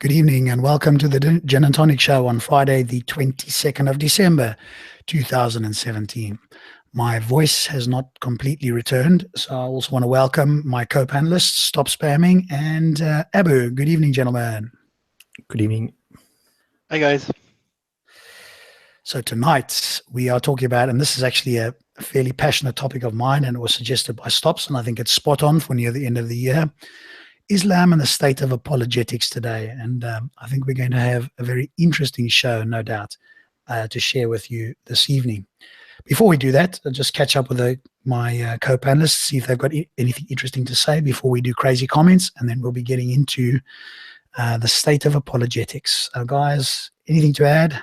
Good evening and welcome to the Gin&Tonic show on Friday, the 22nd of December, 2017. My voice has not completely returned, so I also want to welcome my co-panelists, Stop Spamming, and Abu. Good evening, gentlemen. Good evening. Hi, guys. So tonight we are talking about, and this is actually a fairly passionate topic of mine, and it was suggested by Stops, and I think it's spot on for near the end of the year. Islam and the state of apologetics today. And I think we're going to have a very interesting show, no doubt, to share with you this evening. Before we do that, I'll just catch up with my co-panelists, see if they've got anything interesting to say before we do crazy comments, and then we'll be getting into the state of apologetics. Guys, anything to add?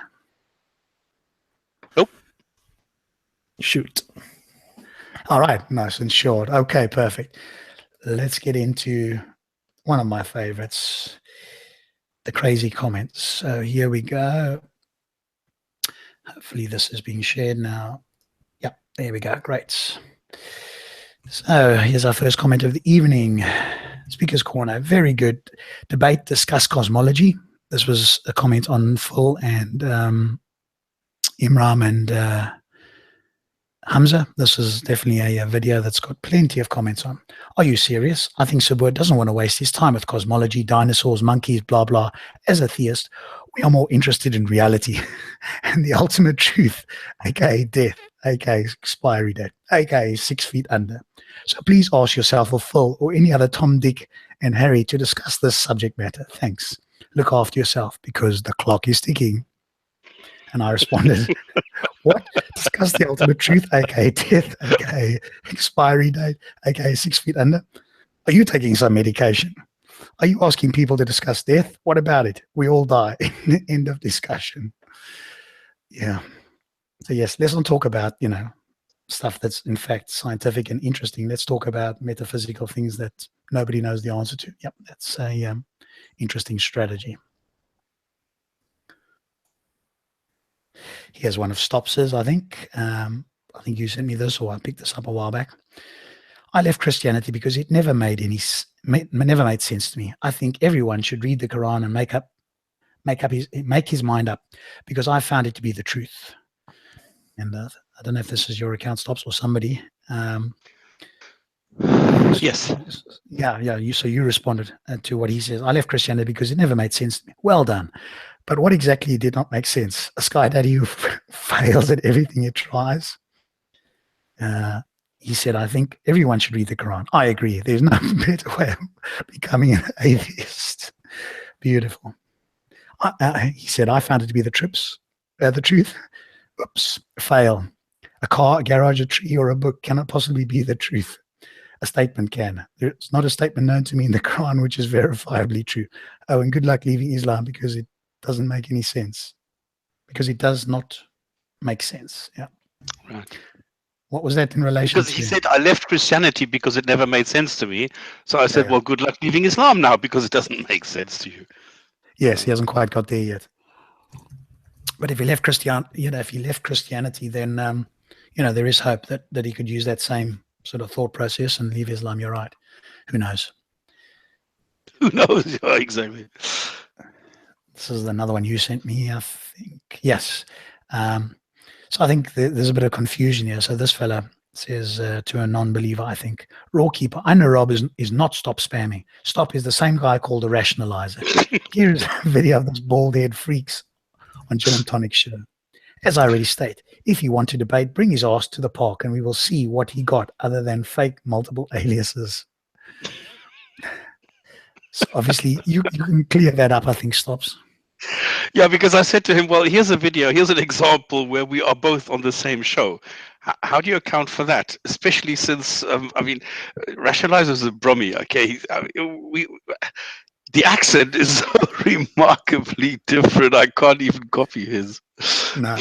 Nope. Shoot. All right, nice and short. Okay, perfect. Let's get into one of my favorites, the crazy comments. So here we go. Hopefully this is being shared now. Yep, there we go. Great. So here's our first comment of the evening. Speaker's Corner. Very good debate. Discuss cosmology. This was a comment on Phil and Imram and Hamza. This is definitely a video that's got plenty of comments on. Are you serious? I think Subur doesn't want to waste his time with cosmology, dinosaurs, monkeys, blah, blah. As a theist, we are more interested in reality and the ultimate truth, aka death, aka expiry date, aka 6 feet under. So please ask yourself or Phil or any other Tom, Dick, and Harry to discuss this subject matter. Thanks. Look after yourself because the clock is ticking. And I responded, what? Discuss the ultimate truth, aka death, aka expiry date, aka 6 feet under. Are you taking some medication? Are you asking people to discuss death? What about it? We all die. End of discussion. Yeah. So yes, let's not talk about, stuff that's in fact scientific and interesting. Let's talk about metaphysical things that nobody knows the answer to. Yep, that's a interesting strategy. Here's one of Stops's, I think. I think you sent me this, or I picked this up a while back. I left Christianity because it never made sense to me. I think everyone should read the Quran and make his mind up, because I found it to be the truth. And I don't know if this is your account, Stops, or somebody. Yes. Yeah. So you responded to what he says. I left Christianity because it never made sense to me. Well done. But what exactly did not make sense? A sky daddy who fails at everything it tries. He said, I think everyone should read the Quran. I agree. There's no better way of becoming an atheist. Beautiful. He said, I found it to be the truth. Oops, fail. A car, a garage, a tree, or a book cannot possibly be the truth. A statement can. It's not a statement known to me in the Quran which is verifiably true. Oh, and good luck leaving Islam because it doesn't make any sense. Because it does not make sense. Yeah. Right. What was that in relation to? Because he said, I left Christianity because it never made sense to me. So I said, well, good luck leaving Islam now because it doesn't make sense to you. Yes, he hasn't quite got there yet. But if he left Christianity, then, there is hope that he could use that same sort of thought process and leave Islam. You're right. Who knows? Who knows? Yeah, exactly. This is another one you sent me, I think. Yes. So I think there's a bit of confusion here. So this fella says to a non-believer, I think, Rawkeeper, I know Rob is not Stop Spamming. Stop is the same guy called the Rationalizer. Here's a video of those bald-head freaks on Gin&Tonic show. As I already state, if you want to debate, bring his ass to the park and we will see what he got other than fake multiple aliases. So obviously, you can clear that up, I think, Stops. Yeah, because I said to him, well, here's a video, here's an example where we are both on the same show. How do you account for that? Especially since, Rationalizer is a Brummy, okay? The accent is so remarkably different, I can't even copy his. No.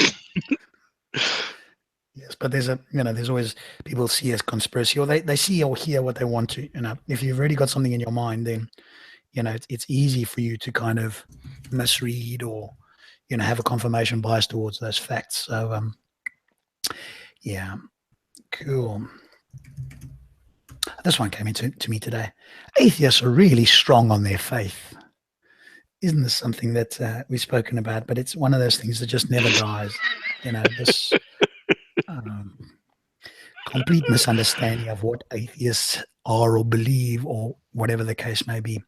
Yes, but there's always people see as conspiracy, or they see or hear what they want to. If you've already got something in your mind, then it's easy for you to kind of misread or have a confirmation bias towards those facts. So yeah, cool. This one came into me today. Atheists are really strong on their faith. isn't this something that we've spoken about? But it's one of those things that just never dies. This complete misunderstanding of what atheists are or believe or whatever the case may be.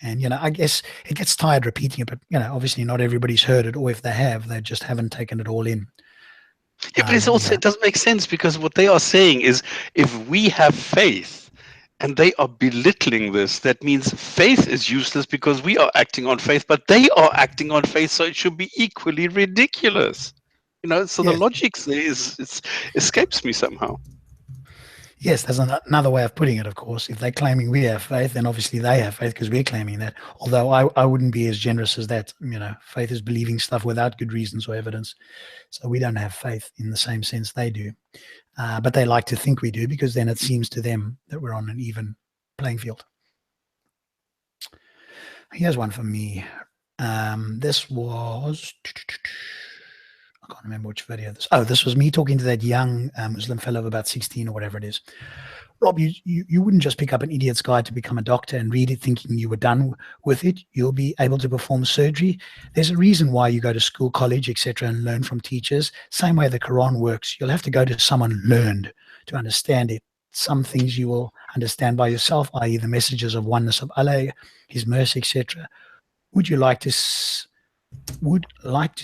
And, I guess it gets tired repeating it, but, obviously not everybody's heard it, or if they have, they just haven't taken it all in. Yeah, but it doesn't make sense, because what they are saying is, if we have faith and they are belittling this, that means faith is useless because we are acting on faith, but they are acting on faith, so it should be equally ridiculous. So the Yes. logic there escapes me somehow. Yes, there's another way of putting it, of course. If they're claiming we have faith, then obviously they have faith because we're claiming that. Although I wouldn't be as generous as that. Faith is believing stuff without good reasons or evidence. So we don't have faith in the same sense they do. But they like to think we do, because then it seems to them that we're on an even playing field. Here's one for me. This was... I can't remember which video this was me talking to that young Muslim fellow of about 16 or whatever it is. Rob, you wouldn't just pick up an idiot's guide to become a doctor and read it thinking you were done with it. You'll be able to perform surgery. There's a reason why you go to school, college, etc., and learn from teachers. Same way the Quran works. You'll have to go to someone learned to understand it. Some things you will understand by yourself, i.e. the messages of oneness of Allah, His mercy, etc. Would like to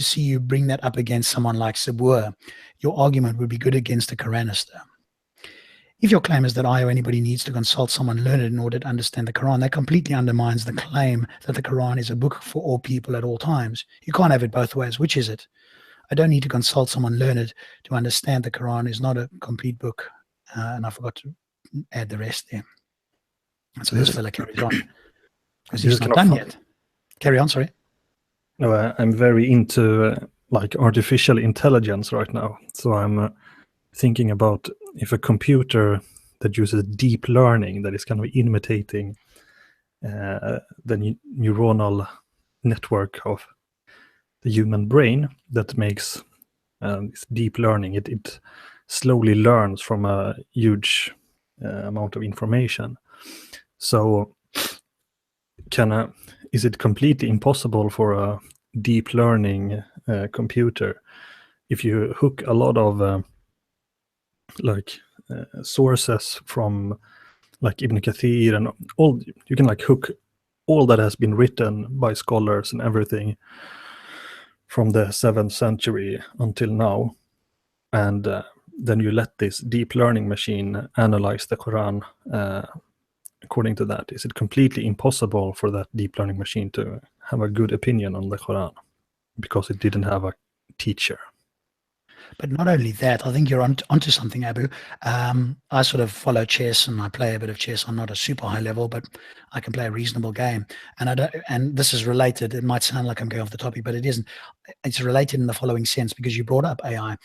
see you bring that up against someone like Sabur. Your argument would be good against a Quranist. If your claim is that I or anybody needs to consult someone learned in order to understand the Quran, that completely undermines the claim that the Quran is a book for all people at all times. You can't have it both ways. Which is it? I don't need to consult someone learned to understand the Quran is not a complete book. And I forgot to add the rest there. And so this fella carries on, because he's not done yet. Carry on, sorry. No, I'm very into artificial intelligence right now. So I'm thinking about if a computer that uses deep learning, that is kind of imitating the neuronal network of the human brain, that makes this deep learning, it slowly learns from a huge amount of information. So is it completely impossible for a deep learning computer, if you hook a lot of sources from Ibn Kathir and all, you can hook all that has been written by scholars and everything from the 7th century until now, and then you let this deep learning machine analyze the Quran according to that. Is it completely impossible for that deep learning machine to have a good opinion on the Quran because it didn't have a teacher? But not only that, I think you're onto something, Abu. I sort of follow chess and I play a bit of chess. I'm not a super high level, but I can play a reasonable game. And this is related. It might sound like I'm going off the topic, but it isn't. It's related in the following sense, because you brought up AI.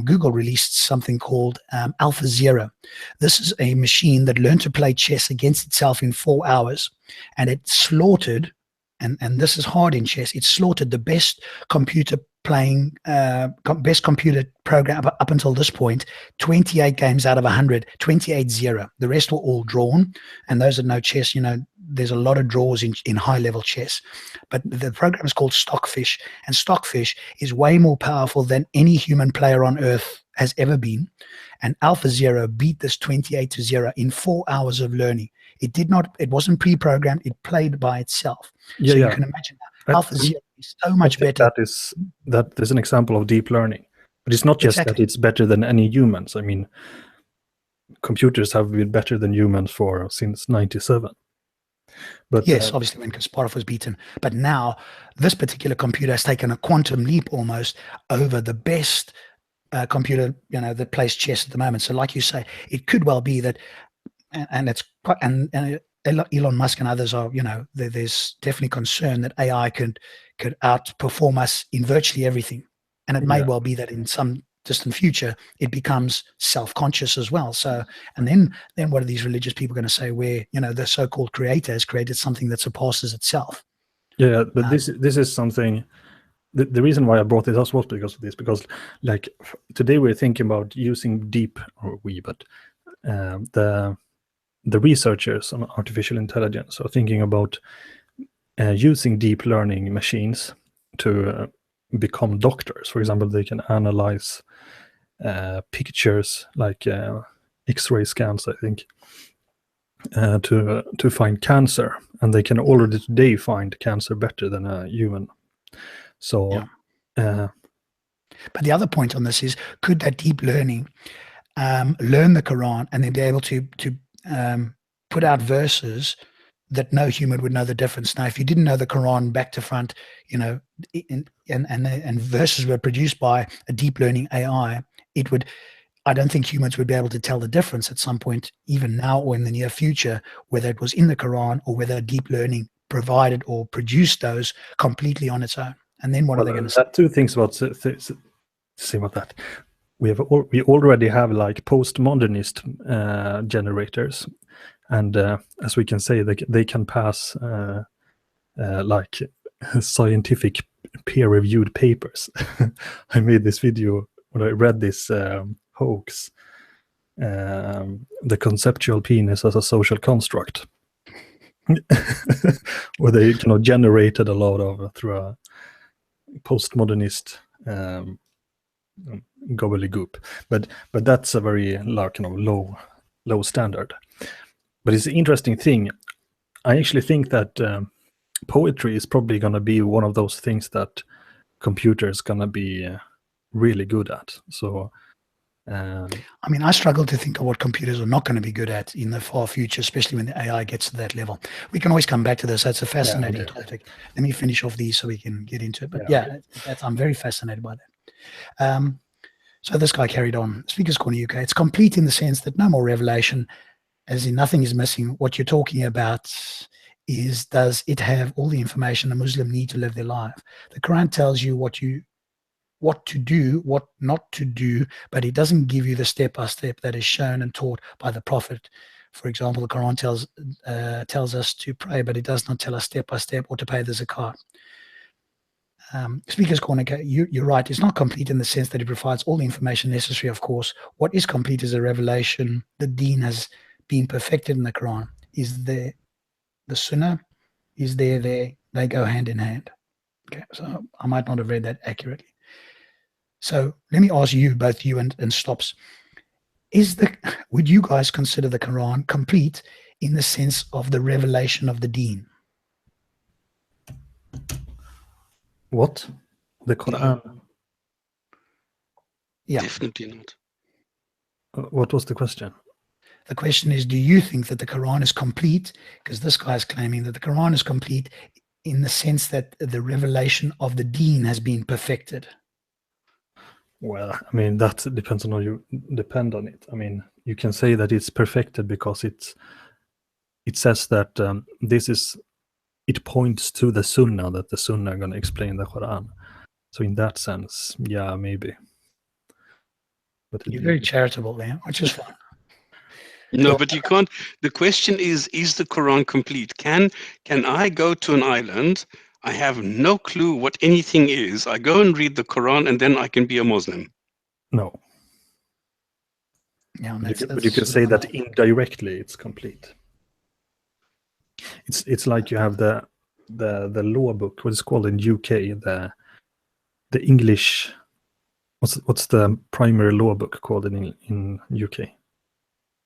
Google released something called AlphaZero. This is a machine that learned to play chess against itself in 4 hours, and it slaughtered, and this is hard in chess, it slaughtered the best computer best computer program up until this point. 28 games out of 100, 28-0. The rest were all drawn, and those that know chess, there's a lot of draws in high level chess. But the program is called Stockfish, and Stockfish is way more powerful than any human player on earth has ever been. And AlphaZero beat this 28-0 in 4 hours of learning. It wasn't pre-programmed, it played by itself. You can imagine that. AlphaZero is so much better. That is an example of deep learning. But it's not just that it's better than any humans. I mean, computers have been better than humans since 97. But yes, obviously when Kasparov was beaten. But now this particular computer has taken a quantum leap almost over the best computer, that plays chess at the moment. So like you say, it could well be that, and it's quite, and Elon Musk and others are, there's definitely concern that AI could outperform us in virtually everything. And it may well be that in some distant future, it becomes self-conscious as well. So, and then what are these religious people going to say where, the so-called creator has created something that surpasses itself? Yeah, but this is something, the reason why I brought this up was because of this, because today we're thinking about using the researchers on artificial intelligence are thinking about using deep learning machines to become doctors. For example, they can analyze pictures like X-ray scans, I think, to find cancer, and they can already today find cancer better than a human. So, but the other point on this is, could that deep learning learn the Quran and then be able to put out verses that no human would know the difference? Now, if you didn't know the Quran back to front, you know, and verses were produced by a deep learning AI, it would. I don't think humans would be able to tell the difference at some point, even now or in the near future, whether it was in the Quran or whether deep learning provided or produced those completely on its own. And then what are they going to say? Two things about say about that. We already have like postmodernist generators, and as we can say, they can pass like scientific peer-reviewed papers. I made this video when I read this hoax, the conceptual penis as a social construct, where they generated a lot of through a postmodernist gobbledygook, but that's a very low standard. But it's an interesting thing. I actually think that poetry is probably going to be one of those things that computers going to be really good at. So I mean, I struggle to think of what computers are not going to be good at in the far future, especially when the AI gets to that level. We can always come back to this. That's a fascinating topic. Let me finish off these so we can get into it. But I'm very fascinated by that. So this guy carried on. Speaker's Corner UK. It's complete in the sense that no more revelation, as in nothing is missing. What you're talking about is, does it have all the information a Muslim need to live their life? The Quran tells you what to do, what not to do, but it doesn't give you the step-by-step that is shown and taught by the Prophet. For example, the Quran tells us to pray, but it does not tell us step-by-step or to pay the zakat. Speaker's Corner, you're right. It's not complete in the sense that it provides all the information necessary, of course. What is complete is a revelation. The deen has been perfected in the Quran. Is there the Sunnah? Is there? They go hand in hand. Okay, so I might not have read that accurately. So let me ask you, both you and Stops, would you guys consider the Quran complete in the sense of the revelation of the deen? What? The Quran? Yeah. Definitely not. What was the question? The question is, do you think that the Quran is complete? Because this guy is claiming that the Quran is complete in the sense that the revelation of the deen has been perfected. Well, I mean, that depends on how you depend on it. I mean, you can say that it's perfected because it says that it points to the Sunnah, that the Sunnah are going to explain the Quran. So in that sense, yeah, maybe. But you're very charitable there, which is fine. No, but you can't. The question is the Quran complete? Can I go to an island? I have no clue what anything is. I go and read the Quran, and then I can be a Muslim. No. Yeah, but you can say that indirectly it's complete. It's like you have the law book. What is it called in UK? The English. What's the primary law book called in UK?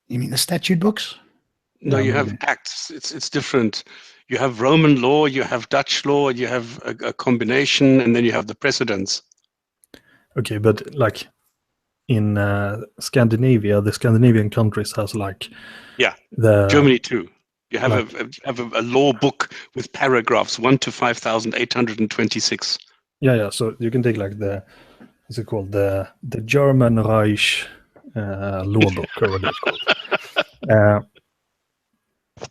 You mean the statute books? No, you have acts. It's different. You have Roman law, you have Dutch law, you have a combination, and then you have the precedents. Okay, but like in Scandinavia, the Scandinavian countries has like Germany too. You have a law book with paragraphs 1 to 5,826. Yeah. So you can take like what's it called, the German Reich law book or what it's called.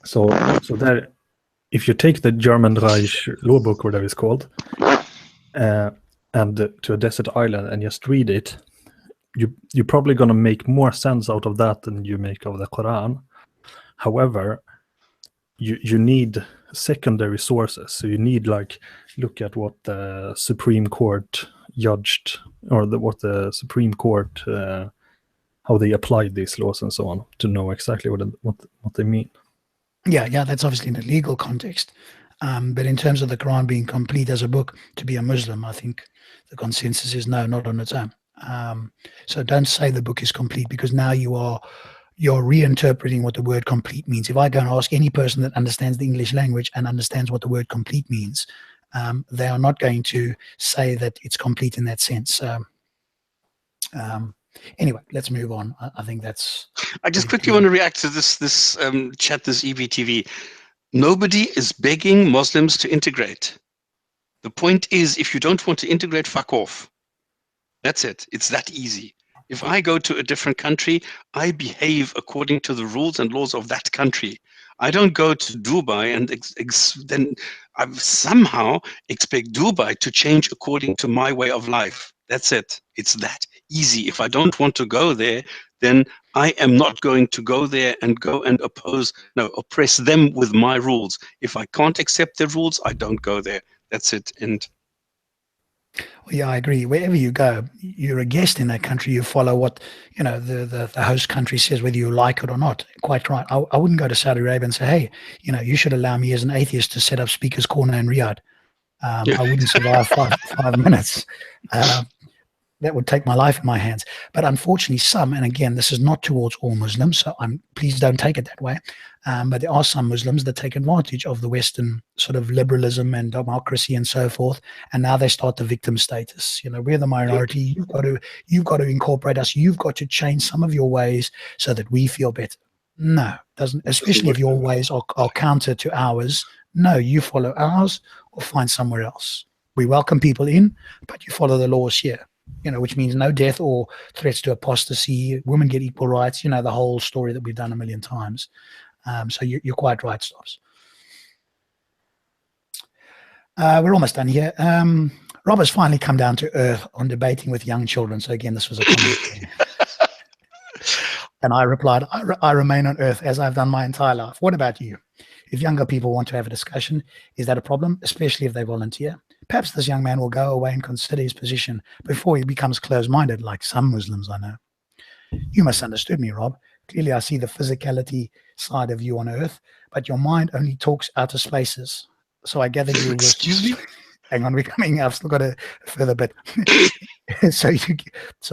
So there, if you take the German Reich law book, whatever it's called, and to a desert island and just read it, you're probably going to make more sense out of that than you make of the Quran. However, you need secondary sources. So you need look at what the Supreme Court judged, or what the Supreme Court how they applied these laws and so on, to know exactly what they mean. Yeah, that's obviously in a legal context. But in terms of the Quran being complete as a book, to be a Muslim, I think the consensus is no, not on its own. So don't say the book is complete, because now you're reinterpreting what the word complete means. If I go and ask any person that understands the English language and understands what the word complete means, they are not going to say that it's complete in that sense. Anyway, let's move on. I think that's... I just quickly want to react to this chat, this EBTV. Nobody is begging Muslims to integrate. The point is, if you don't want to integrate, fuck off. That's it. It's that easy. If I go to a different country, I behave according to the rules and laws of that country. I don't go to Dubai and then I somehow expect Dubai to change according to my way of life. That's it. It's that easy. If I don't want to go there, then I am not going to go there and go and oppress them with my rules. If I can't accept their rules, I don't go there. That's it. And well, yeah, I agree. Wherever you go, you're a guest in that country. You follow what the host country says, whether you like it or not. Quite right. I wouldn't go to Saudi Arabia and say, hey, you should allow me as an atheist to set up Speaker's Corner in Riyadh. I wouldn't survive 5 minutes. That would take my life in my hands. But unfortunately, some, and again, this is not towards all Muslims, so please don't take it that way. But there are some Muslims that take advantage of the Western sort of liberalism and democracy and so forth, and now they start the victim status. We're the minority. You've got to incorporate us. You've got to change some of your ways so that we feel better. No, doesn't. Especially if your ways are counter to ours. No, you follow ours or find somewhere else. We welcome people in, but you follow the laws here. Which means no death or threats to apostasy. Women get equal rights. The whole story that we've done a million times. So you're quite right, Stops. We're almost done here. Rob has finally come down to earth on debating with young children. So again, this was a comment. And I replied, I remain on earth as I've done my entire life. What about you? If younger people want to have a discussion, is that a problem, especially if they volunteer? Perhaps this young man will go away and consider his position before he becomes closed-minded, like some Muslims I know. You misunderstood me, Rob. Clearly, I see the physicality side of you on earth, but your mind only talks outer spaces. So I gather you... Excuse me? Hang on, I've still got a further bit. So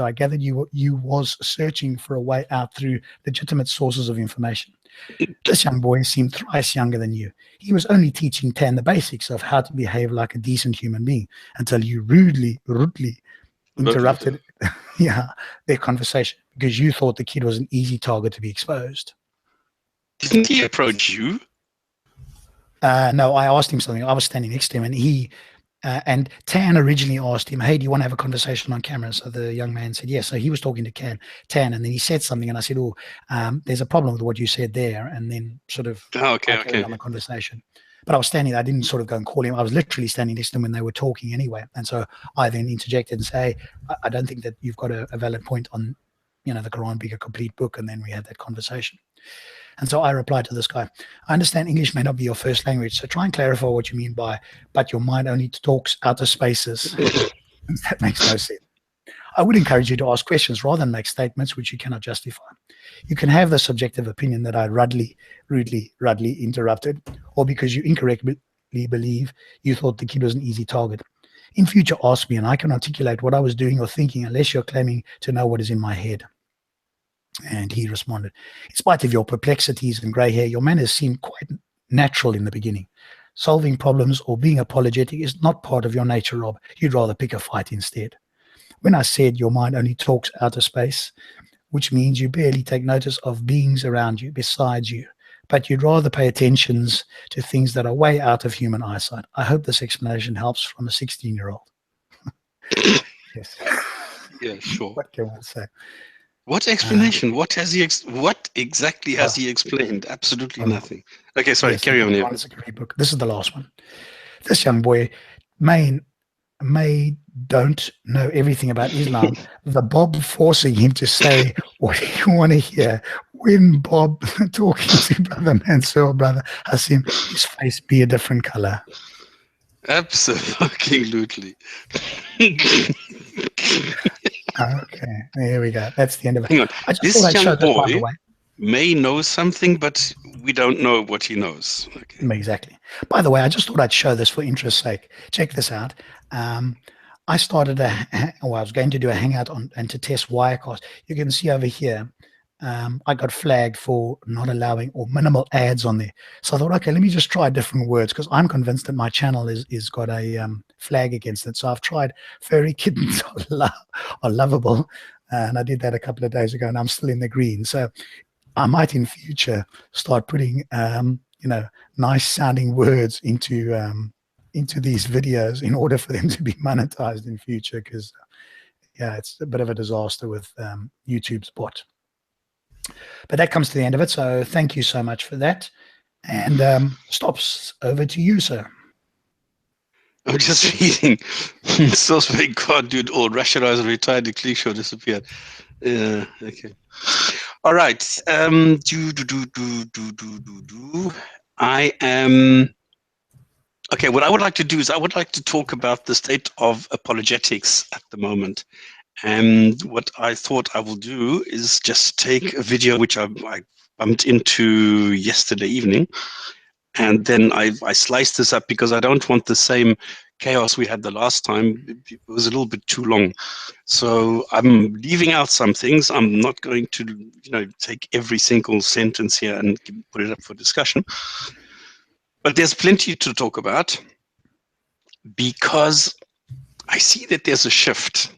I gathered you was searching for a way out through legitimate sources of information. This young boy seemed thrice younger than you. He was only teaching Tan the basics of how to behave like a decent human being until you rudely interrupted their conversation because you thought the kid was an easy target to be exposed. Didn't he approach you? No, I asked him something. I was standing next to him, and he and Tan originally asked him, hey, do you want to have a conversation on camera? So the young man said, yes. So he was talking to Tan, and then he said something, and I said, there's a problem with what you said there, and then sort of carried on the conversation. But I was standing there. I didn't sort of go and call him. I was literally standing next to him when they were talking anyway. And so I then interjected and say, I don't think that you've got a valid point on, the Quran being a complete book. And then we had that conversation. And so I replied to this guy, I understand English may not be your first language, so try and clarify what you mean by, but your mind only talks outer spaces. That makes no sense. I would encourage you to ask questions rather than make statements which you cannot justify. You can have the subjective opinion that I rudely interrupted, or because you incorrectly believe you thought the kid was an easy target. In future, ask me and I can articulate what I was doing or thinking unless you're claiming to know what is in my head. And he responded, in spite of your perplexities and grey hair, your manners seemed quite natural in the beginning. Solving problems or being apologetic is not part of your nature, Rob. You'd rather pick a fight instead. When I said your mind only talks outer space, which means you barely take notice of beings around you, besides you, but you'd rather pay attention to things that are way out of human eyesight. I hope this explanation helps from a 16-year-old. Yes. Yeah, sure. What can I say? What explanation? What exactly has he explained? Absolutely nothing. Okay, sorry, carry on here. It's a great book. This is the last one. This young boy may don't know everything about Islam. The Bob forcing him to say what you want to hear. When Bob talking to Brother Mansour, Brother Hassim, his face be a different color. Absolutely. Okay, there we go. That's the end of it. Hang on. I just thought I'd show that, by the way. may know something, but we don't know what he knows. Okay. Exactly. By the way, I just thought I'd show this for interest's sake. Check this out. I started I was going to do a hangout on and to test Wirecast. You can see over here, I got flagged for not allowing or minimal ads on there. So I thought, okay, let me just try different words because I'm convinced that my channel is got a flag against it. So I've tried furry kittens are lovable, and I did that a couple of days ago, and I'm still in the green. So I might in future start putting nice sounding words into these videos in order for them to be monetized in future, because yeah, it's a bit of a disaster with YouTube's bot. But that comes to the end of it, so thank you so much for that. And Stops, over to you, sir. I'm just reading. Source being God, dude, old rationalizer retired, the click show disappeared. Yeah, okay. All right. I am. Okay, what I would like to do is I would like to talk about the state of apologetics at the moment. And what I thought I will do is just take a video which I bumped into yesterday evening. And then I sliced this up because I don't want the same chaos we had the last time. It was a little bit too long. So I'm leaving out some things. I'm not going to take every single sentence here and put it up for discussion. But there's plenty to talk about because I see that there's a shift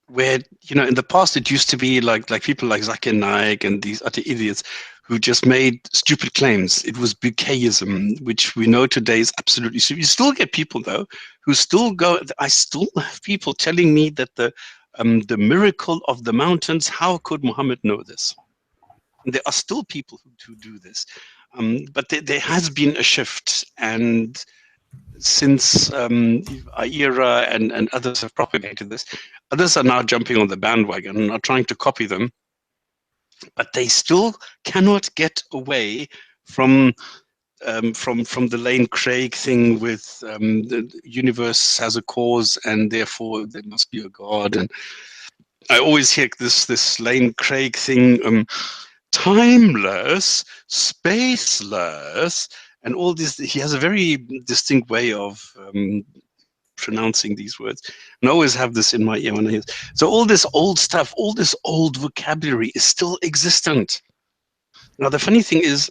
where, in the past it used to be like people like Zakir Naik and these other idiots who just made stupid claims. It was bouquetism, which we know today is absolutely stupid. You still get people, though, who still go. I still have people telling me that the miracle of the mountains, how could Muhammad know this? And there are still people who do this. But there has been a shift, and since Ira and others have propagated this, others are now jumping on the bandwagon and are trying to copy them. But they still cannot get away from the Lane Craig thing with the universe has a cause and therefore there must be a God. And I always hear this Lane Craig thing, timeless, spaceless, and all this. He has a very distinct way of pronouncing these words, and I always have this in my ear when I hear. So all this old stuff, all this old vocabulary is still existent. Now the funny thing is,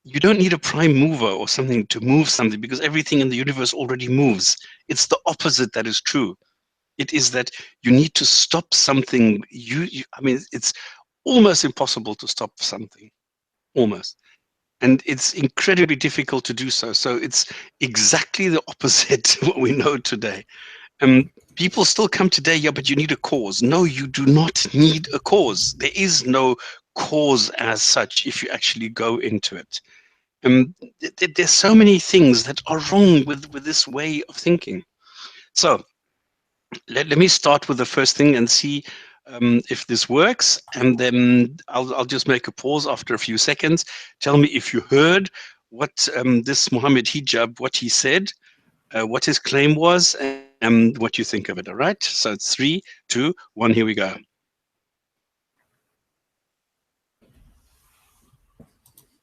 you don't need a prime mover or something to move something because everything in the universe already moves. It's the opposite that is true. It is that you need to stop something. I mean, it's almost impossible to stop something, almost. And it's incredibly difficult to do so. So it's exactly the opposite of what we know today. People still come today, yeah, but you need a cause. No, you do not need a cause. There is no cause as such if you actually go into it. There's so many things that are wrong with this way of thinking. So let me start with the first thing and see if this works, and then I'll just make a pause after a few seconds. Tell me if you heard what this Mohammed Hijab, what he said, what his claim was, and what you think of it. All right. So it's 3, 2, 1. Here we go.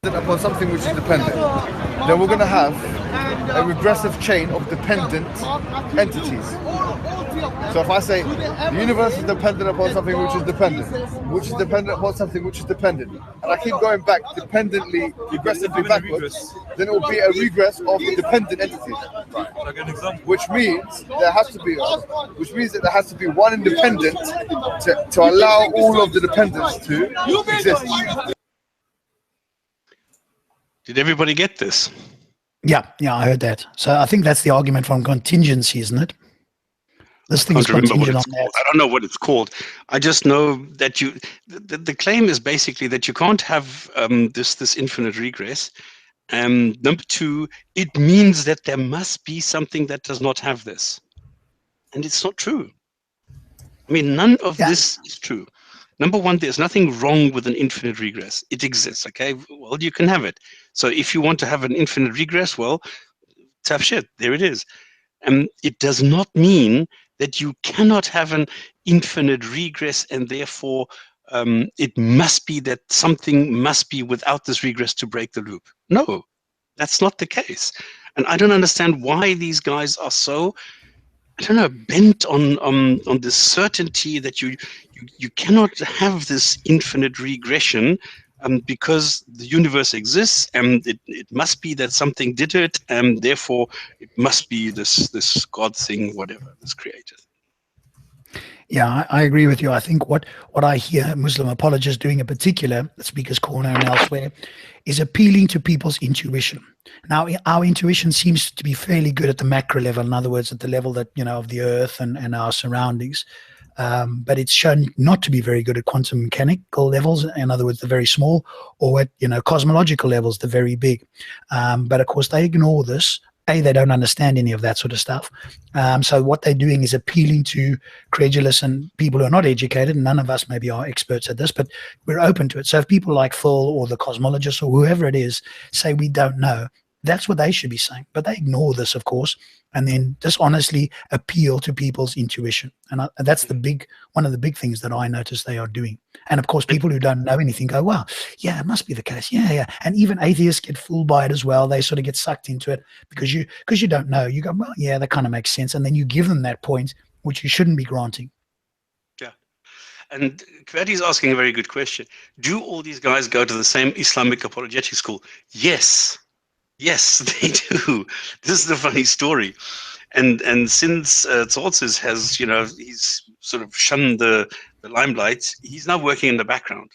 Upon something which is dependent, then we're going to have a regressive chain of dependent entities. So if I say the universe is dependent upon something which is dependent upon something which is dependent, and I keep going back dependently, regressively backwards, then it will be a regress of dependent entities. Which means there has to be one independent to allow all of the dependents to exist. Did everybody get this? Yeah, I heard that. So I think that's the argument from contingency, isn't it? This thing is contingent on that. I don't know what it's called. I just know that the claim is basically that you can't have this infinite regress. Number 2, it means that there must be something that does not have this. And it's not true. I mean, none of this is true. Number 1, there's nothing wrong with an infinite regress. It exists, okay? Well, you can have it. So if you want to have an infinite regress, well, tough shit, there it is. It does not mean that you cannot have an infinite regress and therefore it must be that something must be without this regress to break the loop. No, that's not the case. And I don't understand why these guys are so, I don't know, bent on this certainty that you cannot have this infinite regression, because the universe exists and it must be that something did it, and therefore it must be this God thing, whatever, this creator. Yeah, I agree with you. I think what I hear Muslim apologists doing in particular, at Speaker's Corner and elsewhere, is appealing to people's intuition. Now, our intuition seems to be fairly good at the macro level. In other words, at the level that, of the earth and our surroundings. But it's shown not to be very good at quantum mechanical levels. In other words, the very small, or at, cosmological levels, the very big. But of course, they ignore this. They don't understand any of that sort of stuff. So what they're doing is appealing to credulous and people who are not educated. And none of us maybe are experts at this, but we're open to it. So if people like Phil or the cosmologists or whoever it is say we don't know, that's what they should be saying. But they ignore this, of course, and then dishonestly appeal to people's intuition. And that's one of the big things that I notice they are doing. And of course, people who don't know anything go, well, yeah, it must be the case. Yeah. And even atheists get fooled by it as well. They sort of get sucked into it because you don't know. You go, well, yeah, that kind of makes sense. And then you give them that point, which you shouldn't be granting. Yeah. And Kvadi is asking a very good question. Do all these guys go to the same Islamic apologetics school? Yes. Yes, they do. This is the funny story. And since Tsortzis has, he's sort of shunned the limelight, he's now working in the background.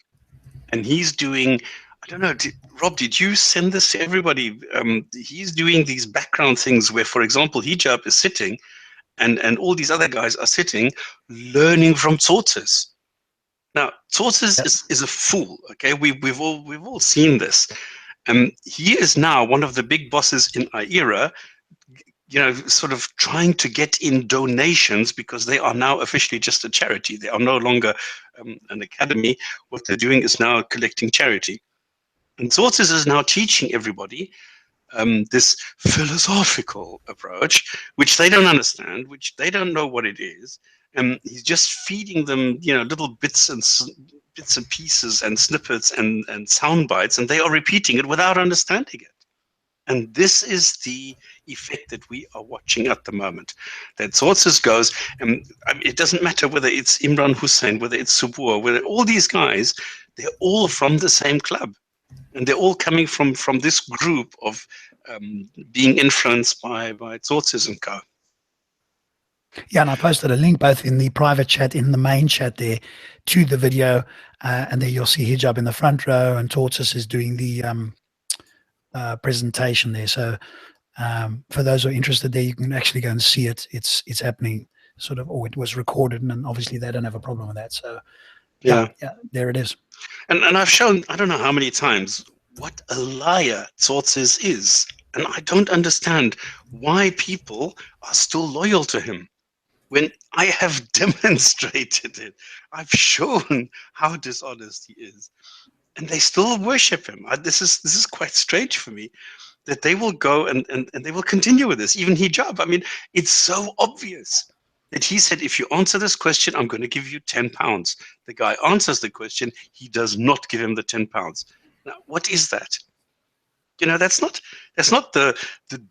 And he's doing, I don't know, Rob, did you send this to everybody? He's doing these background things where, for example, Hijab is sitting and all these other guys are sitting learning from Tsortzis. Now, Tsortzis is a fool, okay? We've all seen this. He is now one of the big bosses in our era, sort of trying to get in donations because they are now officially just a charity. They are no longer an academy. What they're doing is now collecting charity. And Tsortzis is now teaching everybody this philosophical approach, which they don't understand, which they don't know what it is. And he's just feeding them, little bits and pieces and snippets and sound bites, and they are repeating it without understanding it. And this is the effect that we are watching at the moment. That Tsortzis goes, and it doesn't matter whether it's Imran Hussein, whether it's Subur, whether all these guys, they're all from the same club. And they're all coming from this group of being influenced by Tsortzis and co. Yeah, and I posted a link both in the private chat, in the main chat there, to the video, and there you'll see Hijab in the front row, and Tsortzis is doing the presentation there. So for those who are interested there, you can actually go and see it. It's happening, sort of, or it was recorded, and obviously they don't have a problem with that. So yeah, there it is. And I've shown, I don't know how many times, what a liar Tsortzis is. And I don't understand why people are still loyal to him. When I have demonstrated it, I've shown how dishonest he is, and they still worship him. This is quite strange for me, that they will go and they will continue with this. Even Hijab, I mean, it's so obvious that he said, if you answer this question, I'm going to give you £10. The guy answers the question, he does not give him the £10. Now, what is that? That's not the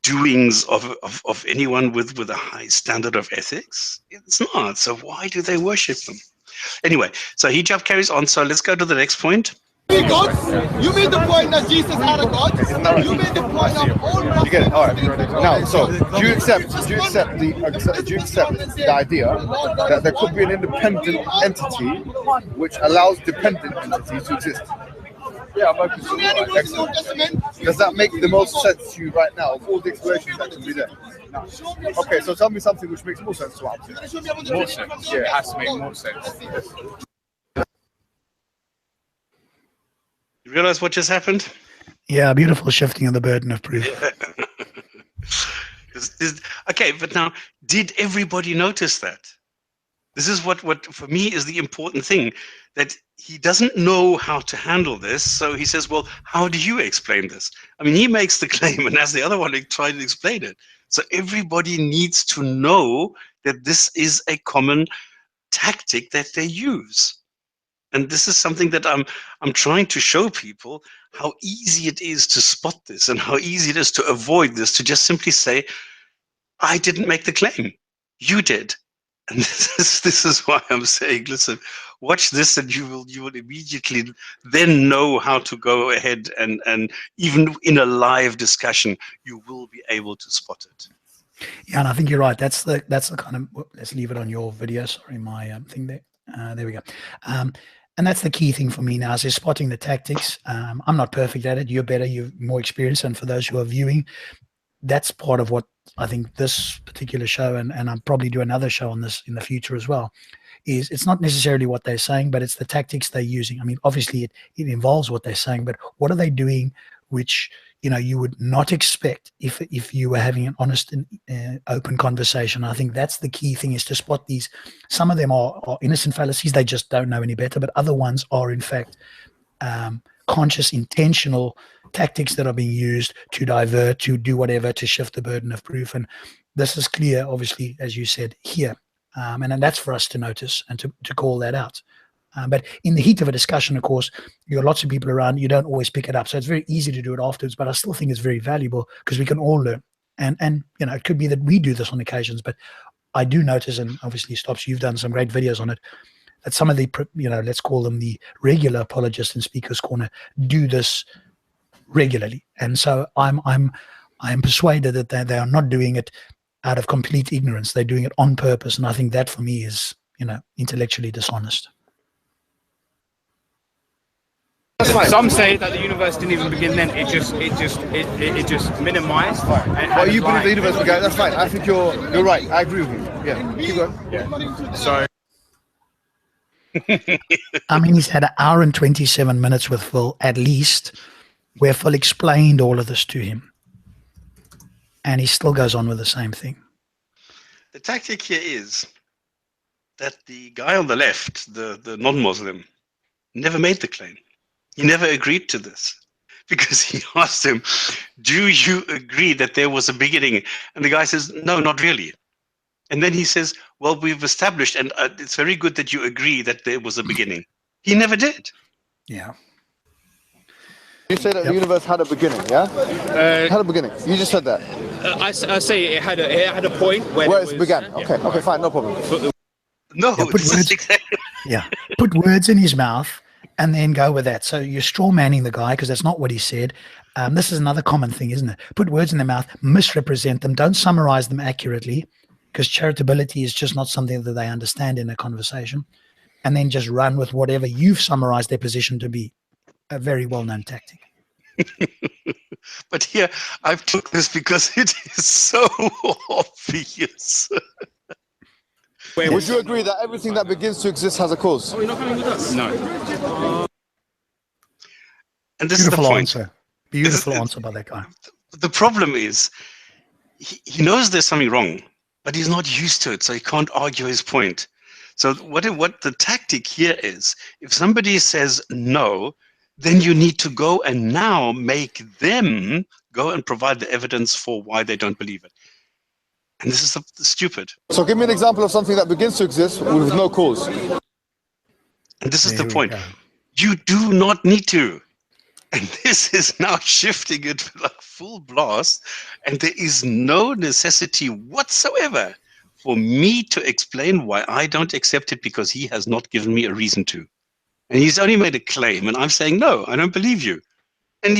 doings of anyone with a high standard of ethics. It's not. So why do they worship them? Anyway, so Hijab carries on. So let's go to the next point. God? You made the point that Jesus had a God. You made the point of all. You get it. All right. Now, so do you accept the idea that there could be an independent entity which allows dependent entities to exist? Yeah, I'm open to it. Excellent. Does that make the most sense to you right now of all the explanations that can be there? No. Okay, so tell me something which makes more sense to us. More sense. Yeah, it has to make more sense. You realize what just happened? Yeah, beautiful shifting of the burden of proof. Okay, but now, did everybody notice that? This is what for me is the important thing, that he doesn't know how to handle this. So he says, well, how do you explain this? I mean, he makes the claim and as the other one tried to explain it. So everybody needs to know that this is a common tactic that they use. And this is something that I'm trying to show people how easy it is to spot this and how easy it is to avoid this, to just simply say, I didn't make the claim, you did. And this is why I'm saying, listen, watch this, and you will immediately then know how to go ahead and even in a live discussion, you will be able to spot it. Yeah, and I think you're right. That's the kind of, let's leave it on your video. Sorry, my thing there. There we go. And that's the key thing for me now, is spotting the tactics. I'm not perfect at it. You're better. You're more experienced. And for those who are viewing, that's part of what I think this particular show, and I'll probably do another show on this in the future as well, is it's not necessarily what they're saying, but it's the tactics they're using. I mean, obviously it involves what they're saying, but what are they doing which, you know, you would not expect if you were having an honest and open conversation. I think that's the key thing, is to spot these. Some of them are innocent fallacies. They just don't know any better, but other ones are in fact conscious, intentional tactics that are being used to divert, to do whatever, to shift the burden of proof. And this is clear, obviously, as you said here. And that's for us to notice and to call that out. But in the heat of a discussion, of course, you got lots of people around, you don't always pick it up. So it's very easy to do it afterwards, but I still think it's very valuable because we can all learn. And you know, it could be that we do this on occasions, but I do notice, and obviously Stops, you've done some great videos on it, that some of the, you know, let's call them the regular apologists in Speaker's Corner, do this regularly. And so I'm persuaded that they are not doing it out of complete ignorance. They're doing it on purpose. And I think that for me is, you know, intellectually dishonest. Some say that the universe didn't even begin then. It just minimized. Well, you believe the universe began. That's fine. I think you're right. I agree with you. Yeah, keep going. Yeah. So. I mean, he's had 1 hour and 27 minutes with Phil, at least, where Phil explained all of this to him. And he still goes on with the same thing. The tactic here is that the guy on the left, the non-Muslim, never made the claim. He never agreed to this, because he asked him, do you agree that there was a beginning? And the guy says, no, not really. And then he says, well, we've established, and it's very good that you agree that there was a beginning. He never did. Yeah. You say that the universe had a beginning, yeah? Had a beginning. You just said that. I say it had a point where it began. Okay, okay, fine, no problem. No, yeah, put words in his mouth and then go with that. So you're straw manning the guy because that's not what he said. This is another common thing, isn't it? Put words in their mouth, misrepresent them, don't summarize them accurately, because charitability is just not something that they understand in a conversation, and then just run with whatever you've summarized their position to be. A very well-known tactic. But here, I've took this because it is so obvious. Would you agree that everything that begins to exist has a cause? Oh, you're not coming with us? No. And this is the point. Answer. Beautiful answer by that guy. The problem is, he knows there's something wrong, but he's not used to it, so he can't argue his point. So what the tactic here is, if somebody says no, then you need to go and now make them go and provide the evidence for why they don't believe it. And this is stupid. So give me an example of something that begins to exist with no cause. And this is the point. You do not need to. And this is now shifting it like full blast. And there is no necessity whatsoever for me to explain why I don't accept it, because he has not given me a reason to. And he's only made a claim, and I'm saying, no, I don't believe you. And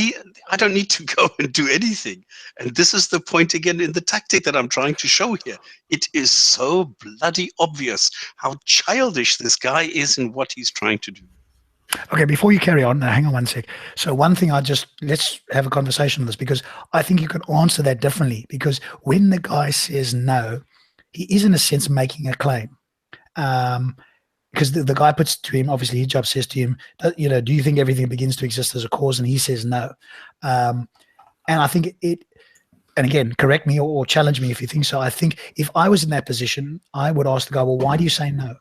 I don't need to go and do anything. And this is the point again in the tactic that I'm trying to show here. It is so bloody obvious how childish this guy is in what he's trying to do. Okay, before you carry on, hang on one sec. So one thing let's have a conversation on this, because I think you can answer that differently. Because when the guy says no, he is in a sense making a claim. Because the guy puts to him, obviously Hijab says to him, you know, do you think everything begins to exist as a cause? And he says no. And I think and again, correct me or challenge me if you think so. I think if I was in that position, I would ask the guy, well, why do you say no?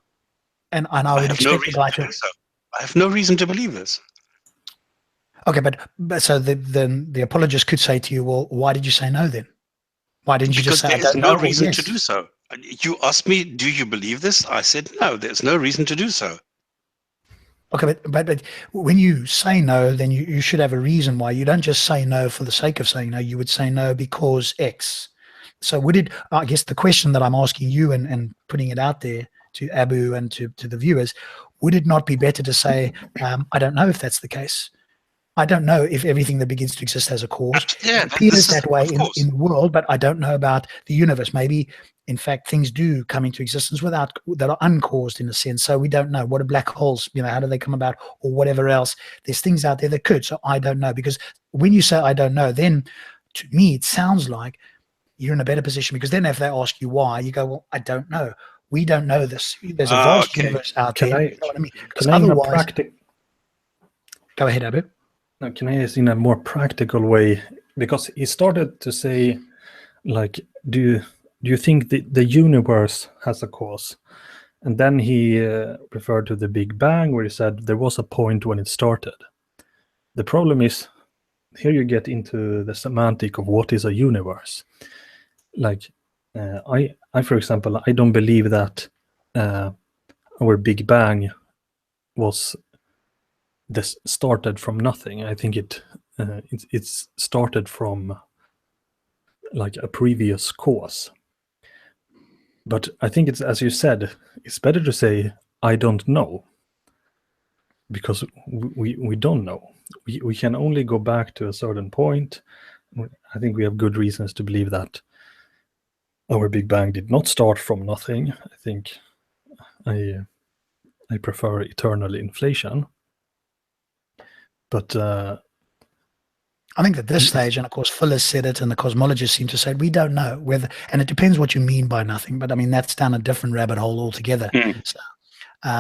And I would expect the guy to. I have no reason to believe this. Okay, but so then the apologist could say to you, well, why did you say no then? Why didn't you just say, there's no reason to do so. You asked me, do you believe this? I said, no, there's no reason to do so. Okay, but when you say no, then you should have a reason why. You don't just say no for the sake of saying no. You would say no because X. So would it, I guess the question that I'm asking you and putting it out there to Abu and to the viewers, would it not be better to say, I don't know if that's the case? I don't know if everything that begins to exist has a cause. Yeah, It appears this is, that way of course. in the world, but I don't know about the universe. Maybe, in fact, things do come into existence that are uncaused in a sense. So we don't know. What are black holes? How do they come about, or whatever else? There's things out there that could. So I don't know, because when you say I don't know, then to me it sounds like you're in a better position, because then if they ask you why, you go, well, I don't know. We don't know this. There's a vast universe out there. You know what I mean? Because otherwise, go ahead, Abu. No, can I ask in a more practical way? Because he started to say, like, do you think the universe has a cause? And then he referred to the Big Bang, where he said there was a point when it started. The problem is, here you get into the semantic of what is a universe. Like, I for example, I don't believe that our Big Bang was this started from nothing. I think it's started from like a previous cause. But I think it's, as you said, it's better to say I don't know, because we don't know. We can only go back to a certain point. I think we have good reasons to believe that our Big Bang did not start from nothing. I think I prefer eternal inflation. But I think at this stage, and of course Phil has said it, and the cosmologists seem to say, we don't know whether, and it depends what you mean by nothing. But I mean, that's down a different rabbit hole altogether. So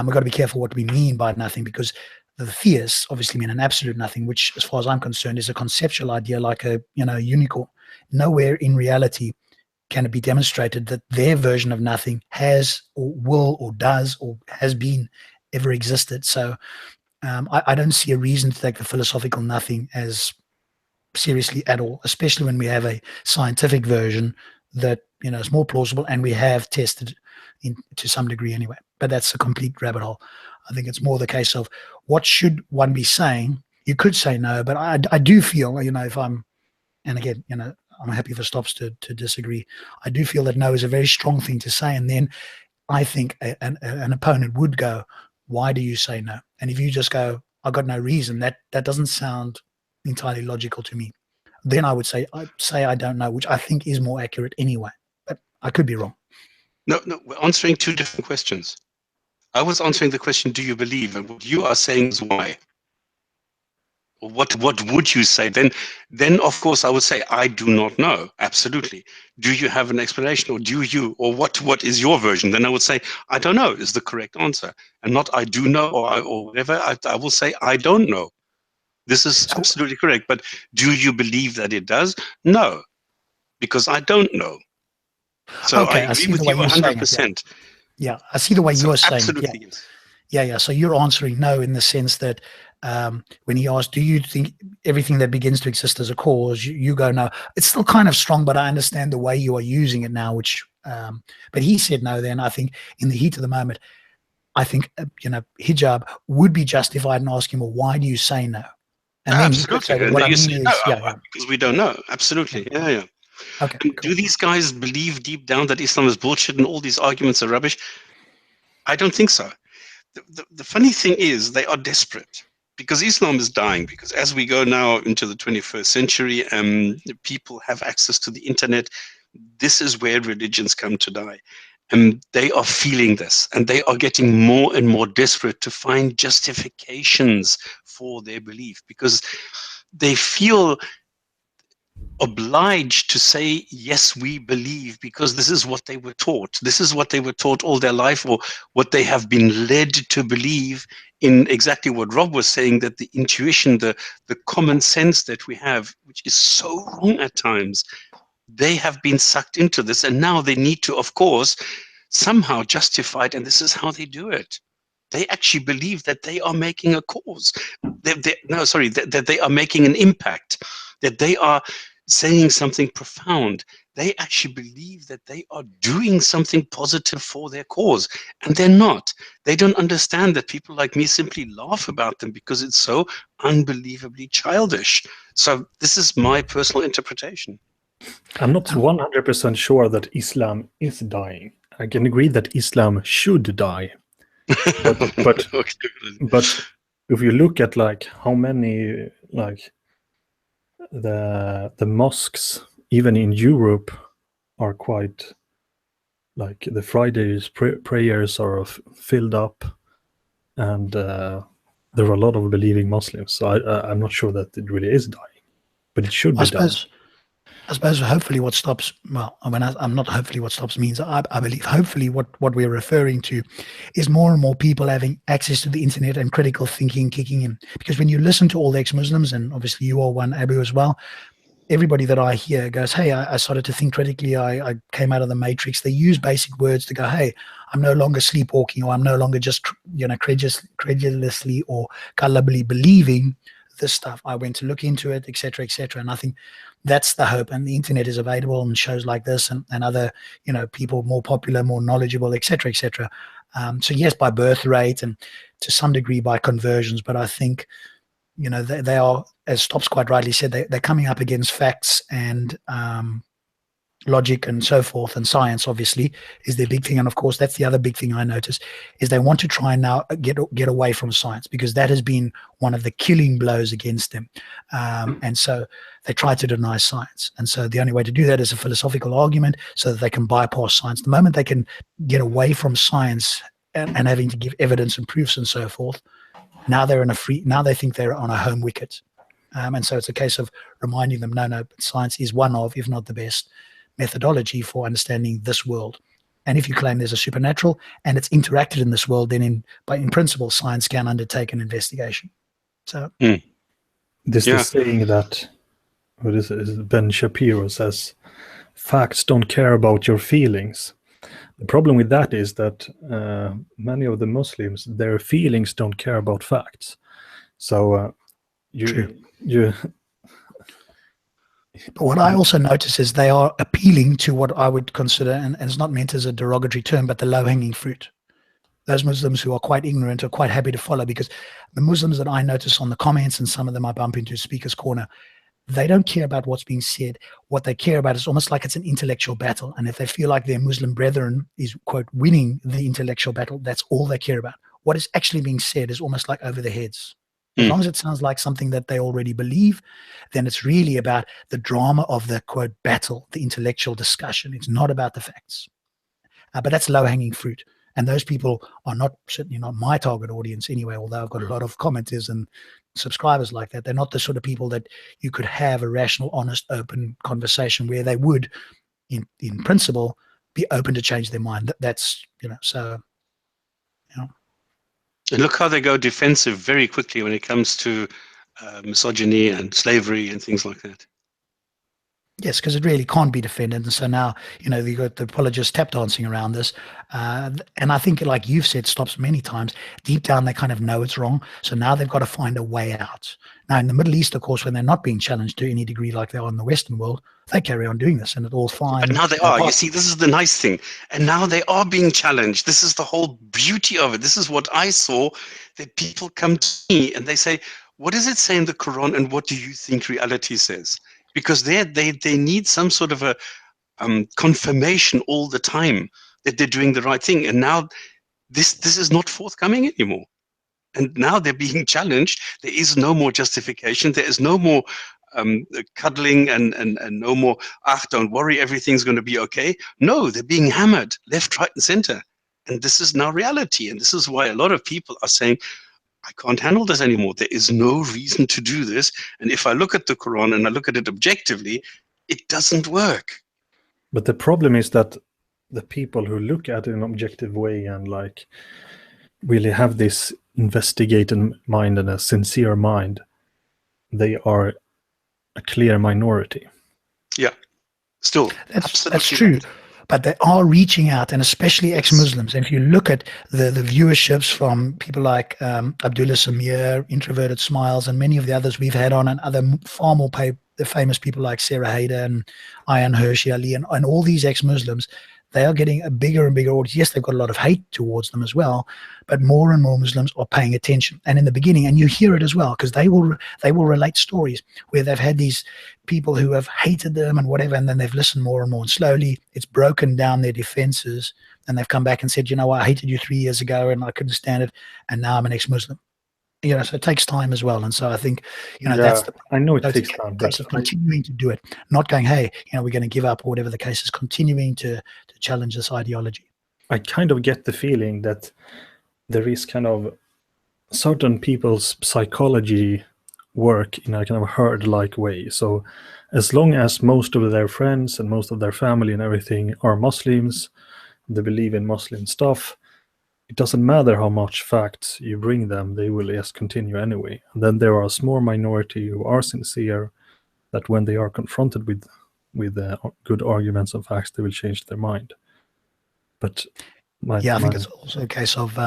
we've got to be careful what we mean by nothing, because the theists obviously mean an absolute nothing, which, as far as I'm concerned, is a conceptual idea, like a unicorn. Nowhere in reality can it be demonstrated that their version of nothing has or will or does or has been ever existed. So I don't see a reason to take the philosophical nothing as seriously at all, especially when we have a scientific version that is more plausible, and we have tested to some degree anyway. But that's a complete rabbit hole. I think it's more the case of what should one be saying. You could say no, but I do feel, if I'm, and again, I'm happy for Stops to disagree. I do feel that no is a very strong thing to say, and then I think an opponent would go, why do you say no? And if you just go, I've got no reason, that doesn't sound entirely logical to me. Then I would say I don't know, which I think is more accurate anyway, but I could be wrong. No, we're answering two different questions. I was answering the question, do you believe? And what you are saying is why. What would you say? Then of course I would say I do not know. Absolutely. Do you have an explanation, or do you, or what is your version? Then I would say I don't know is the correct answer, and not I do know or whatever. I will say I don't know. This is absolutely correct. But do you believe that it does? No, because I don't know. So okay, I agree with you 100%. Yeah, I see the way you're saying. Absolutely, yes. Yeah. So you're answering no in the sense that when he asked, do you think everything that begins to exist as a cause, you go no. It's still kind of strong, but I understand the way you are using it now, which but he said no. Then I think in the heat of the moment, I think Hijab would be justified in asking, well, why do you say no? And then he could say, well, what I mean is, because we don't know. Absolutely, yeah. Okay. Cool. Do these guys believe deep down that Islam is bullshit and all these arguments are rubbish? I don't think so. The funny thing is, they are desperate, because Islam is dying. Because as we go now into the 21st century, people have access to the internet. This is where religions come to die. And they are feeling this, and they are getting more and more desperate to find justifications for their belief, because they feel obliged to say, yes, we believe, because this is what they were taught. This is what they were taught all their life, or what they have been led to believe, in exactly what Rob was saying, that the intuition, the common sense that we have, which is so wrong at times, they have been sucked into this, and now they need to, of course, somehow justify it, and this is how they do it. They actually believe that they are making a cause. That they are making an impact, that they are saying something profound. they actually believe that they are doing something positive for their cause, and they're not. They don't understand that people like me simply laugh about them because it's so unbelievably childish. So this is my personal interpretation. I'm not 100% sure that Islam is dying. I can agree that Islam should die, but if you look at like how many like the mosques even in Europe are quite like the Fridays prayers are filled up, and there are a lot of believing Muslims. So I'm not sure that it really is dying, but it should be dying. I suppose hopefully what stops, well, I mean, I'm not hopefully what stops means, I believe hopefully what we're referring to is more and more people having access to the internet and critical thinking kicking in. Because when you listen to all the ex-Muslims, and obviously you are one, Abu, as well, everybody that I hear goes, hey, I started to think critically, I came out of the matrix. They use basic words to go, hey, I'm no longer sleepwalking, or I'm no longer just, credulously or gullibly believing this stuff. I went to look into it, etc., etc. And I think that's the hope. And the internet is available, and shows like this and other, people more popular, more knowledgeable, etc., etc. So yes, by birth rate and to some degree by conversions, but I think, they are, as Stops quite rightly said, they're coming up against facts and logic and so forth, and science obviously is their big thing. And of course, that's the other big thing I notice, is they want to try and now get away from science, because that has been one of the killing blows against them. And so they try to deny science. And so the only way to do that is a philosophical argument, so that they can bypass science. The moment they can get away from science and having to give evidence and proofs and so forth, now now they think they're on a home wicket. And so it's a case of reminding them, no, science is one of, if not the best, methodology for understanding this world. And if you claim there's a supernatural and it's interacted in this world, then in principle, science can undertake an investigation. So this is saying that, what is it? Ben Shapiro says, facts don't care about your feelings. The problem with that is that many of the Muslims, their feelings don't care about facts. So But what I also notice is they are appealing to what I would consider, and it's not meant as a derogatory term, but the low-hanging fruit. Those Muslims who are quite ignorant are quite happy to follow, because the Muslims that I notice on the comments, and some of them I bump into Speaker's Corner, they don't care about what's being said. What they care about is almost like it's an intellectual battle. And if they feel like their Muslim brethren is, quote, winning the intellectual battle, that's all they care about. What is actually being said is almost like over their heads. As long as it sounds like something that they already believe, then it's really about the drama of the, quote, battle, the intellectual discussion. It's not about the facts. But that's low-hanging fruit. And those people are certainly not my target audience anyway, although I've got a lot of commenters and subscribers like that. They're not the sort of people that you could have a rational, honest, open conversation where they would, in principle, be open to change their mind. That's, so, And look how they go defensive very quickly when it comes to misogyny and slavery and things like that. Yes, because it really can't be defended. And so now, you've got the apologists tap dancing around this. And I think, like you've said, Stops many times, deep down they kind of know it's wrong. So now they've got to find a way out. Now, in the Middle East, of course, when they're not being challenged to any degree like they are in the Western world, they carry on doing this and it's all fine. But now they are. You see, this is the nice thing. And now they are being challenged. This is the whole beauty of it. This is what I saw, that people come to me and they say, what does it say in the Quran and what do you think reality says? Because they need some sort of a confirmation all the time that they're doing the right thing. And now this is not forthcoming anymore. And now they're being challenged. There is no more justification. There is no more cuddling and no more, don't worry, everything's going to be okay. No, they're being hammered left, right, and center. And this is now reality. And this is why a lot of people are saying, I can't handle this anymore. There is no reason to do this. And if I look at the Quran and I look at it objectively, it doesn't work. But the problem is that the people who look at it in an objective way and like really have this investigative mind and a sincere mind, they are a clear minority. Yeah, still. That's true. Right. But they are reaching out, and especially ex-Muslims. And if you look at the viewerships from people like Abdullah Samir, Introverted Smiles, and many of the others we've had on, and other far more the famous people like Sarah Hayder and Ayaan Hirsi Ali and all these ex-Muslims, they are getting a bigger and bigger audience. Yes, they've got a lot of hate towards them as well, but more and more Muslims are paying attention. And in the beginning, and you hear it as well, because they will relate stories where they've had these people who have hated them and whatever, and then they've listened more and more, and slowly it's broken down their defenses, and they've come back and said, you know what, I hated you 3 years ago and I couldn't stand it, and now I'm an ex-Muslim. You know, so it takes time as well. And so I think, you know, that's the, I know it takes time, but continuing to do it, not going, hey, you know, we're going to give up or whatever the case is, continuing to challenge this ideology. I kind of get the feeling that there is kind of certain people's psychology work in a kind of herd-like way. So as long as most of their friends and most of their family and everything are Muslims, they believe in Muslim stuff, it doesn't matter how much facts you bring them, they will just continue anyway. And then there are a small minority who are sincere, that when they are confronted with good arguments and facts, they will change their mind. But I think it's also a case of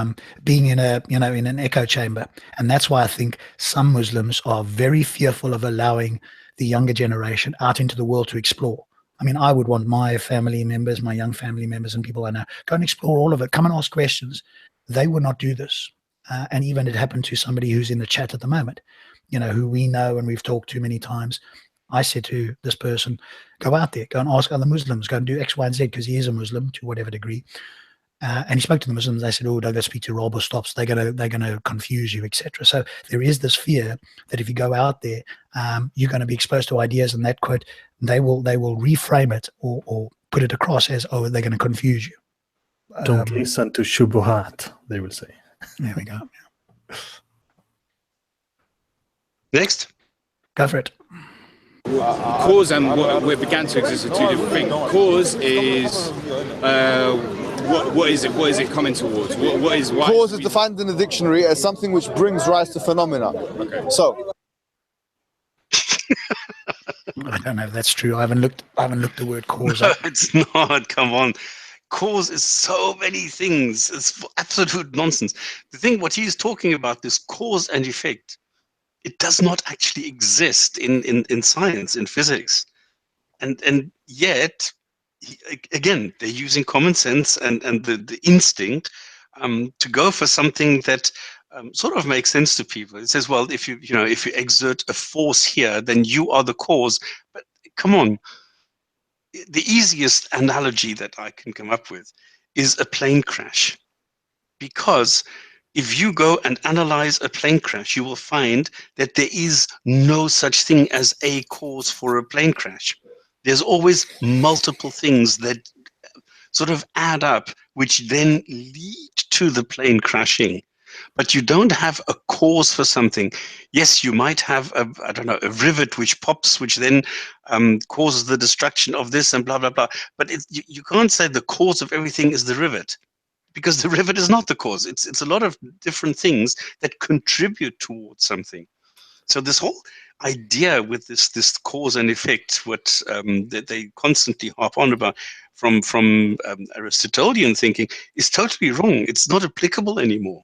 being in an echo chamber, and that's why I think some Muslims are very fearful of allowing the younger generation out into the world to explore. I mean, I would want my family members, my young family members and people I know, go and explore all of it. Come and ask questions. They would not do this. And even it happened to somebody who's in the chat at the moment, you know, who we know and we've talked to many times. I said to this person, go out there, go and ask other Muslims, go and do X, Y, and Z, because he is a Muslim to whatever degree. And he spoke to the Muslims. They said, oh, don't go speak to Rob or Stops. They're gonna confuse you, etc. So there is this fear that if you go out there, you're going to be exposed to ideas, and that quote, they will reframe it or put it across as, oh, they're going to confuse you. Don't listen to shubuhat, they will say. There we go. Next. Go for it. Cause and what began to exist are two different things. Cause is what is it? What is it coming towards? What is why? Cause is defined in the dictionary as something which brings rise to phenomena. Okay. So I don't know if that's true. I haven't looked the word cause up. It's not. Come on. Cause is so many things. It's absolute nonsense. The thing, what he's talking about, this cause and effect, it does not actually exist in science, in physics. And yet, again, they're using common sense and the instinct to go for something that sort of makes sense to people. It says, well, if you exert a force here, then you are the cause. But come on. The easiest analogy that I can come up with is a plane crash. Because if you go and analyze a plane crash, you will find that there is no such thing as a cause for a plane crash. There's always multiple things that sort of add up, which then lead to the plane crashing. But you don't have a cause for something. Yes, you might have a rivet which pops, which then causes the destruction of this and blah, blah, blah. But you can't say the cause of everything is the rivet, because the rivet is not the cause. It's a lot of different things that contribute towards something. So this whole idea with this cause and effect, what that they constantly harp on about from Aristotelian thinking, is totally wrong. It's not applicable anymore.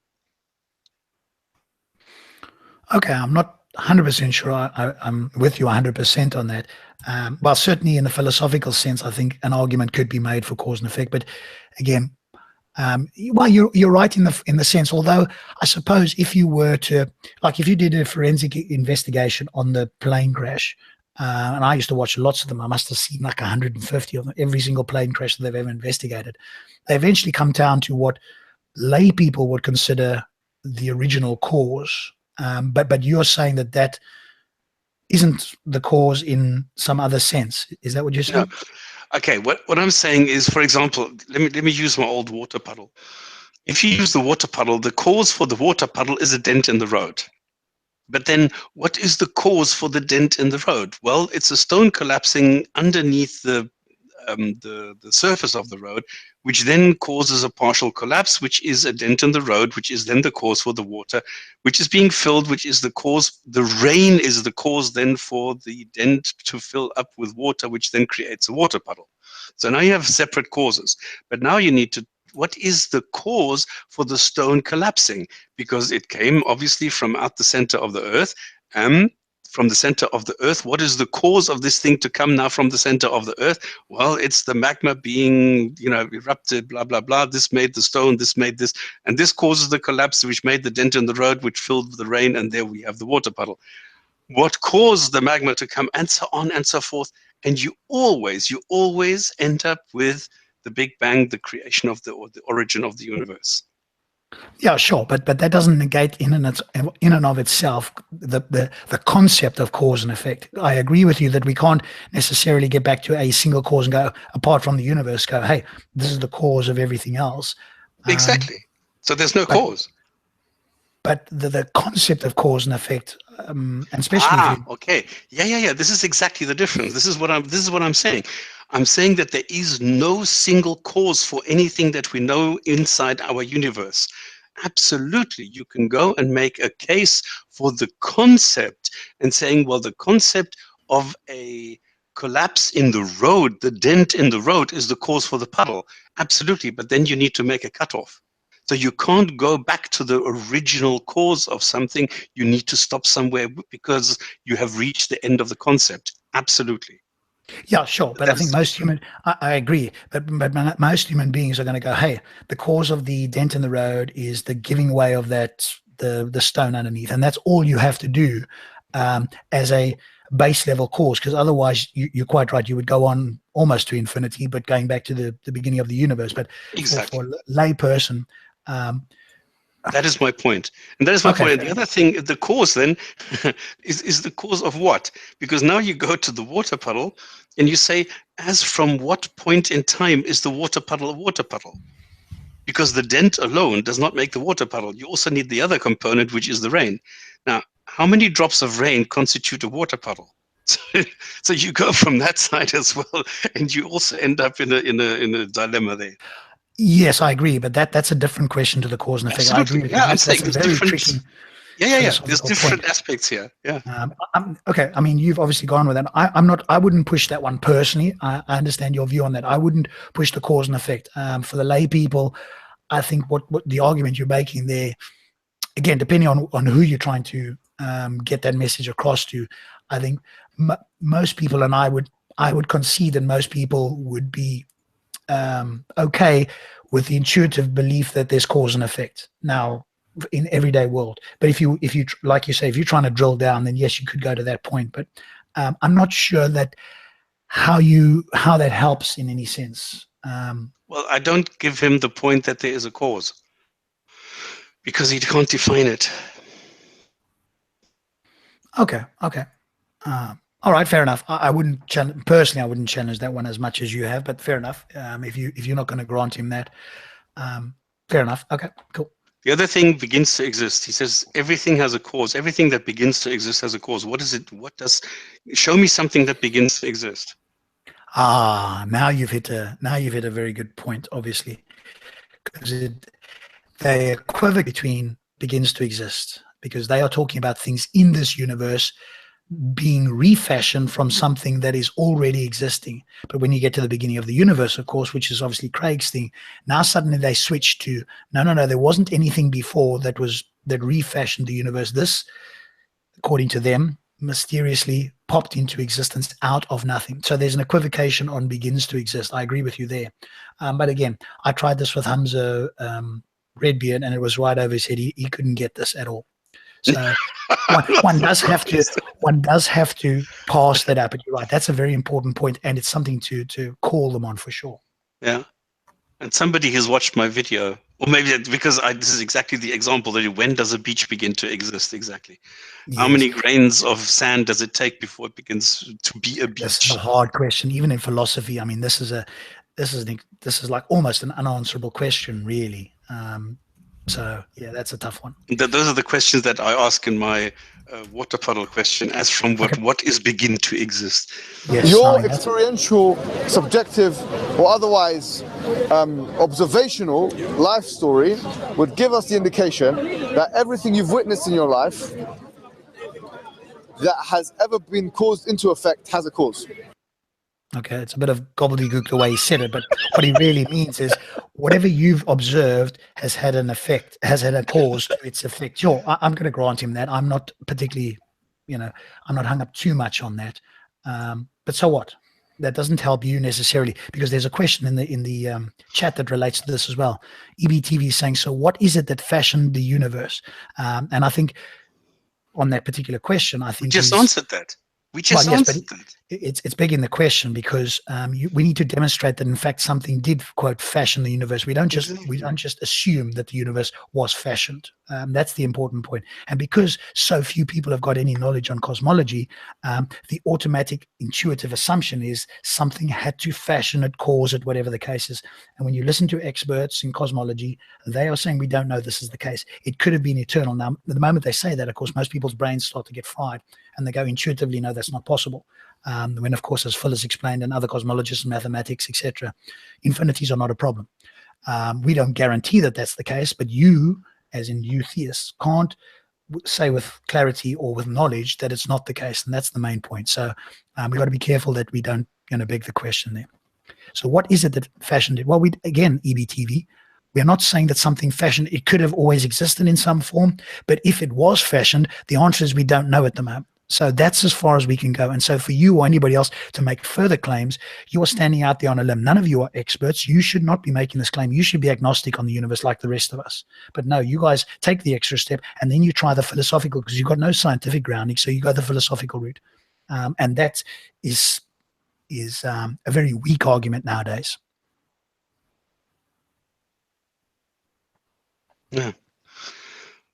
Okay, I'm not 100% sure I'm with you 100% on that. Well, certainly in the philosophical sense, I think an argument could be made for cause and effect. But again, well, you're right in the sense. Although I suppose if you were to, like, if you did a forensic investigation on the plane crash, and I used to watch lots of them. I must have seen like 150 of them, every single plane crash that they've ever investigated. They eventually come down to what lay people would consider the original cause. But you're saying that isn't the cause in some other sense. Is that what you're saying? No. Okay, what I'm saying is, for example, let me use my old water puddle. If you use the water puddle, the cause for the water puddle is a dent in the road. But then what is the cause for the dent in the road? Well, it's a stone collapsing underneath the surface of the road, which then causes a partial collapse, which is a dent in the road, which is then the cause for the water, which is being filled, which is the cause. The rain is the cause then for the dent to fill up with water, which then creates a water puddle. So now you have separate causes, but now you need to, what is the cause for the stone collapsing? Because it came obviously from out the center of the earth, from the center of the earth. What is the cause of this thing to come now from the center of the earth? Well, it's the magma being, erupted, blah, blah, blah. This made the stone, this made this, and this causes the collapse, which made the dent in the road, which filled the rain, and there we have the water puddle. What caused the magma to come, and so on and so forth. And you always end up with the Big Bang, the creation of the origin of the universe. Yeah, sure, but that doesn't negate in and of itself the concept of cause and effect. I agree with you that we can't necessarily get back to a single cause and go, apart from the universe, go, hey, this is the cause of everything else. Exactly. So there's no cause. But the concept of cause and effect, and especially okay, yeah. This is exactly the difference. This is what I'm saying. I'm saying that there is no single cause for anything that we know inside our universe. Absolutely, you can go and make a case for the concept and saying, well, the concept of a collapse in the road, the dent in the road, is the cause for the puddle. Absolutely, but then you need to make a cutoff. So you can't go back to the original cause of something. You need to stop somewhere because you have reached the end of the concept. Absolutely. Yeah, sure. But I think I agree. But most human beings are going to go, hey, the cause of the dent in the road is the giving way of the stone underneath. And that's all you have to do as a base level cause, because otherwise you're quite right. You would go on almost to infinity, but going back to the beginning of the universe. But exactly. for a lay person, that is my point. And that is my point. The other thing, the cause then, is the cause of what? Because now you go to the water puddle and you say, as from what point in time is the water puddle a water puddle? Because the dent alone does not make the water puddle. You also need the other component, which is the rain. Now, how many drops of rain constitute a water puddle? So you go from that side as well, and you also end up in a dilemma there. Yes, I agree, but that's a different question to the cause and effect. Absolutely. I agree. Yeah, I'm saying that's a very tricky. Yeah. There's different aspects here. Yeah. Okay. I mean, you've obviously gone with that. I wouldn't push that one personally. I understand your view on that. I wouldn't push the cause and effect. For the lay people, I think what the argument you're making there, again, depending on who you're trying to get that message across to, I think most people, and I would concede that most people would be okay with the intuitive belief that there's cause and effect now in everyday world. But if you like you say, if you're trying to drill down, then yes, you could go to that point. But I'm not sure that how that helps in any sense. Well, I don't give him the point that there is a cause because he can't define it. Okay. All right, fair enough. I wouldn't personally. I wouldn't challenge that one as much as you have, but fair enough. If you're not going to grant him that, fair enough. Okay, cool. The other thing begins to exist. He says everything has a cause. Everything that begins to exist has a cause. What is it? Show me something that begins to exist. Now you've hit a very good point. Obviously, because they equivocate between begins to exist, because they are talking about things in this universe being refashioned from something that is already existing. But when you get to the beginning of the universe, of course, which is obviously Craig's thing, now suddenly they switch to no, there wasn't anything before that refashioned the universe. This, according to them, mysteriously popped into existence out of nothing. So there's an equivocation on begins to exist. I agree with you there. But again, I tried this with Hamza Redbeard, and it was right over his head. He couldn't get this at all. So one does have to pass that up. But you're right, that's a very important point, and it's something to call them on for sure. Yeah, and somebody has watched my video, or maybe because this is exactly the example that when does a beach begin to exist? Exactly. Yes. How many grains of sand does it take before it begins to be a beach? That's a hard question, even in philosophy. I mean, this is like almost an unanswerable question, really. So yeah, that's a tough one. Those are the questions that I ask in my water puddle question, as from what is begin to exist. Yes, your experiential, subjective, or otherwise observational life story would give us the indication that everything you've witnessed in your life that has ever been caused into effect has a cause. Okay, it's a bit of gobbledygook the way he said it, but what he really means is whatever you've observed has had an effect, has had a cause to its effect. Sure, I'm going to grant him that. I'm not particularly I'm not hung up too much on that. But so what? That doesn't help you necessarily, because there's a question in the chat that relates to this as well. EBTV is saying, so what is it that fashioned the universe? And I think on that particular question, I think we just answered that. We just answered that. It's begging the question, because we need to demonstrate that in fact something did, quote, fashion the universe. We don't just assume that the universe was fashioned. That's the important point. And because so few people have got any knowledge on cosmology, the automatic intuitive assumption is something had to fashion it, cause it, whatever the case is. And when you listen to experts in cosmology, they are saying we don't know this is the case. It could have been eternal. Now, the moment they say that, of course, most people's brains start to get fried, and they go intuitively, no, that's not possible. When, of course, as Phil has explained, and other cosmologists and mathematics, etc., infinities are not a problem. We don't guarantee that that's the case, but you, as in you theists, can't say with clarity or with knowledge that it's not the case, and that's the main point. So we've got to be careful that we don't beg the question there. So what is it that fashioned it? Well, again, EBTV, we are not saying that something fashioned, it could have always existed in some form, but if it was fashioned, the answer is we don't know at the moment. So that's as far as we can go. And so for you or anybody else to make further claims, you are standing out there on a limb. None of you are experts. You should not be making this claim. You should be agnostic on the universe like the rest of us. But no, you guys take the extra step, and then you try the philosophical, because you've got no scientific grounding. So you go the philosophical route. And that is a very weak argument nowadays. Yeah.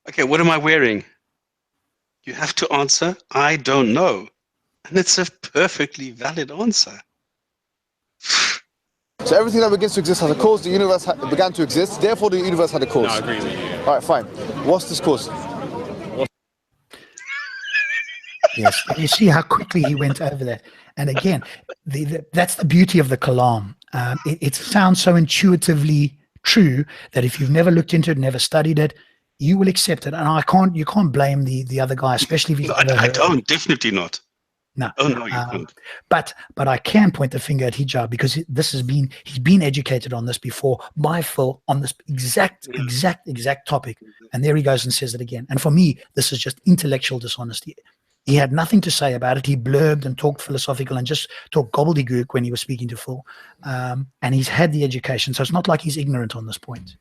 Okay, what am I wearing? You have to answer, I don't know. And it's a perfectly valid answer. So everything that begins to exist has a cause. The universe began to exist. Therefore, the universe had a cause. No, I agree with you. All right, fine. What's this cause? Yes, you see how quickly he went over that. And again, that's the beauty of the Kalam. It sounds so intuitively true that if you've never looked into it, never studied it, you will accept it. And you can't blame the other guy, especially if he's I don't, definitely not. No. Oh no, you can't. But I can point the finger at Hijab, because he's been educated on this before by Phil on this exact topic. And there he goes and says it again. And for me, this is just intellectual dishonesty. He had nothing to say about it. He blurbed and talked philosophical and just talked gobbledygook when he was speaking to Phil. And he's had the education. So it's not like he's ignorant on this point.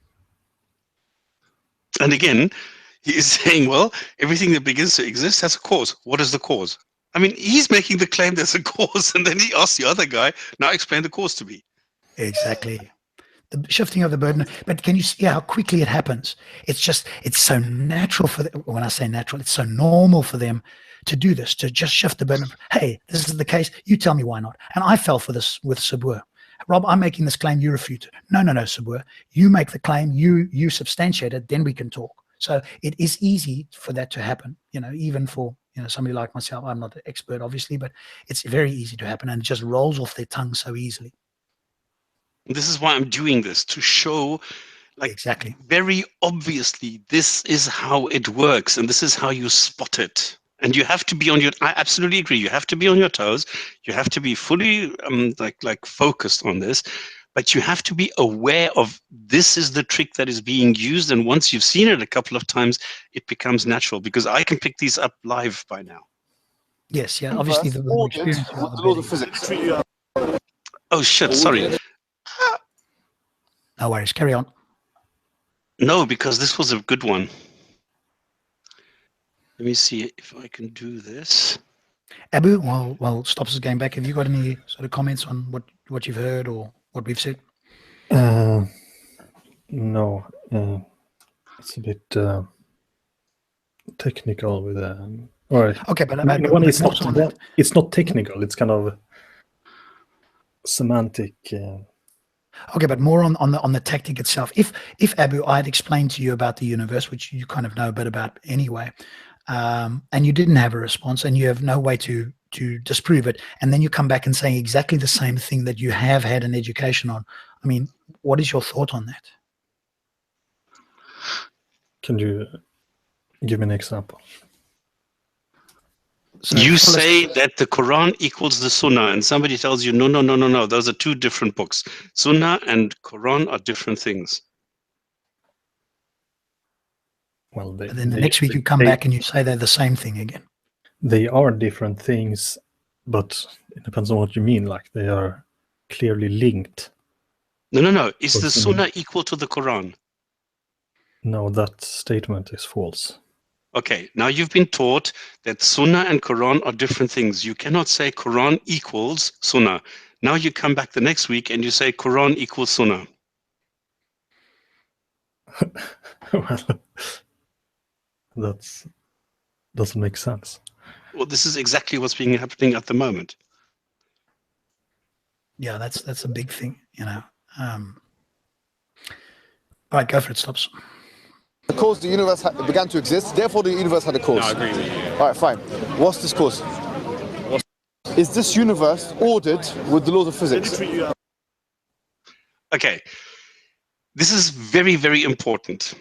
And again, he is saying, well, everything that begins to exist has a cause. What is the cause? I mean, he's making the claim there's a cause, and then he asks the other guy, now explain the cause to me. Exactly. The shifting of the burden. But can you see how quickly it happens? It's so natural for them. When I say natural, it's so normal for them to do this, to just shift the burden. Hey, this is the case. You tell me why not. And I fell for this with Sabur. Rob, I'm making this claim, you refute it. No, Sabur. You make the claim, you substantiate it, then we can talk. So it is easy for that to happen, even for somebody like myself. I'm not an expert, obviously, but it's very easy to happen, and it just rolls off their tongue so easily. This is why I'm doing this, to show, exactly, very obviously, this is how it works, and this is how you spot it. And you have to be I absolutely agree. You have to be on your toes. You have to be fully focused on this, but you have to be aware of this is the trick that is being used. And once you've seen it a couple of times, it becomes natural, because I can pick these up live by now. Yes, yeah. Obviously, the experience. The laws of physics. Oh shit! Sorry. No worries. Carry on. No, because this was a good one. Let me see if I can do this. Abu, while Stops is going back, have you got any sort of comments on what you've heard or what we've said? No. It's a bit technical with all right. Okay, but it's not technical. It's kind of semantic. Okay, but more on the tactic itself. If Abu, I had explained to you about the universe, which you kind of know a bit about anyway, and you didn't have a response, and you have no way to disprove it, and then you come back and saying exactly the same thing that you have had an education on. I mean, what is your thought on that? Can you give me an example? So you say that the Quran equals the Sunnah, and somebody tells you, no, those are two different books. Sunnah and Quran are different things. Well, then the next week you come back and you say they're the same thing again. they are different things, but it depends on what you mean. Like they are clearly linked. No. Is the What's the Sunnah equal to the Quran? No, that statement is false. Okay, now you've been taught that Sunnah and Quran are different things. You cannot say Quran equals Sunnah. Now you come back the next week and you say Quran equals Sunnah. Well, that doesn't make sense. Well, this is exactly what's being happening at the moment. Yeah, that's a big thing, you know. All right, go for it, Stops. The cause the universe began to exist, therefore the universe had a cause. No, I agree with you. All right, fine. What's this cause? Is this universe ordered with the laws of physics? Okay, this is very, very important,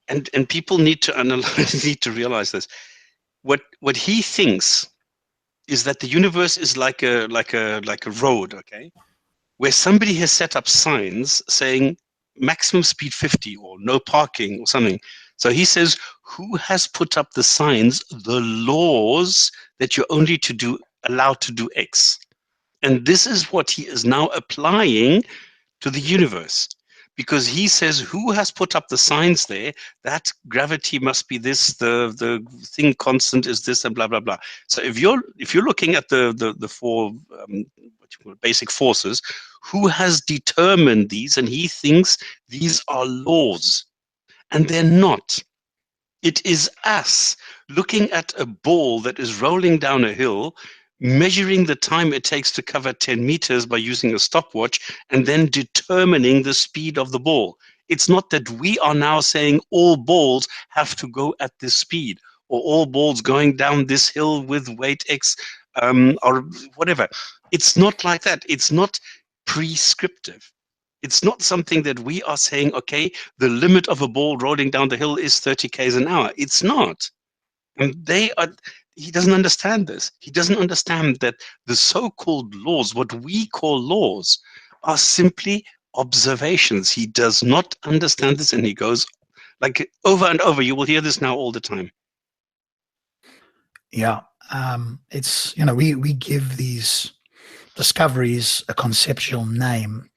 and people need to analyze, need to realize this. What he thinks is that the universe is like a road, okay, where somebody has set up signs saying maximum speed 50 or no parking or something. So he says, who has put up the signs, the laws that you're only allowed to do X? And this is what he is now applying to the universe, because he says, who has put up the signs there that gravity must be this, the thing constant is this, and blah blah blah. So if you're looking at the four basic forces, who has determined these? And he thinks these are laws, and they're not. It is us looking at a ball that is rolling down a hill, measuring the time it takes to cover 10 meters by using a stopwatch, and then determining the speed of the ball. It's not that we are now saying all balls have to go at this speed, or all balls going down this hill with weight X, or whatever. It's not like that. It's not prescriptive. It's not something that we are saying, okay, the limit of a ball rolling down the hill is 30 k's an hour. It's not. And he doesn't understand this. He doesn't understand that the so-called laws, what we call laws, are simply observations. He does not understand this, and he goes like over and over. You will hear this now all the time. Yeah, it's, you know, we give these discoveries a conceptual name,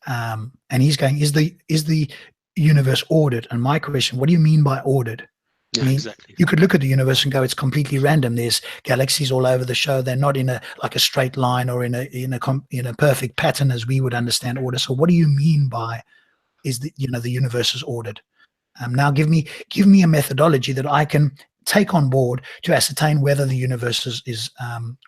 and he's going, is the universe ordered? And my question, what do you mean by ordered? Yeah, I mean, exactly. you could look at the universe and go, it's completely random. There's galaxies all over the show. They're not in a straight line or in a perfect pattern as we would understand order. So what do you mean by the universe is ordered? Now give me a methodology that I can take on board to ascertain whether the universe is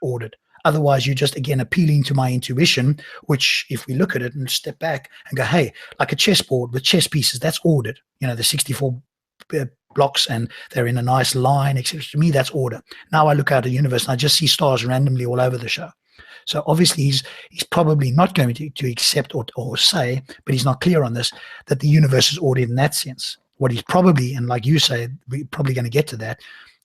ordered. Otherwise, you're just, again, appealing to my intuition, which, if we look at it and step back and go, hey, like a chessboard with chess pieces, that's ordered. You know, the 64 blocks and they're in a nice line, etc. To me, that's order. Now I look out at the universe and I just see stars randomly all over the show. So obviously he's probably not going to accept or say, but he's not clear on this, that the universe is ordered in that sense. What he's probably, and like you say, we're probably going to get to that,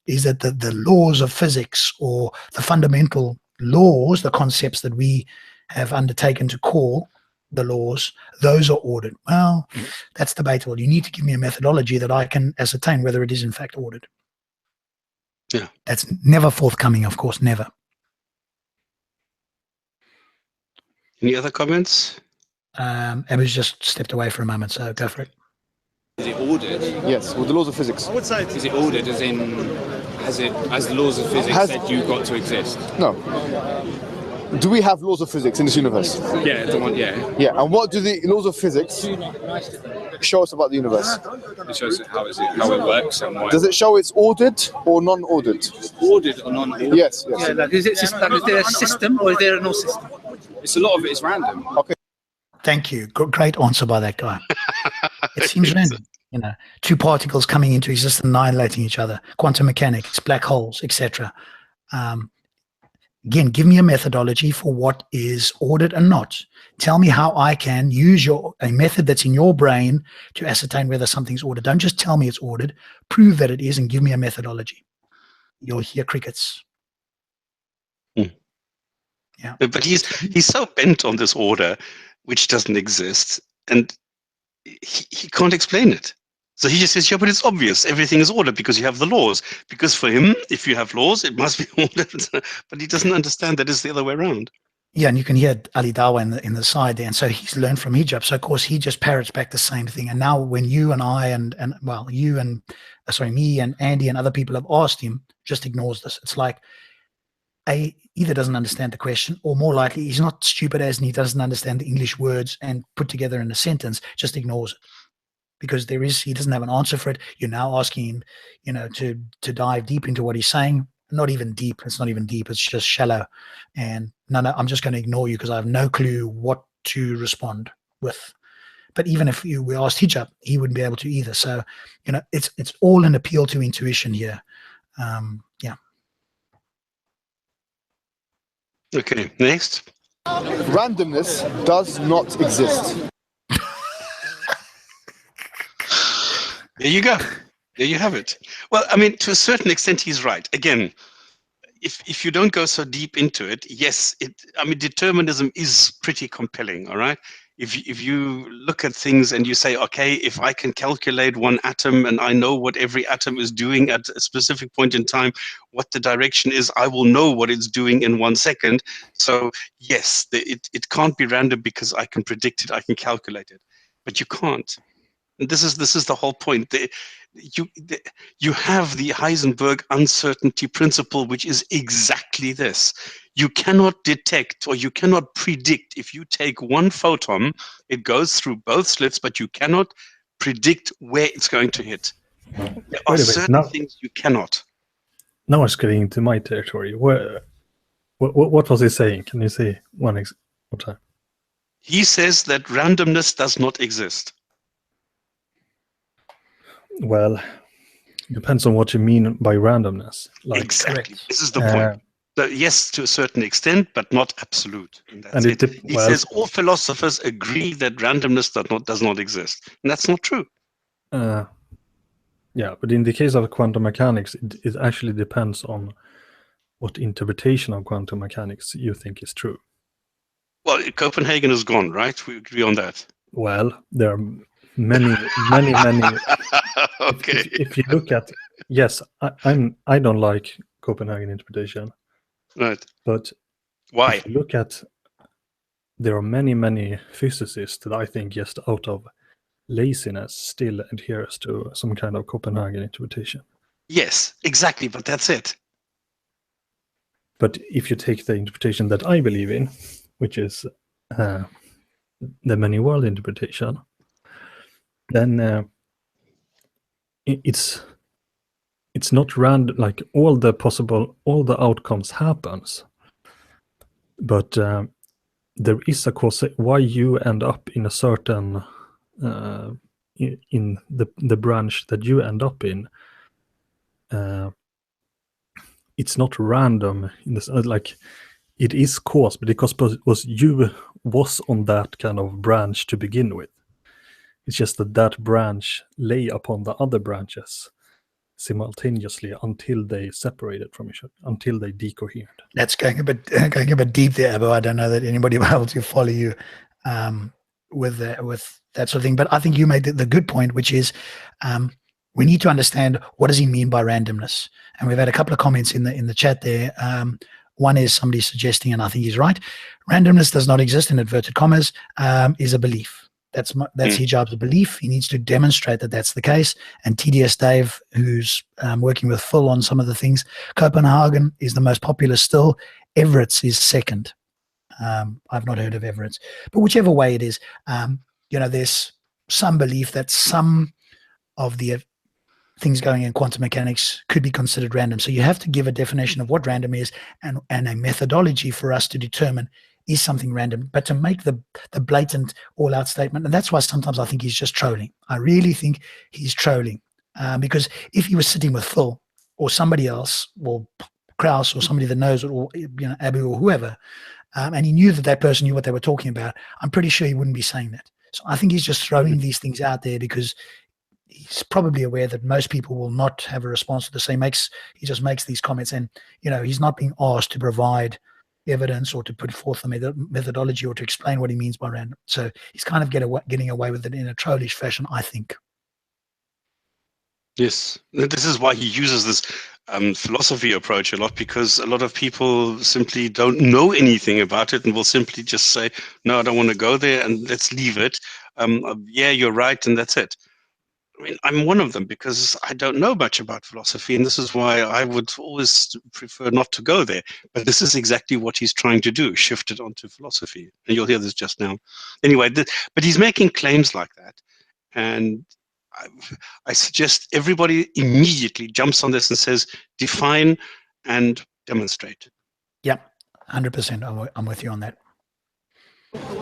is that the laws of physics, or the fundamental laws, the concepts that we have undertaken to call the laws, those are ordered. Well, that's debatable. You need to give me a methodology that I can ascertain whether it is in fact ordered. Yeah. That's never forthcoming, of course, never. Any other comments? Emma's just stepped away for a moment, so go for it. Is it ordered? Yes, with the laws of physics. Is it ordered as in, has the laws of physics said you've got to exist? No. Do we have laws of physics in this universe? Yeah, the one, yeah. Yeah, and what do the laws of physics show us about the universe? It shows how it works and why. Does it show it's ordered or non-ordered? Ordered or non-ordered? Yes. Yeah, like, is there a system or is there no system? It's a lot of it is random. Okay. Thank you. Great answer by that guy. It seems random. You know, two particles coming into existence, annihilating each other, quantum mechanics, black holes, etc. Again, give me a methodology for what is ordered and not. Tell me how I can use a method that's in your brain to ascertain whether something's ordered. Don't just tell me it's ordered. Prove that it is and give me a methodology. You'll hear crickets. Yeah. But he's so bent on this order, which doesn't exist, and he can't explain it. So he just says, yeah, but it's obvious. Everything is ordered because you have the laws. Because for him, if you have laws, it must be ordered. But he doesn't understand that it's the other way around. Yeah, and you can hear Ali Dawah in the side there. And so he's learned from Hijab. So, of course, he just parrots back the same thing. And now when you and I and well, you and, me and Andy and other people have asked him, just ignores this. It's like, either doesn't understand the question, or more likely he's not stupid as and he doesn't understand the English words and put together in a sentence, just ignores it. Because he doesn't have an answer for it. You're now asking him, to dive deep into what he's saying. Not even deep. It's not even deep. It's just shallow. And no, I'm just going to ignore you because I have no clue what to respond with. But even if we asked Hijab, he wouldn't be able to either. So, it's all an appeal to intuition here. Yeah. Okay, next. Randomness does not exist. There you go. There you have it. Well, I mean, to a certain extent, he's right. Again, if you don't go so deep into it, yes, determinism is pretty compelling, all right? If you look at things and you say, okay, if I can calculate one atom and I know what every atom is doing at a specific point in time, what the direction is, I will know what it's doing in 1 second. So yes, it can't be random because I can predict it, I can calculate it, but you can't. And this is the whole point. You have the Heisenberg uncertainty principle, which is exactly this. You cannot detect or you cannot predict. If you take one photon, it goes through both slits, but you cannot predict where it's going to hit. There are certain things you cannot. Now it's getting into my territory. What was he saying? Can you say one time? He says that randomness does not exist. Well, depends on what you mean by randomness. Exactly. This is the point. So yes, to a certain extent, but not absolute. And that's it. He says all philosophers agree that randomness does not exist. And that's not true. Yeah, but in the case of quantum mechanics, it actually depends on what interpretation of quantum mechanics you think is true. Well, Copenhagen is gone, right? We agree on that. Well, there are many. Okay. If you look at, yes, I don't like Copenhagen interpretation. Right. But why? If you look at, there are many physicists that I think just out of laziness still adheres to some kind of Copenhagen interpretation. Yes, exactly, but that's it. But if you take the interpretation that I believe in, which is the many world interpretation, then it's not random. Like all the outcomes happens, but there is a cause why you end up in a certain in the branch that you end up in. It's not random in this, like it is caused, but because you was on that kind of branch to begin with. It's just that branch lay upon the other branches simultaneously until they separated from each other, until they decohered. That's going a bit deep there, Abu. I don't know that anybody will be able to follow you with that sort of thing. But I think you made the good point, which is we need to understand what does he mean by randomness. And we've had a couple of comments in the chat there. One is somebody suggesting, and I think he's right, randomness does not exist in inverted commas, is a belief. That's Hijab's belief. He needs to demonstrate that that's the case. And TDS Dave, who's working with Phil on some of the things, Copenhagen is the most popular still. Everett's is second. I've not heard of Everett's. But whichever way it is, there's some belief that some of the things going in quantum mechanics could be considered random. So you have to give a definition of what random is and a methodology for us to determine is something random, but to make the blatant all-out statement. And that's why sometimes I think he's just trolling. I really think he's trolling because if he was sitting with Phil or somebody else or Kraus or somebody that knows it, or Abu or whoever, and he knew that person knew what they were talking about, I'm pretty sure he wouldn't be saying that. So I think he's just throwing these things out there because he's probably aware that most people will not have a response to this. So he just makes these comments, and he's not being asked to provide evidence or to put forth a methodology or to explain what he means by random. So he's kind of getting away with it in a trollish fashion, I think. Yes, this is why he uses this philosophy approach a lot, because a lot of people simply don't know anything about it and will simply just say, no, I don't want to go there and let's leave it. Yeah, you're right, and that's it. I mean, I'm one of them because I don't know much about philosophy, and this is why I would always prefer not to go there. But this is exactly what he's trying to do, shift it onto philosophy. And you'll hear this just now. Anyway, but he's making claims like that. And I, I suggest everybody immediately jumps on this and says, define and demonstrate. Yep, 100%. I'm with you on that.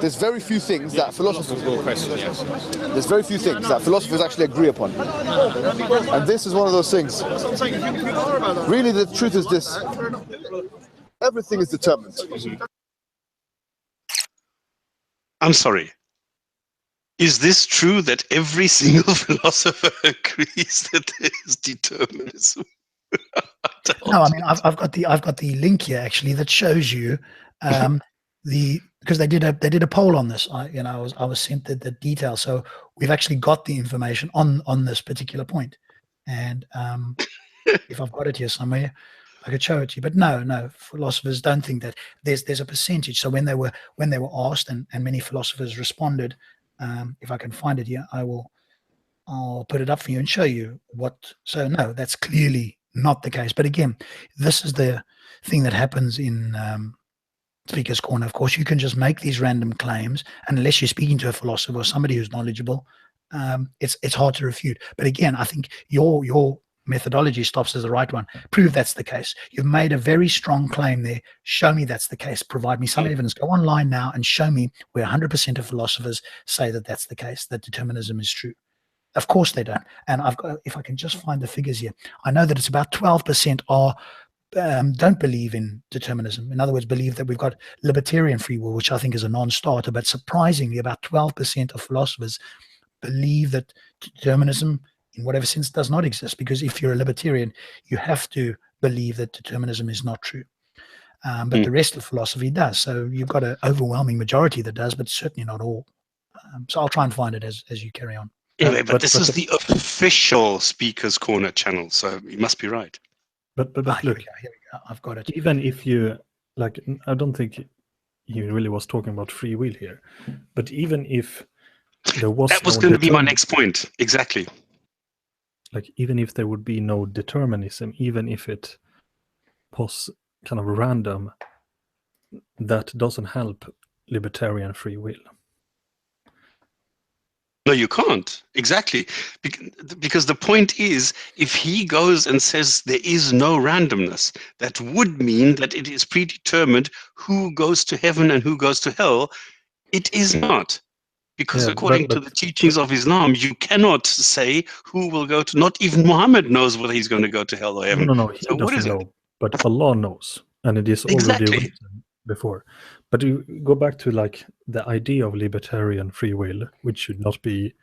There's very few things that philosophers question, yes. There's very few things that philosophers actually agree upon. And this is one of those things. Really, the truth is this. Everything is determined. I'm sorry. Is this true that every single philosopher agrees that there is determinism? No, I mean I've got the link here actually that shows you because they did a poll on this. I was sent the details, so we've actually got the information on this particular point. And if I've got it here somewhere, I could show it to you. But no, philosophers don't think that. There's a percentage. So when they were asked, and many philosophers responded. If I can find it here, I'll put it up for you and show you what. So no, that's clearly not the case. But again, this is the thing that happens in Speaker's Corner. Of course, you can just make these random claims, and unless you're speaking to a philosopher or somebody who's knowledgeable, it's hard to refute. But again, I think your methodology stops as the right one. Prove that's the case. You've made a very strong claim there. Show me that's the case. Provide me some evidence. Go online now and show me where 100% of philosophers say that that's the case, that determinism is true. Of course they don't. And I've got, if I can just find the figures here, I know that it's about 12% are don't believe in determinism. In other words, believe that we've got libertarian free will, which I think is a non-starter. But surprisingly, about 12% of philosophers believe that determinism, in whatever sense, does not exist. Because if you're a libertarian, you have to believe that determinism is not true. But the rest of philosophy does. So you've got an overwhelming majority that does, but certainly not all. So I'll try and find it as you carry on. Anyway, but this is the official Speaker's Corner channel, so you must be right. But look, here we go. I've got it. Even if you, like, I don't think he really was talking about free will here. But even if there was that was going to be my next point. Exactly. Like, even if there would be no determinism, even if it was kind of random, that doesn't help libertarian free will. No, you can't. Exactly. Because the point is, if he goes and says there is no randomness, that would mean that it is predetermined who goes to heaven and who goes to hell. It is not. Because according to the teachings of Islam, you cannot say who will go to, not even Muhammad knows whether he's going to go to hell or heaven. No, he doesn't know. But Allah knows. And it is already written before. But you go back to like the idea of libertarian free will, which should not be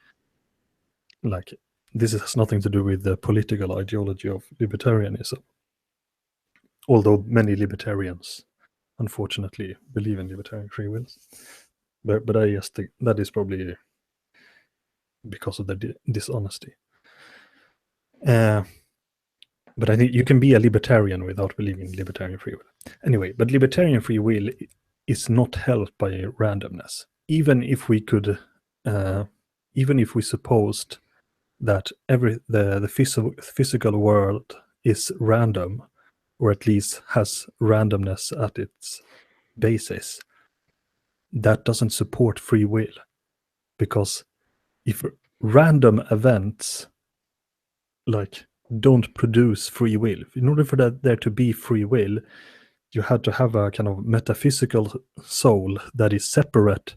like, this has nothing to do with the political ideology of libertarianism. Although many libertarians, unfortunately, believe in libertarian free wills. But I just think that is probably because of the dishonesty. But I think you can be a libertarian without believing in libertarian free will. Anyway, but libertarian free will is not helped by randomness. Even if we could, even if we supposed that the physical world is random, or at least has randomness at its basis, that doesn't support free will. Because if random events like don't produce free will, in order for there to be free will, you had to have a kind of metaphysical soul that is separate,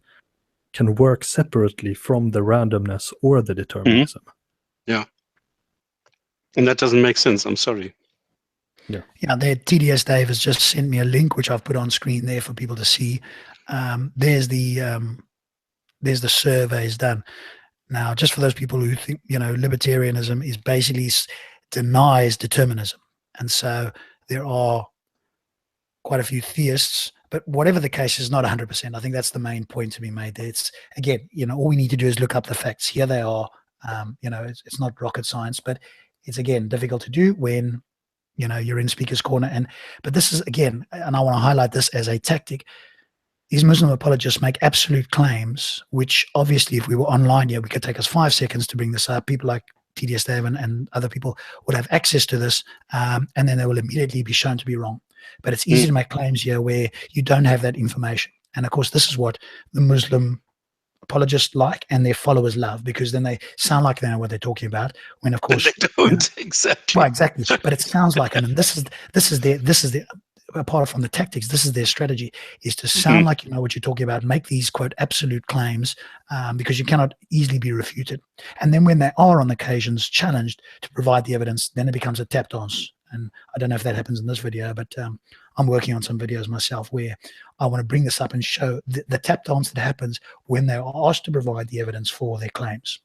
can work separately from the randomness or the determinism. Yeah. And that doesn't make sense. I'm sorry. Yeah, there, TDS Dave has just sent me a link, which I've put on screen there for people to see. There's the surveys done. Now, just for those people who think, libertarianism is basically denies determinism. And so there are quite a few theists, but whatever the case is not 100%. I think that's the main point to be made there. It's, again, all we need to do is look up the facts. Here they are. It's not rocket science, but It's again difficult to do when you're in speaker's corner. But this is again, and I want to highlight this as a tactic. These Muslim apologists make absolute claims, which obviously, if we were online here, we could take us 5 seconds to bring this up. People like TDS Dave and other people would have access to this, and then they will immediately be shown to be wrong. But it's easy to make claims here where you don't have that information. And of course, this is what the Muslim apologists like and their followers love, because then they sound like they know what they're talking about, when of course they don't. Exactly. Well, exactly. But it sounds like it. And this is their apart from the tactics, this is their strategy, is to sound like you know what you're talking about, make these quote absolute claims, because you cannot easily be refuted. And then when they are on occasions challenged to provide the evidence, then it becomes a tap dance. And I don't know if that happens in this video, but I'm working on some videos myself where I want to bring this up and show the tap dance that happens when they are asked to provide the evidence for their claims.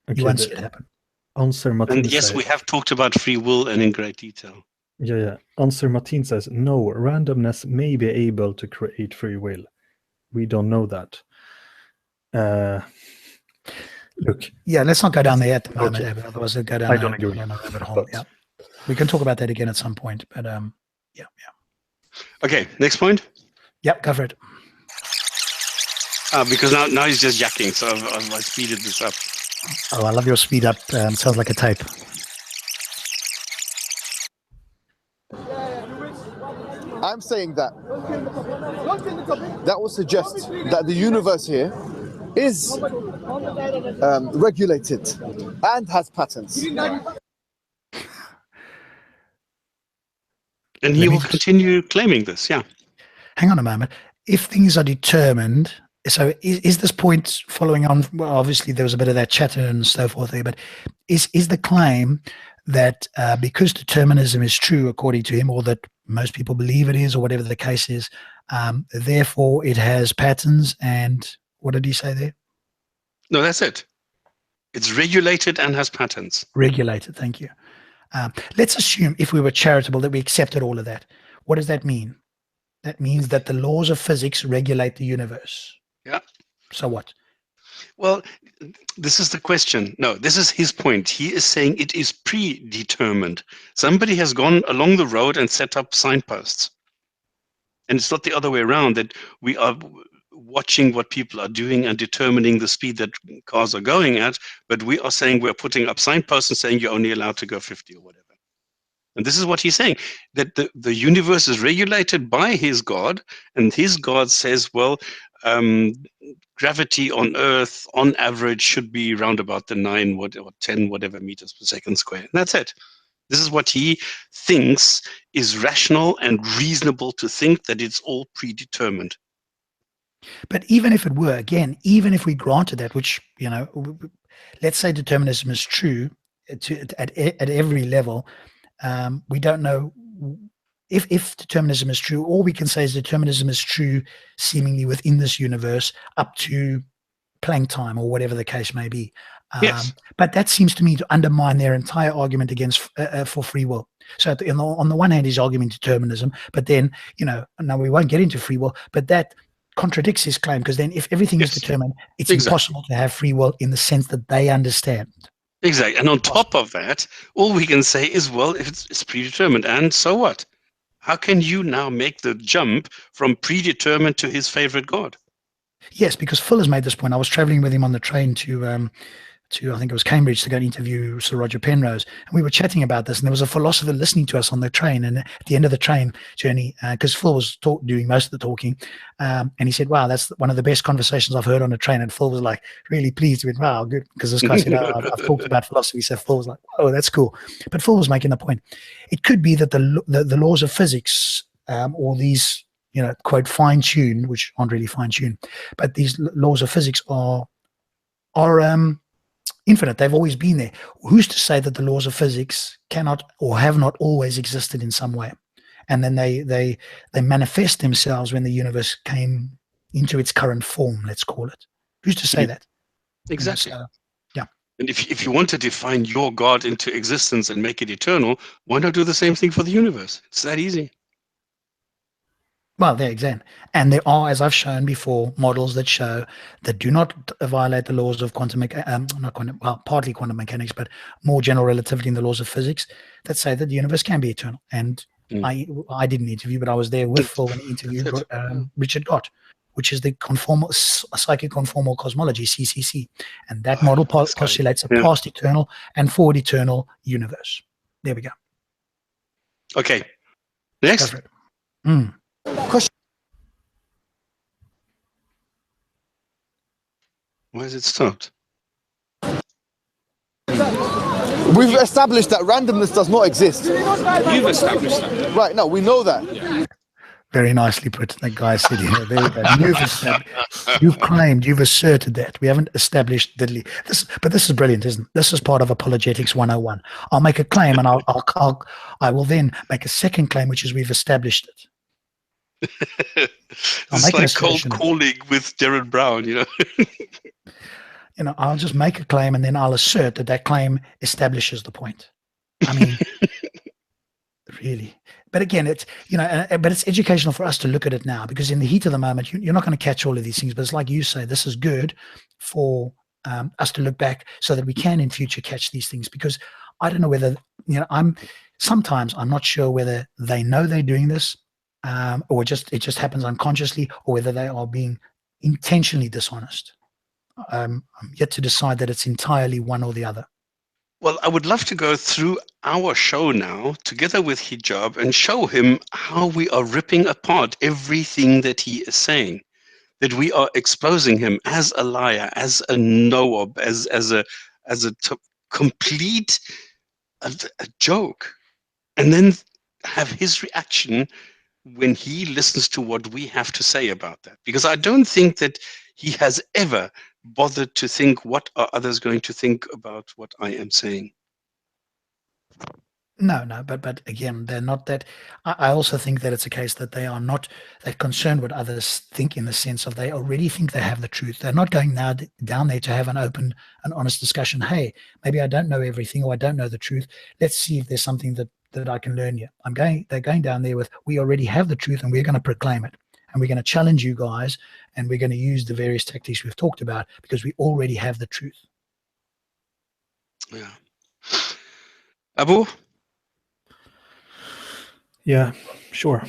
Okay, you won't see it happen. Answer Martin And yes, says, we have talked about free will and in great detail. Yeah. Answer Martin says, no, randomness may be able to create free will. We don't know that. Look. Yeah, let's not go down there at the moment, otherwise we'll go down I don't agree. down a rabbit hole. Yeah. We can talk about that again at some point, but yeah. Okay, next point. Yep, go for it. Because now he's just yakking, so I speeded this up. Oh, I love your speed up. Sounds like a tape. I'm saying that would suggest that the universe here is regulated and has patterns. And he will continue claiming this, yeah. Hang on a moment. If things are determined, so is this point following on? Well, obviously there was a bit of that chatter and so forth there, but is the claim that because determinism is true according to him, or that most people believe it is, or whatever the case is, therefore it has patterns, and what did he say there? No, that's it. It's regulated and has patterns. Regulated, thank you. Let's assume, if we were charitable, that we accepted all of that. What does that mean? That means that the laws of physics regulate the universe. Yeah. So what? Well, this is the question. No, this is his point. He is saying it is predetermined. Somebody has gone along the road and set up signposts. And it's not the other way around, that we are watching what people are doing and determining the speed that cars are going at, but we are saying we're putting up signposts and saying you're only allowed to go 50 or whatever. And this is what he's saying, that the universe is regulated by his God, and his God says, well, gravity on Earth on average should be around about the 9 or 10 whatever meters per second square. And that's it. This is what he thinks is rational and reasonable to think, that it's all predetermined. But even if it were, again, even if we granted that, which, let's say determinism is true at every level, we don't know if determinism is true. All we can say is determinism is true seemingly within this universe up to Planck time or whatever the case may be. Yes. But that seems to me to undermine their entire argument against for free will. So on the one hand, he's arguing determinism, but then, now we won't get into free will, but that contradicts his claim, because then if everything is determined, it's impossible to have free will in the sense that they understand. Exactly. And on top of that, all we can say is, well, if it's predetermined, and so what? How can you now make the jump from predetermined to his favorite God? Yes, because Phil has made this point. I was traveling with him on the train to I think it was Cambridge, to go and interview Sir Roger Penrose, and we were chatting about this, and there was a philosopher listening to us on the train, and at the end of the train journey, because Phil was doing most of the talking, and he said, wow, that's one of the best conversations I've heard on a train. And Phil was like really pleased with, wow, good, because this guy said, I've talked about philosophy. So Phil was like, oh, that's cool. But Phil was making the point, it could be that the laws of physics, or these, quote, fine-tuned, which aren't really fine-tuned, but these laws of physics are infinite. They've always been there. Who's to say that the laws of physics cannot or have not always existed in some way, and then they manifest themselves when the universe came into its current form, let's call it? Who's to say that? Exactly. Yeah. And if you want to define your God into existence and make it eternal, why not do the same thing for the universe? It's that easy. Well, there, exactly. And there are, as I've shown before, models that show that do not violate the laws of quantum, not quantum, well, partly quantum mechanics, but more general relativity in the laws of physics that say that the universe can be eternal. And I didn't interview, but I was there with Phil when he interviewed Richard Gott, which is the psychic conformal cosmology, CCC. And that model postulates a past eternal and forward eternal universe. There we go. Okay. Next. Question. Why is it stopped? We've established that randomness does not exist. You've established that. Right, no, we know that. Yeah. Very nicely put. That guy said here. There you go. You've claimed, you've asserted that. We haven't established diddly. But this is brilliant, isn't it? This is part of apologetics 101. I'll make a claim, and I will then make a second claim, which is we've established it. It's like cold calling with Darren Brown, you know. You know, I'll just make a claim, and then I'll assert that that claim establishes the point. I mean, really. But again, it's, you know, but it's educational for us to look at it now, because in the heat of the moment, you're not going to catch all of these things. But it's like you say, this is good for us to look back so that we can in future catch these things. Because I don't know whether, you know, sometimes I'm not sure whether they know they're doing this, or it just happens unconsciously, or whether they are being intentionally dishonest. I'm yet to decide that it's entirely one or the other. Well, I would love to go through our show now together with Hijab and show him how we are ripping apart everything that he is saying, that we are exposing him as a liar, as a no-ob, as a complete a joke, and then have his reaction when he listens to what we have to say about that. Because I don't think that he has ever bothered to think, what are others going to think about what I am saying? No, but again, they're not that. I also think that it's a case that they are not that concerned what others think, in the sense of they already think they have the truth. They're not going now down there to have an open and honest discussion. Hey, maybe I don't know everything, or I don't know the truth. Let's see if there's something that I can learn here. They're going down there with, we already have the truth and we're going to proclaim it. And we're going to challenge you guys, and we're going to use the various tactics we've talked about, because we already have the truth. Yeah. Abu? Yeah, sure.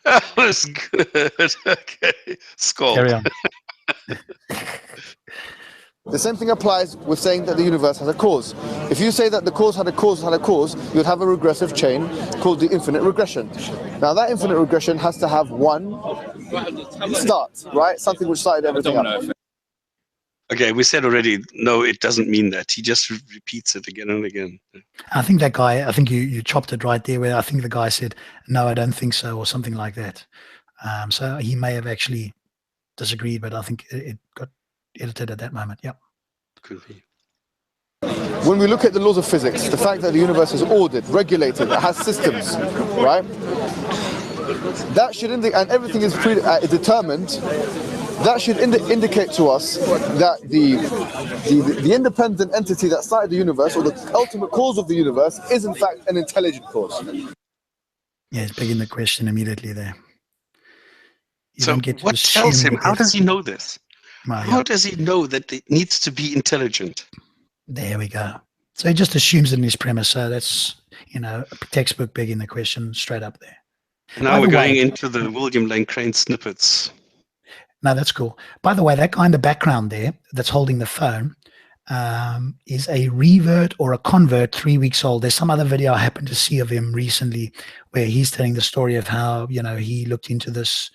That was good. Okay. Skull. Carry on. The same thing applies with saying that the universe has a cause. If you say that the cause had a cause, you would have a regressive chain called the infinite regression. Now that infinite regression has to have one start, right? Something which started everything up. Okay, we said already, no, it doesn't mean that. He just repeats it again and again. I think that guy, I think you chopped it right there, where I think the guy said, no, I don't think so, or something like that. So he may have actually disagreed, but I think it got edited at that moment. Yep. Could be. When we look at the laws of physics, the fact that the universe is ordered, regulated, it has systems, right? That should indicate, and everything is determined. That should indicate to us that the independent entity that started the universe, or the ultimate cause of the universe, is in fact an intelligent cause. Yeah, it's begging the question immediately there. So what tells him? How does he know this? How does he know that it needs to be intelligent? There we go. So he just assumes it in his premise. So that's, you know, a textbook begging the question straight up there. Now we're going into the William Lane Crain snippets. No, that's cool. By the way, that guy in the background there that's holding the phone is a revert or a convert, 3 weeks old. There's some other video I happened to see of him recently where he's telling the story of how, you know, he looked into this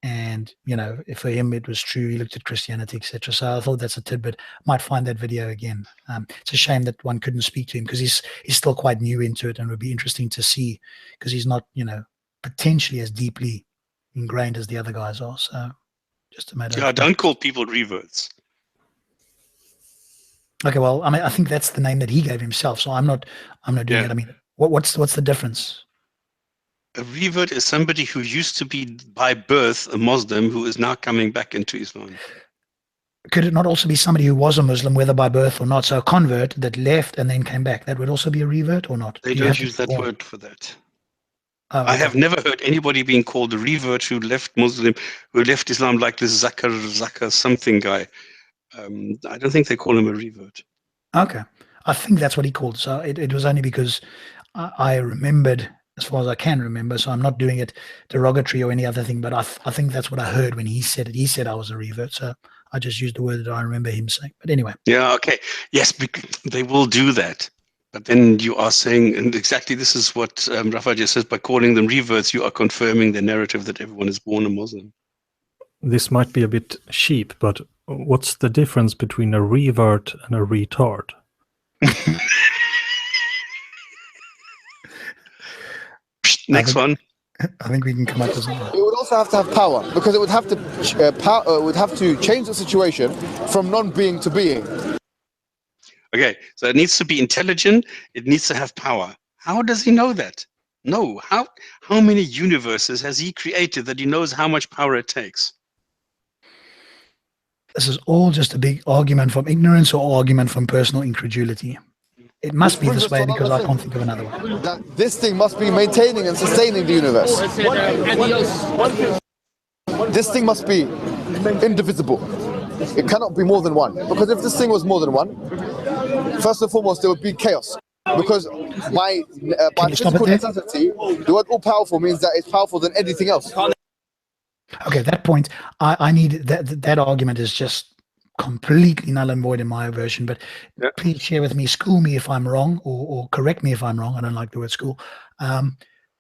and, you know, if for him it was true, he looked at Christianity, etc. So I thought that's a tidbit. Might find that video again. It's a shame that one couldn't speak to him, because he's still quite new into it, and it would be interesting to see, because he's not, you know, potentially as deeply ingrained as the other guys are. So just a matter. Yeah, don't call people reverts. Okay, well, I mean, I think that's the name that he gave himself. So I'm not doing it. I mean, what's the difference? A revert is somebody who used to be by birth a Muslim who is now coming back into Islam. could it not also be somebody who was a Muslim, whether by birth or not? So a convert that left and then came back, that would also be a revert or not? They Do you don't have to use that perform? word for that. Oh, I okay. have never heard anybody being called a revert who left Muslim, who left Islam, like this Zakar something guy. I don't think they call him a revert. Okay. I think that's what he called. So it was only because I remembered, as far as I can remember, so I'm not doing it derogatory or any other thing, but I think that's what I heard when he said it. He said I was a revert, so I just used the word that I remember him saying. But anyway. Yeah, okay. Yes, they will do that. But then you are saying, and exactly this is what Rafa just says, by calling them reverts, you are confirming the narrative that everyone is born a Muslim. This might be a bit cheap, but what's the difference between a revert and a retard? Next one. I think we can come up with something. It would also have to have power, because it would have to change the situation from non-being to being. Okay, so it needs to be intelligent. It needs to have power. How does he know that? No. How many universes has he created that he knows how much power it takes? This is all just a big argument from ignorance or argument from personal incredulity. It must be this way because I can't think of another one. That this thing must be maintaining and sustaining the universe. This thing must be indivisible. It cannot be more than one. Because if this thing was more than one, first and foremost, there would be chaos. Because by physical necessity, the word all-powerful means that it's powerful than anything else. Okay, that point, I need that argument is just completely null and void in my version, but please share with me, school me if I'm wrong, or correct me if I'm wrong. I don't like the word school.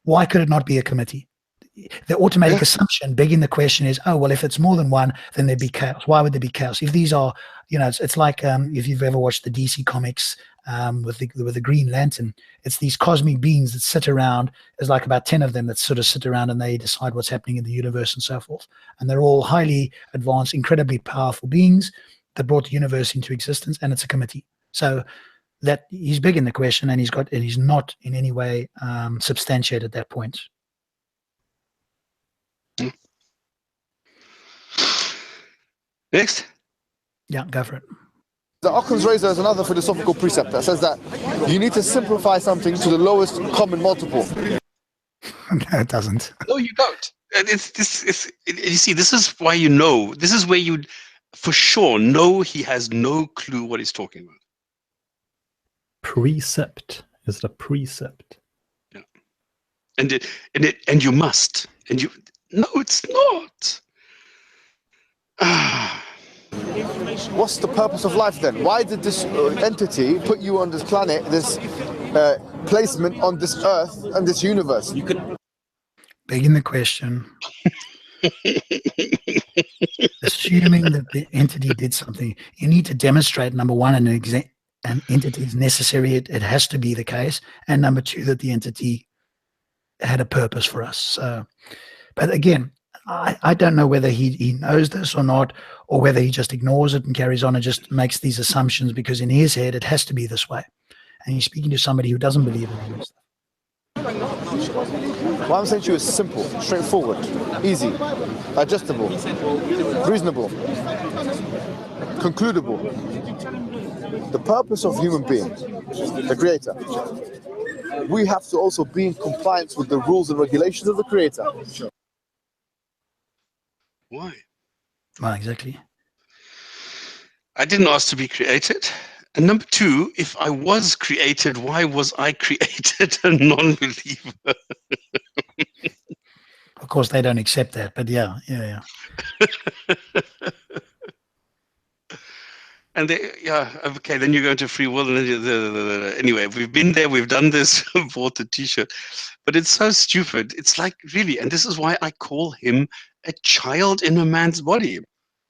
Why could it not be a committee? The automatic assumption begging the question is, oh, well, if it's more than one, then there'd be chaos. Why would there be chaos? If these are, it's like if you've ever watched the DC comics with the Green Lantern, it's these cosmic beings that sit around. There's like about 10 of them that sort of sit around and they decide what's happening in the universe and so forth. And they're all highly advanced, incredibly powerful beings that brought the universe into existence, and it's a committee. So that he's big in the question, and he's not in any way substantiated that point. Next. Yeah, go for it. The Occam's razor is another philosophical precept that says that you need to simplify something to the lowest common multiple. No, it doesn't. No, you don't. You see, this is why you know. This is where you, for sure, know he has no clue what he's talking about. Precept is a precept. Yeah, and you must. And you. No, it's not. What's the purpose of life then? Why did this entity put you on this planet, this placement on this earth and this universe? You could begin the question. Assuming that the entity did something, you need to demonstrate, number one, an entity is necessary. It has to be the case. And number two, that the entity had a purpose for us. So, but again, I don't know whether he knows this or not, or whether he just ignores it and carries on and just makes these assumptions because in his head it has to be this way. And he's speaking to somebody who doesn't believe in any of this stuff. What I'm saying to you is simple, straightforward, easy, digestible, reasonable, concludable. The purpose of human being, the Creator, we have to also be in compliance with the rules and regulations of the Creator. Why? Well, exactly. I didn't ask to be created. And number two, if I was created, why was I created a non-believer? Of course, they don't accept that, but yeah. And okay, then you go into free will. And anyway, we've been there, we've done this, bought the t-shirt. But it's so stupid. It's like, really, and this is why I call him a child in a man's body.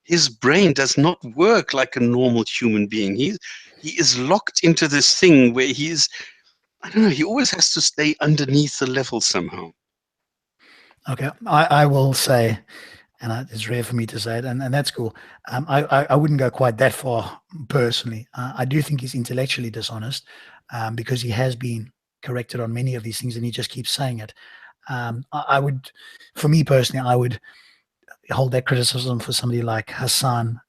His brain does not work like a normal human being. He is locked into this thing where I don't know, he always has to stay underneath the level somehow. Okay, I will say, and it's rare for me to say it, and that's cool. I wouldn't go quite that far personally. I do think he's intellectually dishonest because he has been corrected on many of these things and he just keeps saying it. I would, for me personally, I would hold that criticism for somebody like Hassan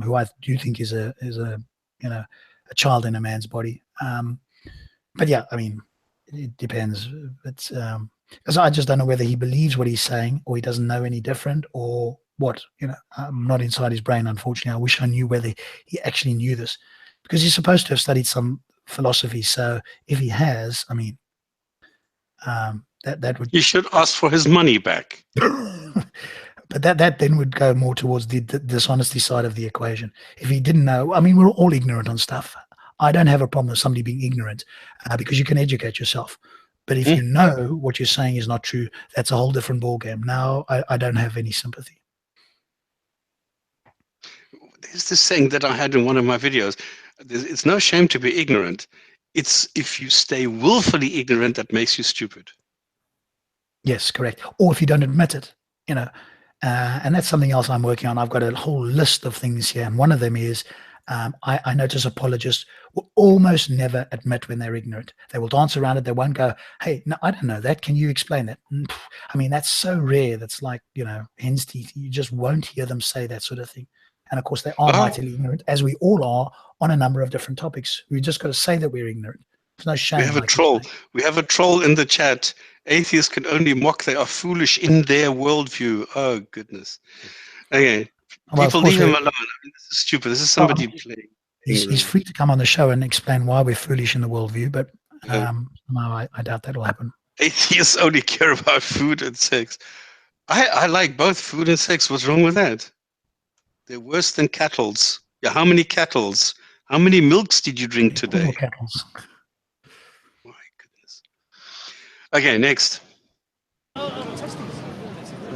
who I do think is a you know, a child in a man's body. But yeah, I mean, it depends. It's because I just don't know whether he believes what he's saying or he doesn't know any different or what. You know, I'm not inside his brain, unfortunately. I wish I knew whether he actually knew this, because he's supposed to have studied some philosophy. So if he has, I mean, that would. You should ask for his money back. But that then would go more towards the dishonesty side of the equation. If he didn't know, I mean, we're all ignorant on stuff. I don't have a problem with somebody being ignorant because you can educate yourself. But if you know what you're saying is not true, that's a whole different ballgame. Now, I don't have any sympathy. There's this saying that I had in one of my videos. It's no shame to be ignorant. It's if you stay willfully ignorant that makes you stupid. Yes, correct. Or if you don't admit it, you know. And that's something else I'm working on. I've got a whole list of things here. And one of them is I notice apologists will almost never admit when they're ignorant. They will dance around it. They won't go, hey, no, I don't know that. Can you explain that? I mean, that's so rare. That's like, you know, hen's teeth. You just won't hear them say that sort of thing. And of course, they are mightily ignorant, as we all are on a number of different topics. We just got to say that we're ignorant. There's no shame. We have a troll. We have a troll in the chat. Atheists can only mock. They are foolish in their worldview. Oh, goodness. Okay. Well, people leave him alone. I mean, this is stupid. This is somebody playing. He's free to come on the show and explain why we're foolish in the worldview, but no, I doubt that'll happen. Atheists only care about food and sex. I like both food and sex. What's wrong with that? They're worse than cattles. Yeah, how many cattles? How many milks did you drink today? Cattles. My goodness. Okay, next.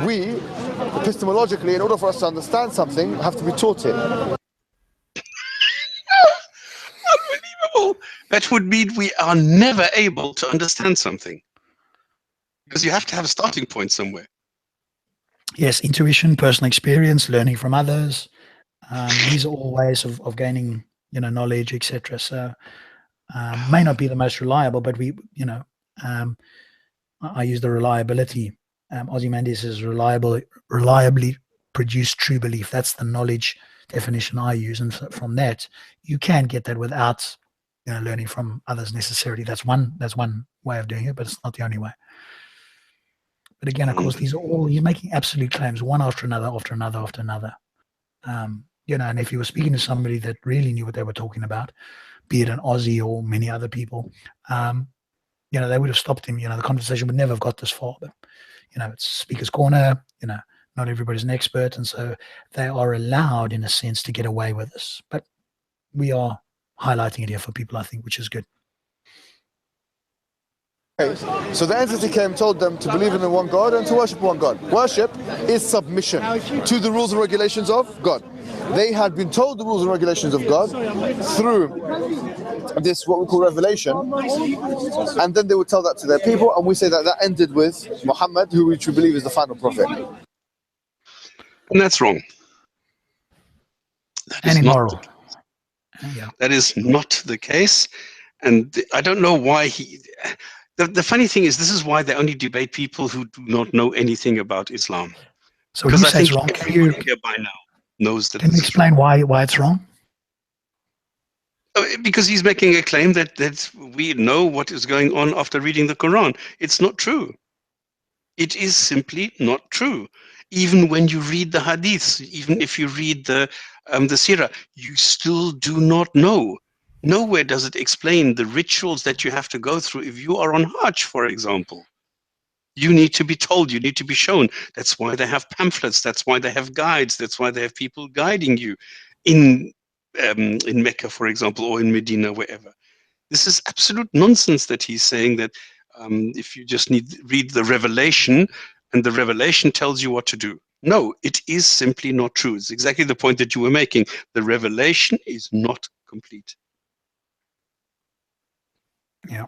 We, epistemologically, in order for us to understand something, have to be taught it. Unbelievable. That would mean we are never able to understand something. Because you have to have a starting point somewhere. Yes, intuition, personal experience, learning from others. These are all ways of gaining, you know, knowledge, etc. So may not be the most reliable, but we, you know, I use the reliability. Ozymandias says reliably produce true belief. That's the knowledge definition I use, and from that you can get that without, you know, learning from others necessarily. That's one way of doing it, but it's not the only way. But again, of course, these are all, you're making absolute claims, one after another, after another, after another. You know, and if you were speaking to somebody that really knew what they were talking about, be it an Aussie or many other people, you know, they would have stopped him. You know, the conversation would never have got this far. But, you know, it's speaker's corner, you know, not everybody's an expert. And so they are allowed, in a sense, to get away with this. But we are highlighting it here for people, I think, which is good. So the entity came, told them to believe in the one God and to worship one God. Worship is submission to the rules and regulations of God. They had been told the rules and regulations of God through this, what we call revelation, and then they would tell that to their people, and we say that that ended with Muhammad, who we believe is the final prophet. And that's wrong. That is immoral. That is not the case. And I don't know why he... The funny thing is, this is why they only debate people who do not know anything about Islam. So because I think wrong. Everyone here by now knows that. Can you explain why it's wrong? Because he's making a claim that we know what is going on after reading the Quran. It's not true. It is simply not true. Even when you read the Hadiths, even if you read the Sirah, you still do not know. Nowhere does it explain the rituals that you have to go through if you are on Hajj, for example. You need to be told, you need to be shown. That's why they have pamphlets, that's why they have guides, that's why they have people guiding you in Mecca, for example, or in Medina, wherever. This is absolute nonsense that he's saying that if you just read the revelation and the revelation tells you what to do. No, it is simply not true. It's exactly the point that you were making. The revelation is not complete. Yeah.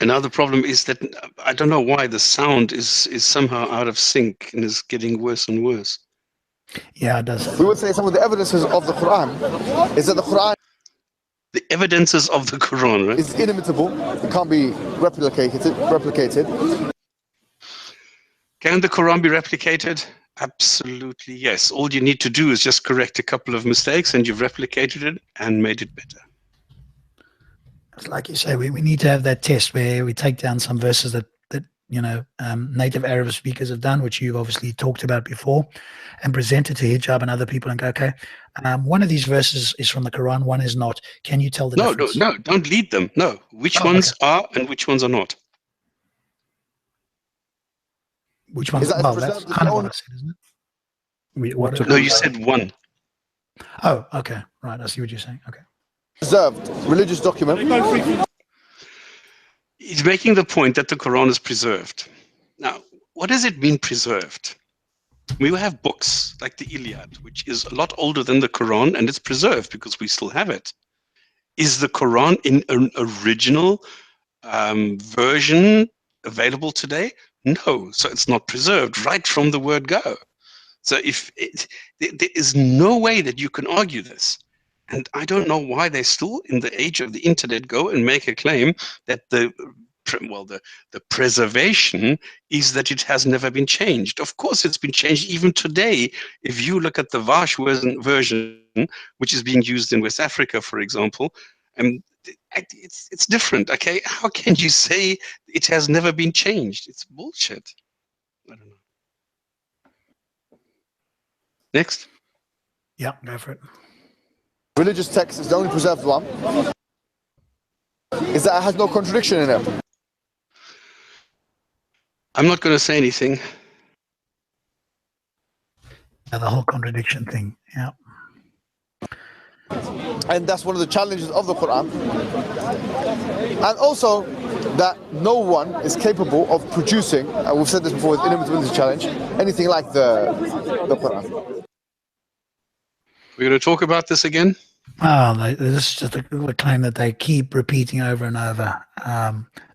And now the problem is that I don't know why the sound is somehow out of sync and is getting worse and worse. Yeah, it does. We would say some of the evidences of the Quran is that the Quran... The evidences of the Quran, right? Is inimitable. It can't be replicated. Can the Quran be replicated? Absolutely, yes. All you need to do is just correct a couple of mistakes and you've replicated it and made it better. It's like you say, we need to have that test where we take down some verses that native Arab speakers have done, which you've obviously talked about before, and present it to Hijab and other people and go, okay, one of these verses is from the Quran, one is not. Can you tell the difference? No, don't lead them. No, which ones are and which ones are not. Which ones? Is that Well, that's kind of what I said, isn't it? No, you said one. Oh, okay. Right. I see what you're saying. Okay. Preserved religious document. He's making the point that the Quran is preserved. Now, what does it mean preserved? We have books like the Iliad, which is a lot older than the Quran, and it's preserved because we still have it. Is the Quran in an original version available today? No, so it's not preserved right from the word go. So there is no way that you can argue this. And I don't know why they still, in the age of the internet, go and make a claim that the preservation is that it has never been changed. Of course, it's been changed even today. If you look at the Vash version, which is being used in West Africa, for example, it's different. Okay, how can you say it has never been changed? It's bullshit. I don't know. Next. Yeah, go for it. Religious text is the only preserved one. Is that it has no contradiction in it? I'm not going to say anything. The whole contradiction thing, yeah. And that's one of the challenges of the Quran. And also that no one is capable of producing, and we've said this before with Inimitability Challenge, anything like the Quran. We're going to talk about this again? This is just a claim that they keep repeating over and over.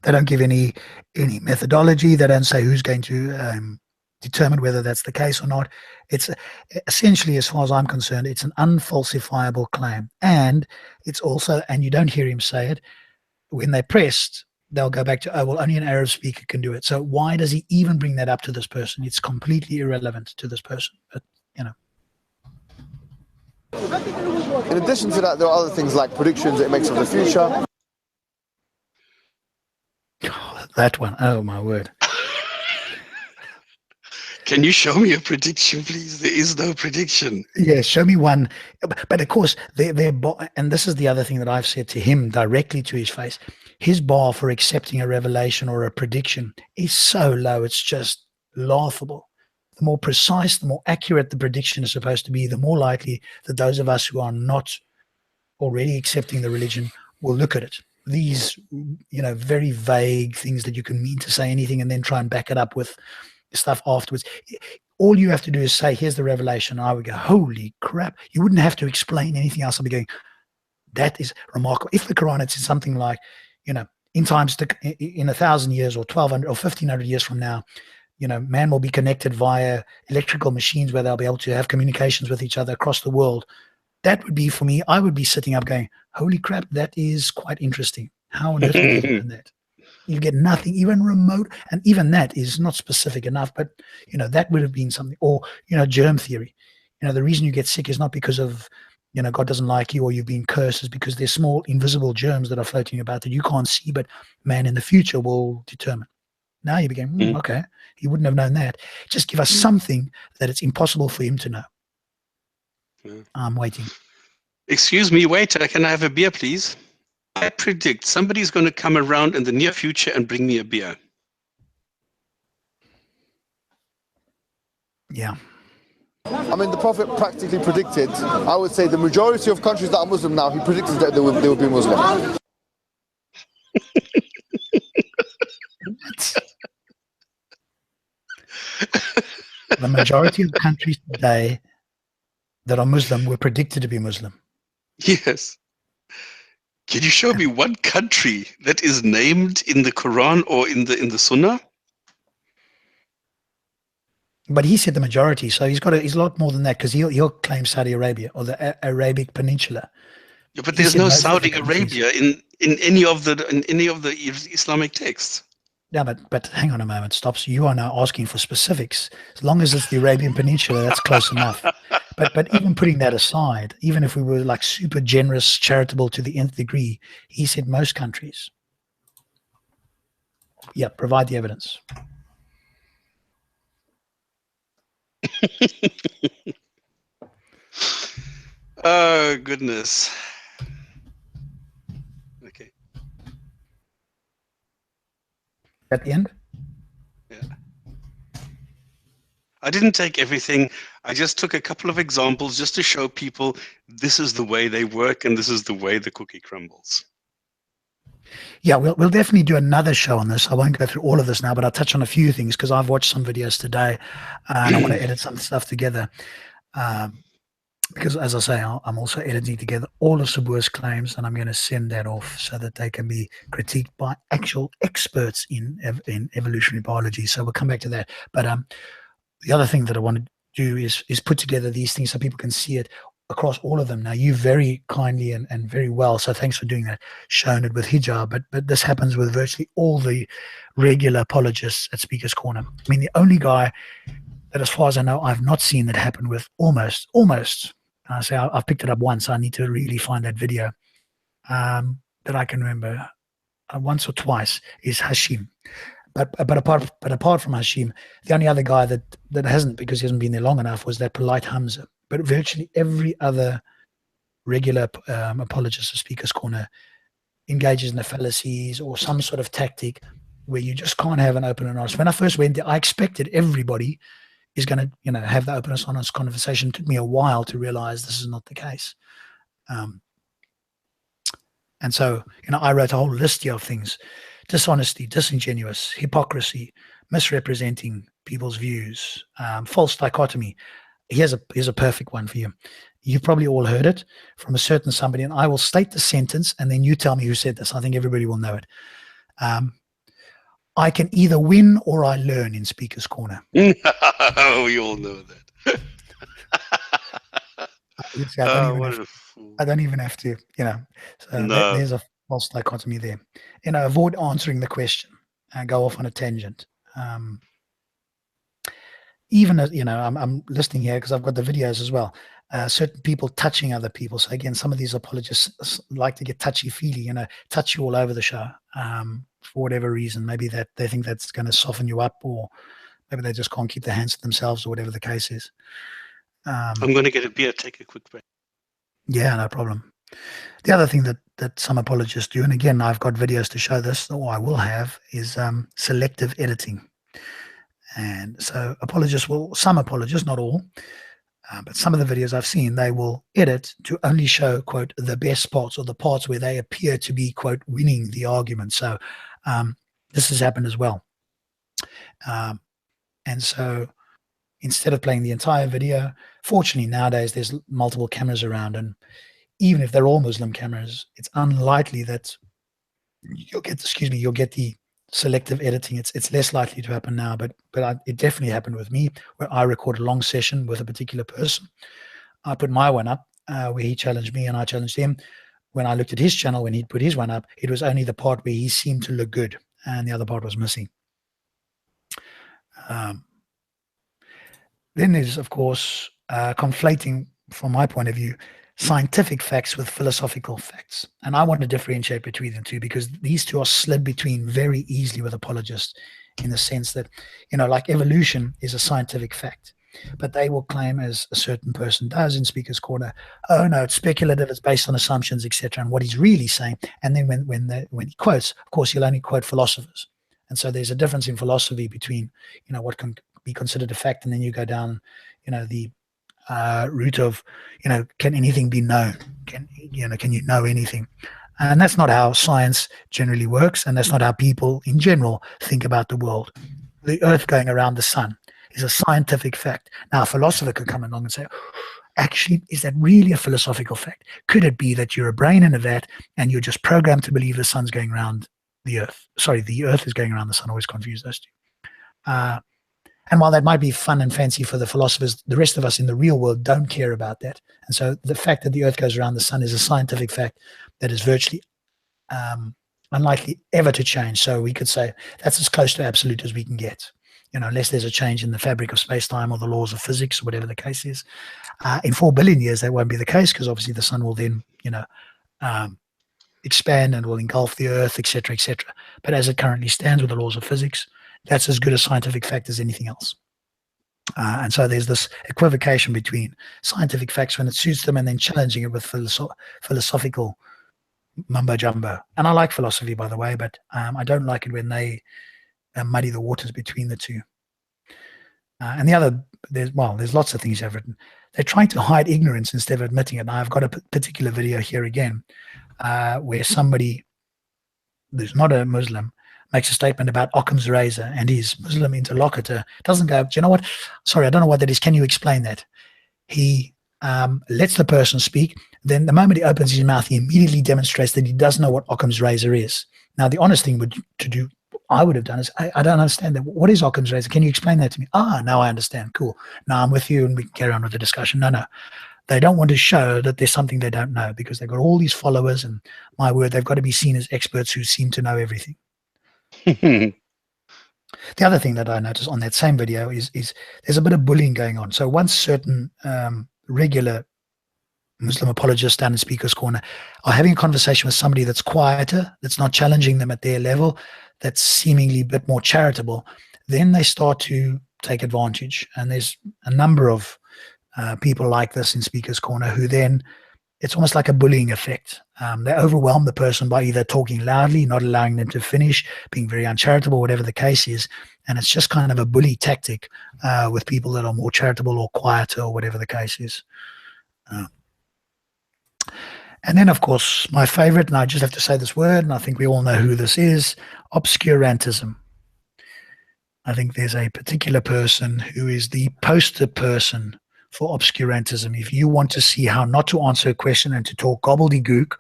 They don't give any methodology. They don't say who's going to determine whether that's the case or not. It's essentially, as far as I'm concerned, it's an unfalsifiable claim. And it's also, and you don't hear him say it, when they're pressed, they'll go back to, oh, well, only an Arab speaker can do it. So why does he even bring that up to this person? It's completely irrelevant to this person. But, In addition to that, there are other things like predictions it makes of the future. Oh, that one, oh my word. Can you show me a prediction, please? There is no prediction. Yeah, show me one. But of course, and this is the other thing that I've said to him directly to his face. His bar for accepting a revelation or a prediction is so low, it's just laughable. The more precise, the more accurate the prediction is supposed to be, the more likely that those of us who are not already accepting the religion will look at it. These, very vague things that you can mean to say anything and then try and back it up with stuff afterwards. All you have to do is say, here's the revelation. I would go, holy crap. You wouldn't have to explain anything else. I'll be going, that is remarkable. If the Quran had said something like, in 1,000 years or 1,200 or 1,500 years from now, man will be connected via electrical machines where they'll be able to have communications with each other across the world. That would be, for me, I would be sitting up going, holy crap, that is quite interesting. How on earth would you learn that? You get nothing, even remote, and even that is not specific enough, but, that would have been something. Or, germ theory. The reason you get sick is not because of, God doesn't like you or you've been cursed, is because there's small invisible germs that are floating about that you can't see, but man in the future will determine. Now you begin, okay, he wouldn't have known that. Just give us something that it's impossible for him to know. I'm waiting. Excuse me, waiter, can I have a beer, please? I predict somebody's going to come around in the near future and bring me a beer. Yeah. I mean, the Prophet practically predicted, I would say the majority of countries that are Muslim now, he predicted that they would be Muslim. The majority of countries today that are Muslim were predicted to be Muslim. Yes. Can you show me one country that is named in the Quran or in the Sunnah? But he said the majority, so he's a lot more than that, because he'll claim Saudi Arabia or the Arabic Peninsula. Yeah, but there's no Saudi Arabia in any of the Islamic texts. Yeah, but hang on a moment, Stops. You are now asking for specifics. As long as it's the Arabian Peninsula, that's close enough. But even putting that aside, even if we were like super generous, charitable to the nth degree, he said most countries. Yeah, provide the evidence. Oh, goodness. Okay. At the end? Yeah. I didn't take everything. I just took a couple of examples just to show people this is the way they work and this is the way the cookie crumbles. Yeah, we'll definitely do another show on this. I won't go through all of this now, but I'll touch on a few things because I've watched some videos today and I want to edit some stuff together. Because as I say, I'm also editing together all of Sabur's claims, and I'm going to send that off so that they can be critiqued by actual experts in evolutionary biology. So we'll come back to that. But the other thing that I want to do is put together these things so people can see it across all of them. Now, you very kindly and very well, so thanks for doing that, shown it with Hijab, but this happens with virtually all the regular apologists at Speaker's Corner. I mean, the only guy that, as far as I know, I've not seen that happen with almost, I say I've picked it up once. I need to really find that video that I can remember once or twice is Hashim. But apart from Hashim, the only other guy that hasn't, because he hasn't been there long enough, was that polite Hamza. But virtually every other regular apologist of Speaker's Corner engages in the fallacies or some sort of tactic where you just can't have an open and honest. When I first went there, I expected everybody is going to, have the openness, honest conversation. It took me a while to realize this is not the case. And so, I wrote a whole list here of things: dishonesty, disingenuous, hypocrisy, misrepresenting people's views, false dichotomy. Here's a perfect one for you. You've probably all heard it from a certain somebody, and I will state the sentence, and then you tell me who said this. I think everybody will know it. I can either win or I learn in Speaker's Corner. Oh, we all know that. I don't even have to, So No. there's a false dichotomy there. Avoid answering the question and go off on a tangent. Even as I'm listening here because I've got the videos as well. Certain people touching other people. So again, some of these apologists like to get touchy-feely, touch you all over the show for whatever reason. Maybe that they think that's going to soften you up, or maybe they just can't keep their hands to themselves, or whatever the case is. I'm going to get a beer. Take a quick break. Yeah, no problem. The other thing that some apologists do, and again, I've got videos to show this, or I will have, is selective editing. And so some apologists, not all, but some of the videos I've seen, they will edit to only show, quote, the best parts, or the parts where they appear to be, quote, winning the argument. So this has happened as well. And so instead of playing the entire video, fortunately nowadays there's multiple cameras around, and even if they're all Muslim cameras, it's unlikely that you'll get the selective editing. It's less likely to happen now, but it definitely happened with me, where I recorded a long session with a particular person. I put my one up where he challenged me and I challenged him. When I looked at his channel, when he'd put his one up, it was only the part where he seemed to look good and the other part was missing. Then there's, of course, conflating, from my point of view, scientific facts with philosophical facts. And I want to differentiate between the two, because these two are slid between very easily with apologists, in the sense that, like evolution is a scientific fact, but they will claim, as a certain person does in Speaker's Corner, oh no, it's speculative, it's based on assumptions, etc. And what he's really saying, and then when he quotes, of course, he'll only quote philosophers. And so there's a difference in philosophy between, what can be considered a fact, and then you go down, the route of, can anything be known? Can you know anything? And that's not how science generally works, and that's not how people in general think about the world. The Earth going around the sun is a scientific fact. Now, a philosopher could come along and say, actually, is that really a philosophical fact? Could it be that you're a brain in a vat and you're just programmed to believe the sun's going around the Earth? Sorry, the Earth is going around the sun. I always confuse those two. And while that might be fun and fancy for the philosophers, the rest of us in the real world don't care about that. And so the fact that the Earth goes around the sun is a scientific fact that is virtually unlikely ever to change. So we could say that's as close to absolute as we can get, unless there's a change in the fabric of space-time or the laws of physics or whatever the case is. In 4 billion years, that won't be the case, because obviously the sun will then, expand and will engulf the earth, etc., etc. But as it currently stands with the laws of physics, that's as good a scientific fact as anything else. And so there's this equivocation between scientific facts when it suits them and then challenging it with philosophical mumbo jumbo. And I like philosophy, by the way, but I don't like it when they muddy the waters between the two. And the other, there's lots of things I've written. They're trying to hide ignorance instead of admitting it. Now, I've got a particular video here again where somebody who's not a Muslim makes a statement about Occam's razor, and his Muslim interlocutor doesn't go, do you know what? Sorry, I don't know what that is. Can you explain that? He lets the person speak. Then the moment he opens his mouth, he immediately demonstrates that he doesn't know what Occam's razor is. Now, the honest thing I would have done is, I don't understand that. What is Occam's razor? Can you explain that to me? Now I understand. Cool. Now I'm with you and we can carry on with the discussion. No. They don't want to show that there's something they don't know, because they've got all these followers, and my word, they've got to be seen as experts who seem to know everything. The other thing that I noticed on that same video is there's a bit of bullying going on. So once certain regular Muslim apologists down in Speaker's Corner are having a conversation with somebody that's quieter, that's not challenging them at their level, that's seemingly a bit more charitable, then they start to take advantage. And there's a number of people like this in Speaker's Corner who then, it's almost like a bullying effect. They overwhelm the person by either talking loudly, not allowing them to finish, being very uncharitable, whatever the case is. And it's just kind of a bully tactic with people that are more charitable or quieter or whatever the case is. And then, of course, my favorite, and I just have to say this word, and I think we all know who this is, obscurantism. I think there's a particular person who is the poster person for obscurantism. If you want to see how not to answer a question and to talk gobbledygook,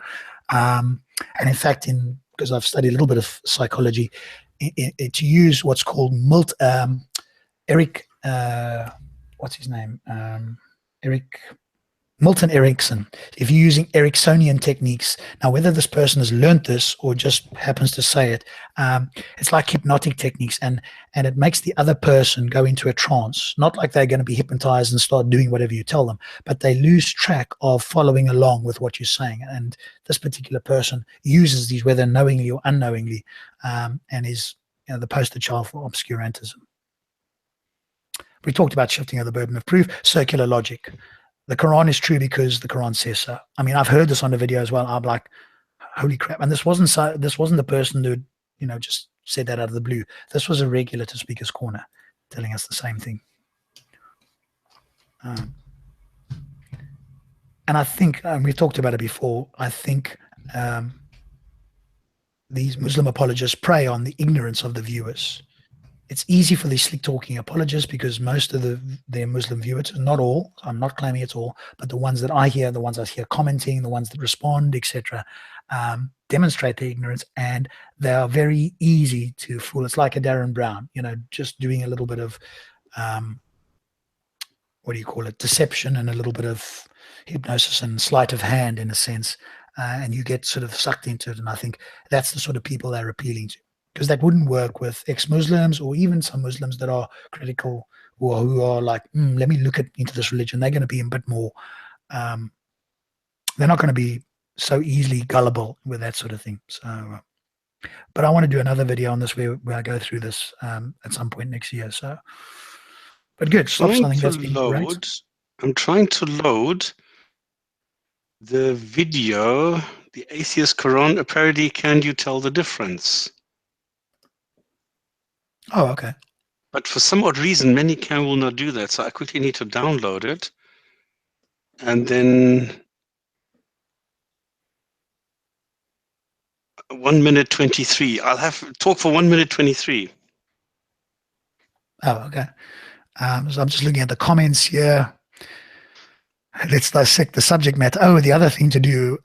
and in fact, because I've studied a little bit of psychology, to use what's called Milton Erickson. If you're using Ericksonian techniques, now whether this person has learned this or just happens to say it, it's like hypnotic techniques, and it makes the other person go into a trance. Not like they're going to be hypnotized and start doing whatever you tell them, but they lose track of following along with what you're saying. And this particular person uses these, whether knowingly or unknowingly, and is the poster child for obscurantism. We talked about shifting of the burden of proof, circular logic. The Quran is true because the Quran says so. I mean, I've heard this on the video as well. I'm like, holy crap. And this wasn't the person who, just said that out of the blue. This was a regular to Speaker's Corner telling us the same thing. And I think, we've talked about it before, I think these Muslim apologists prey on the ignorance of the viewers. It's easy for these slick talking apologists because most of their Muslim viewers, not all, I'm not claiming it's all, but the ones that I hear, the ones I hear commenting, the ones that respond, etc., demonstrate their ignorance, and they are very easy to fool. It's like a Darren Brown, just doing a little bit of, deception and a little bit of hypnosis and sleight of hand in a sense, and you get sort of sucked into it. And I think that's the sort of people they're appealing to. Because that wouldn't work with ex-Muslims or even some Muslims that are critical who are like, let me look into this religion. They're going to be a bit more, they're not going to be so easily gullible with that sort of thing. So, but I want to do another video on this where I go through this at some point next year. So, but good. I'm trying to load the video, the Atheist Quran, a parody, Can You Tell the Difference? Oh, okay. But for some odd reason, many will not do that. So I quickly need to download it. And then 1 minute 23. I'll have talk for 1 minute 23. Oh, okay. So I'm just looking at the comments here. Let's dissect the subject matter. Oh, the other thing to do,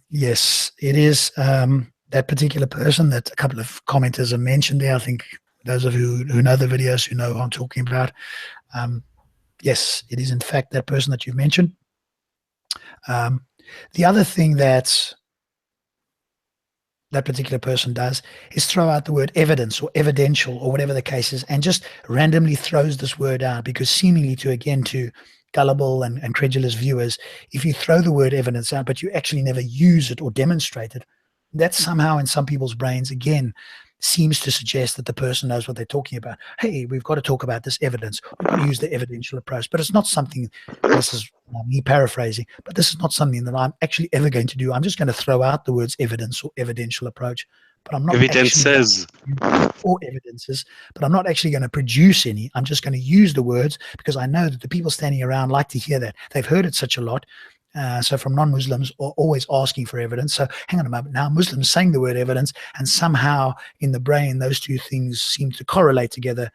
yes, it is that particular person that a couple of commenters have mentioned there. I think those of you who know the videos, who know what I'm talking about. Yes, it is in fact that person that you've mentioned. The other thing that that particular person does is throw out the word evidence or evidential or whatever the case is, and just randomly throws this word out, because seemingly to gullible and credulous viewers, if you throw the word evidence out but you actually never use it or demonstrate it, that somehow in some people's brains again seems to suggest that the person knows what they're talking about. Hey, we've got to talk about this evidence. We've got to use the evidential approach. But it's not something, this is me paraphrasing, but this is not something that I'm actually ever going to do. I'm just going to throw out the words evidence or evidential approach, but I'm not Evidences. or evidences, but I'm not actually going to produce any. I'm just going to use the words because I know that the people standing around like to hear that. They've heard it such a lot. So from non-Muslims are always asking for evidence. So hang on a moment. Now Muslims saying the word evidence, and somehow in the brain those two things seem to correlate together.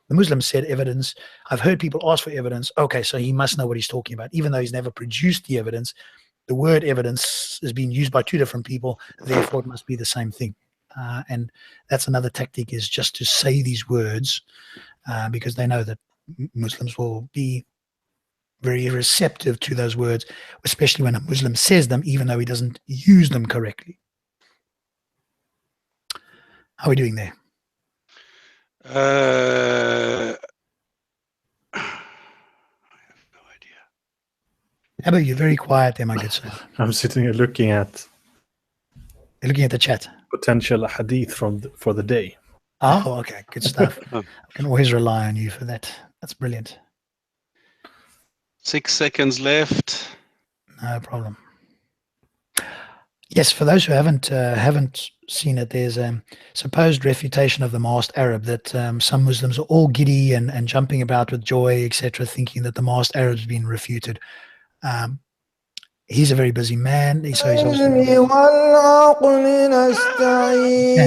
The Muslim said evidence. I've heard people ask for evidence. Okay, so he must know what he's talking about, even though he's never produced the evidence. The word evidence is being used by two different people. Therefore, it must be the same thing. And that's another tactic, is just to say these words because they know that Muslims will be very receptive to those words, especially when a Muslim says them, even though he doesn't use them correctly. How are we doing there? I have no idea. Abba, you're very quiet there, my good sir. I'm sitting here looking at the chat. Potential hadith for the day. Oh, okay. Good stuff. I can always rely on you for that. That's brilliant. 6 seconds left. No problem. Yes, for those who haven't seen it, there's a supposed refutation of the masked Arab that some Muslims are all giddy and jumping about with joy, etc., thinking that the masked Arab's been refuted. He's a very busy man. So he's obviously can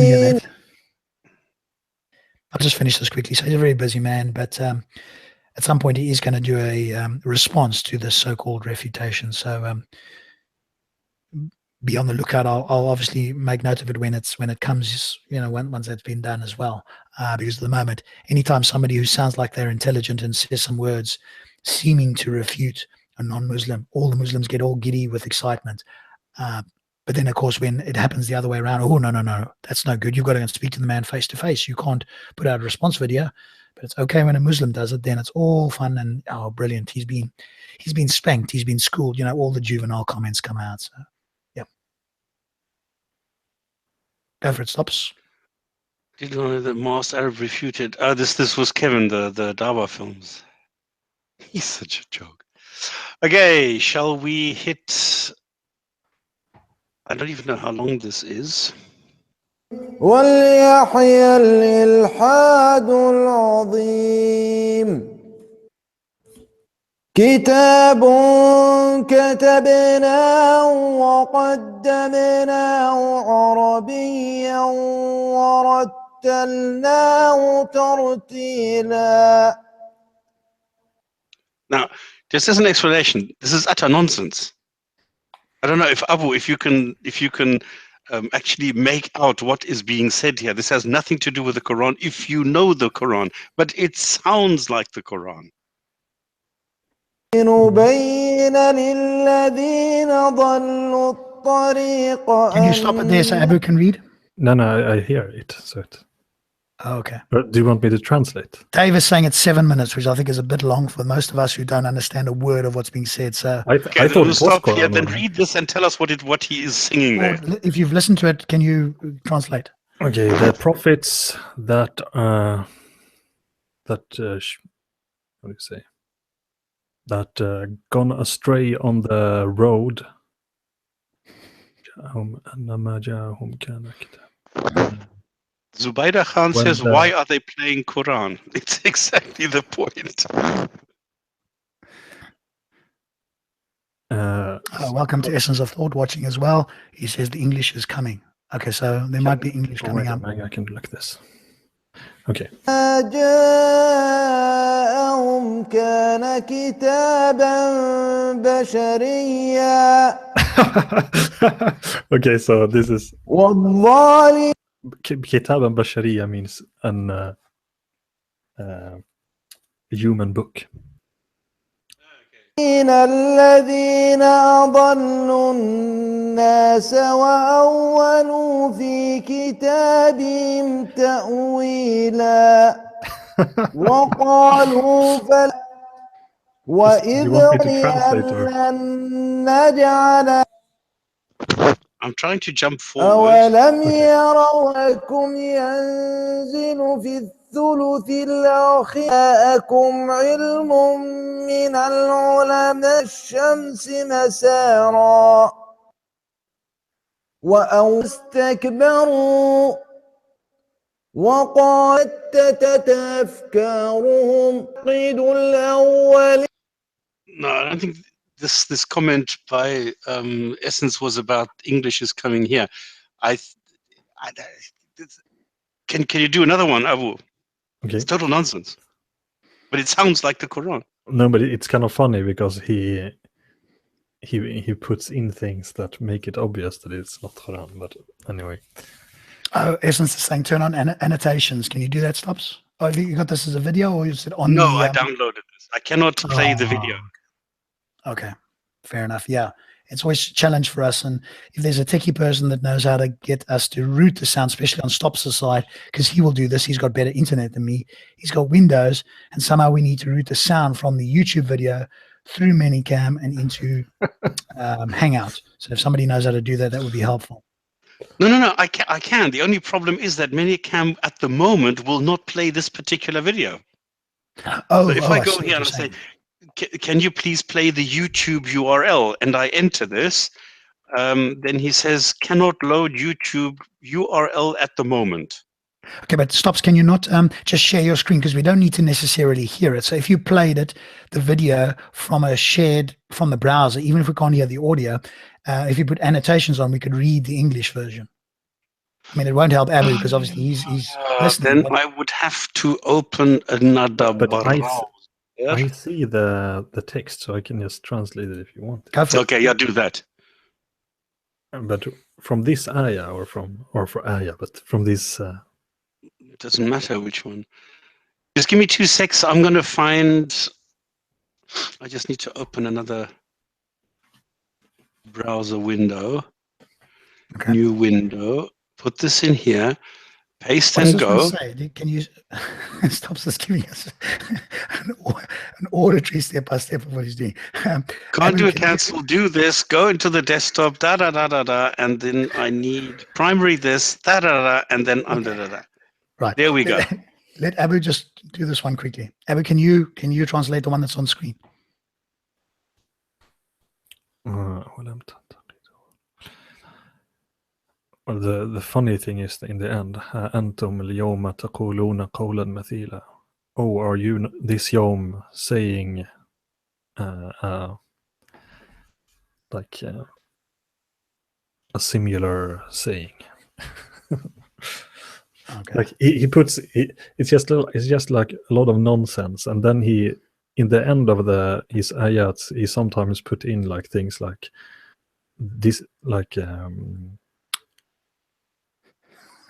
hear that. I'll just finish this quickly. So he's a very busy man, but at some point he is going to do a response to this so-called refutation. So be on the lookout. I'll obviously make note of it when it comes, once that's been done as well. Because at the moment, anytime somebody who sounds like they're intelligent and says some words seeming to refute a non-Muslim, all the Muslims get all giddy with excitement. But then, of course, when it happens the other way around, oh, no, that's no good. You've got to go and speak to the man face to face. You can't put out a response video. But it's okay when a Muslim does it, then it's all fun and, oh, brilliant. He's been spanked. He's been schooled. All the juvenile comments come out. So, yeah. Go for it, Stops. Didn't know that masked Arab refuted. This was Kevin, the Dawah films. He's such a joke. Okay, shall we hit... I don't even know how long this is. وليحيى الإلحاد العظيم كتاب كتبناه وقدمناه عربيا ورتلناه ترتيلا. Now, just as an explanation, this is utter nonsense. I don't know if Abu, if you can actually make out what is being said here. This has nothing to do with the Quran if you know the Quran, but it sounds like the Quran. Can you stop it there so Abu can read? No, I hear it. So Oh, okay. do you want me to translate? Dave is saying it's 7 minutes, which I think is a bit long for most of us who don't understand a word of what's being said. So I thought it was stop here, Quran. then read this and tell us what he is singing there. If you've listened to it, can you translate? Okay, the prophets that how do you say, that gone astray on the road. Zubaydah Khan says, why are they playing Quran? It's exactly the point. Welcome to Essence of Thought watching as well. He says the English is coming. Okay, so there might be English coming up. I can look this. Okay. جاءهم كان كتابا بشريا. Okay, so this is والله Kitaban Bashariya means a human book. من الذين أضلوا الناس وأولوا في كتابهم تأويلا وقالوا وإذ لن نجعل I'm trying to jump forward. أولم يروا أنكم ينزل في الثلث الأخير جاءكم علم من العلماء الشمس مسارا وأو استكبروا وقالت أفكارهم قيد الأول. No, I don't think this comment by Essence was about English is coming here. Can you do another one, Abu? Okay. It's total nonsense. But it sounds like the Quran. No, but it's kind of funny because he puts in things that make it obvious that it's not Quran. But anyway. Oh, Essence is saying turn on annotations. Can you do that, Stops? Oh, have you got this as a video or is it on? No, I downloaded this. I cannot play the video. Okay, fair enough. Yeah, it's always a challenge for us. And if there's a techie person that knows how to get us to route the sound, especially on Stops' side, because he will do this, he's got better internet than me. He's got Windows, and somehow we need to route the sound from the YouTube video through Minicam and into Hangout. So if somebody knows how to do that, that would be helpful. No, I can. The only problem is that Minicam at the moment will not play this particular video. So if I go here and I say, can you please play the YouTube URL? And I enter this, then he says, cannot load YouTube URL at the moment. Okay, but Stops, can you not just share your screen? Because we don't need to necessarily hear it. So if you played the video from from the browser, even if we can't hear the audio, if you put annotations on, we could read the English version. I mean, it won't help Abu because obviously he's listening. Then I would have to open another browser. I see the text, so I can just translate it if you want. Okay, yeah, do that. But from this ayah or from ayah, but from this. It doesn't matter which one. Just give me 2 secs. I'm going to find. I just need to open another browser window. Okay. New window. Put this in here. Paste and go. Can you stop us giving us an auditory step-by-step of what he's doing? Can't do a cancel, do this, go into the desktop, and then I need primary this, and then da. Right. There we go. Let Abu just do this one quickly. Abu, can you translate the one that's on screen? Well, the funny thing is in the end, أنتم اليوم تقولون قولا مثيلا. Oh, are you this yom saying like a similar saying? Okay. Like he puts it's just like a lot of nonsense, and then he in the end of his ayats he sometimes put in like things like this, like a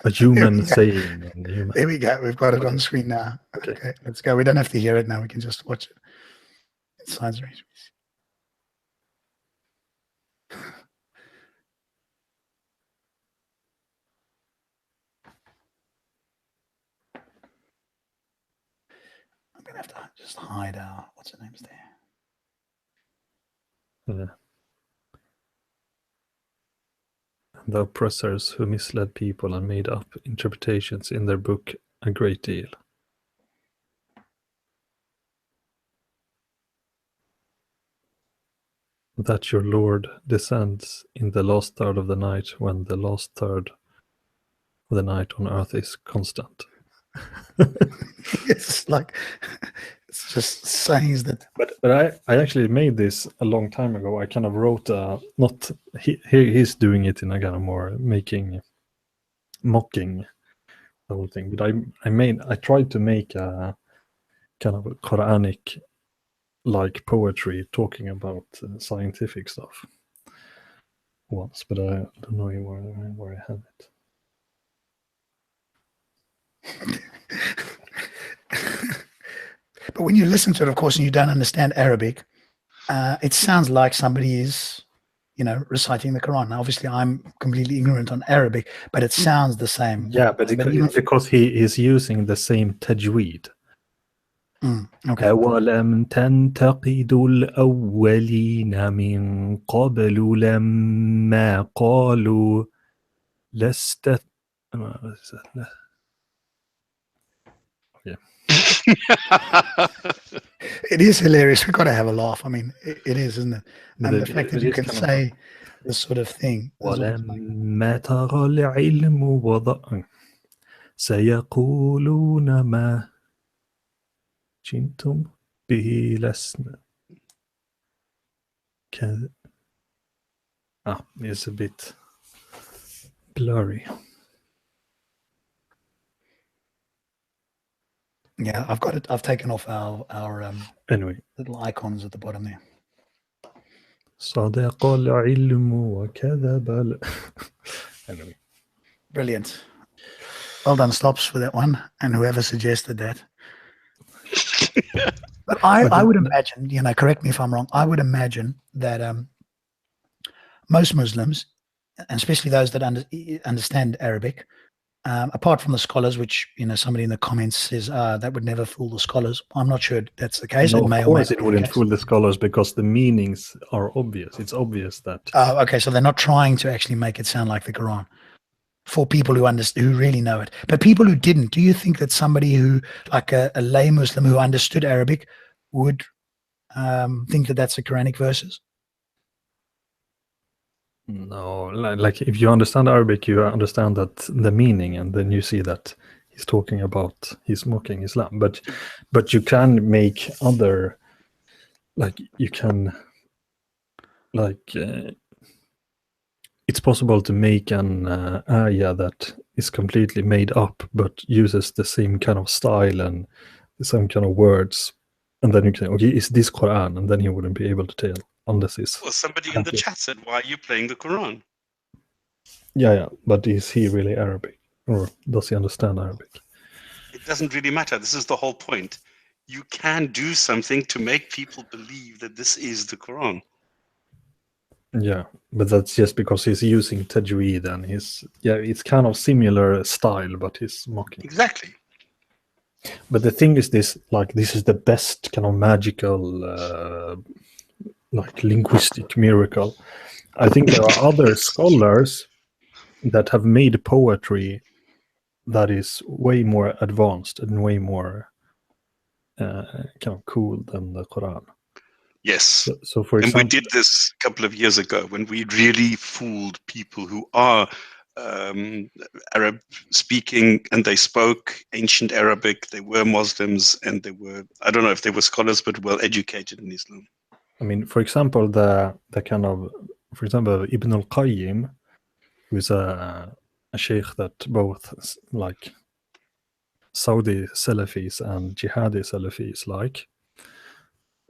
human saying. There we go. We've got it on screen now. Okay, let's go. We don't have to hear it now. We can just watch it. It sounds right. I'm going to have to just hide our, what's her name's there? Yeah. The oppressors who misled people and made up interpretations in their book a great deal. That your Lord descends in the last third of the night when the last third of the night on earth is constant. It's like it's just sayings that. But I actually made this a long time ago. I kind of wrote not he's doing it in a kind of more mocking the whole thing. But I tried to make a kind of a Quranic like poetry talking about scientific stuff once, but I don't know where I have it. But when you listen to it, of course, and you don't understand Arabic, it sounds like somebody is, reciting the Quran. Now, obviously, I'm completely ignorant on Arabic, but it sounds the same. Yeah, but even because he is using the same tajweed. Okay. أولم تنتقد الأولين من قبل لما قالوا لست It is hilarious. We've got to have a laugh. I mean, it is, isn't it? And the fact that you can say this sort of thing. ولما ترى العلم وضع سيقولون ما جئتم به لسنا كذا. It's a bit blurry. Yeah, I've got it. I've taken off our anyway little icons at the bottom there. صدق العلم وكذب. Anyway. Brilliant. Well done, Stops, for that one, and whoever suggested that. But I would imagine, correct me if I'm wrong, I would imagine that most Muslims, and especially those that understand Arabic, apart from the scholars, which somebody in the comments says that would never fool the scholars. I'm not sure that's the case. No, of course it wouldn't fool the scholars because the meanings are obvious. It's obvious that. Okay, so they're not trying to actually make it sound like the Quran for people who really know it. But people who didn't, do you think that somebody who, like a lay Muslim who understood Arabic, would think that that's the Quranic verses? No, like if you understand Arabic, you understand that the meaning, and then you see that he's talking about, he's mocking Islam. But you can make other, like you can, like it's possible to make an ayah that is completely made up, but uses the same kind of style and the same kind of words, and then you can, okay, is this Quran? And then you wouldn't be able to tell. Unless it's well, somebody in the chat said, why are you playing the Quran? Yeah, but is he really Arabic, or does he understand Arabic? It doesn't really matter. This is the whole point. You can do something to make people believe that this is the Quran. Yeah, but that's just because he's using tajweed, and it's kind of similar style, but he's mocking. Exactly. But the thing is this is the best kind of magical like linguistic miracle. I think there are other scholars that have made poetry that is way more advanced and way more kind of cool than the Quran. Yes. So for example, and we did this a couple of years ago when we really fooled people who are Arab speaking, and they spoke ancient Arabic. They were Muslims, and they were, I don't know if they were scholars, but well educated in Islam. I mean, for example, the kind of, for example, Ibn al-Qayyim, who is a sheikh that both like Saudi Salafis and Jihadi Salafis like.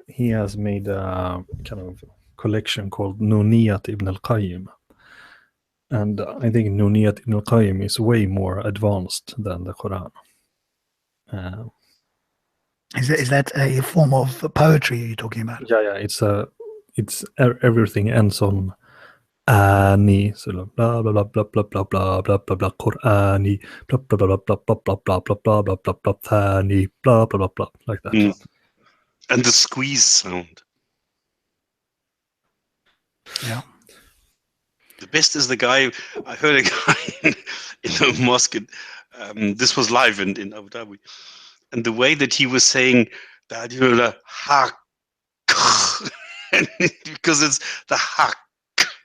He has made a kind of collection called Nuniyat Ibn al-Qayyim. And I think Nuniyat Ibn al-Qayyim is way more advanced than the Quran. Is that a form of poetry you're talking about? Yeah. It's everything ends on ani, so blah blah blah blah blah blah blah blah blah blah Qur'ani, blah blah blah blah blah blah blah blah blah blah blah blah thani, blah blah blah blah, like that. And the squeeze sound. Yeah. The best is the guy. I heard a guy in the mosque. This was live in Abu Dhabi. And the way that he was saying that, because it's the haq,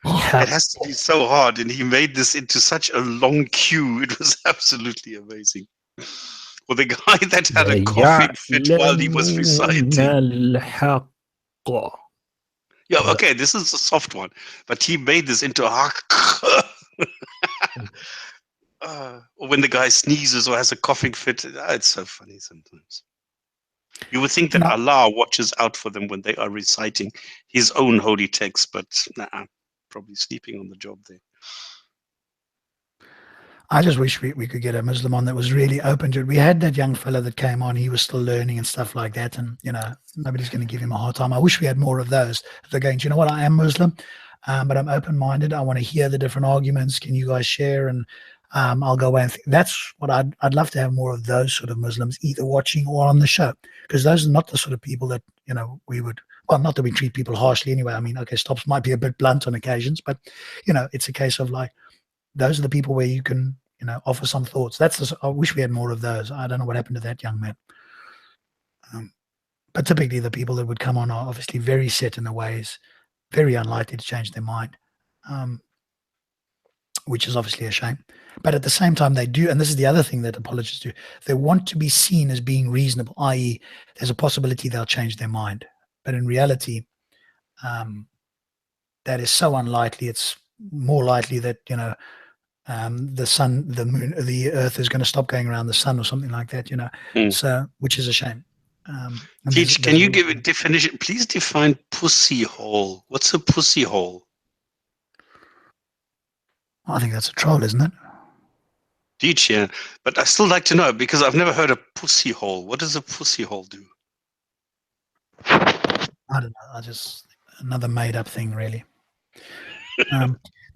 it has to be so hard, and he made this into such a long cue. It was absolutely amazing. Well, the guy that had a coughing fit while he was reciting. Yeah, okay, this is a soft one, but he made this into a haq. Or when the guy sneezes or has a coughing fit, it's so funny sometimes. You would think that Allah watches out for them when they are reciting his own holy text, but probably sleeping on the job there. I just wish we could get a Muslim on that was really open to it. We had that young fella that came on, he was still learning and stuff like that, and nobody's going to give him a hard time. I wish we had more of those. They're going, you know what, I am Muslim, but I'm open-minded. I want to hear the different arguments. Can you guys share? And I'll go away and think. That's what I'd love to have more of, those sort of Muslims either watching or on the show, because those are not the sort of people that we would, well, not that we treat people harshly anyway. I mean, okay, Stops might be a bit blunt on occasions, but it's a case of like, those are the people where you can offer some thoughts. I wish we had more of those. I don't know what happened to that young man. But typically the people that would come on are obviously very set in their ways, very unlikely to change their mind, which is obviously a shame. But at the same time, they do, and this is the other thing that apologists do, they want to be seen as being reasonable, i.e. there's a possibility they'll change their mind. But in reality, that is so unlikely. It's more likely that, the sun, the moon, the earth is going to stop going around the sun or something like that, so, which is a shame. Teach, can you give a definition? Please define pussy hole. What's a pussy hole? I think that's a troll, isn't it? Teach, yeah. But I still like to know, because I've never heard of pussy hole. What does a pussy hole do? I don't know. Another made up thing, really.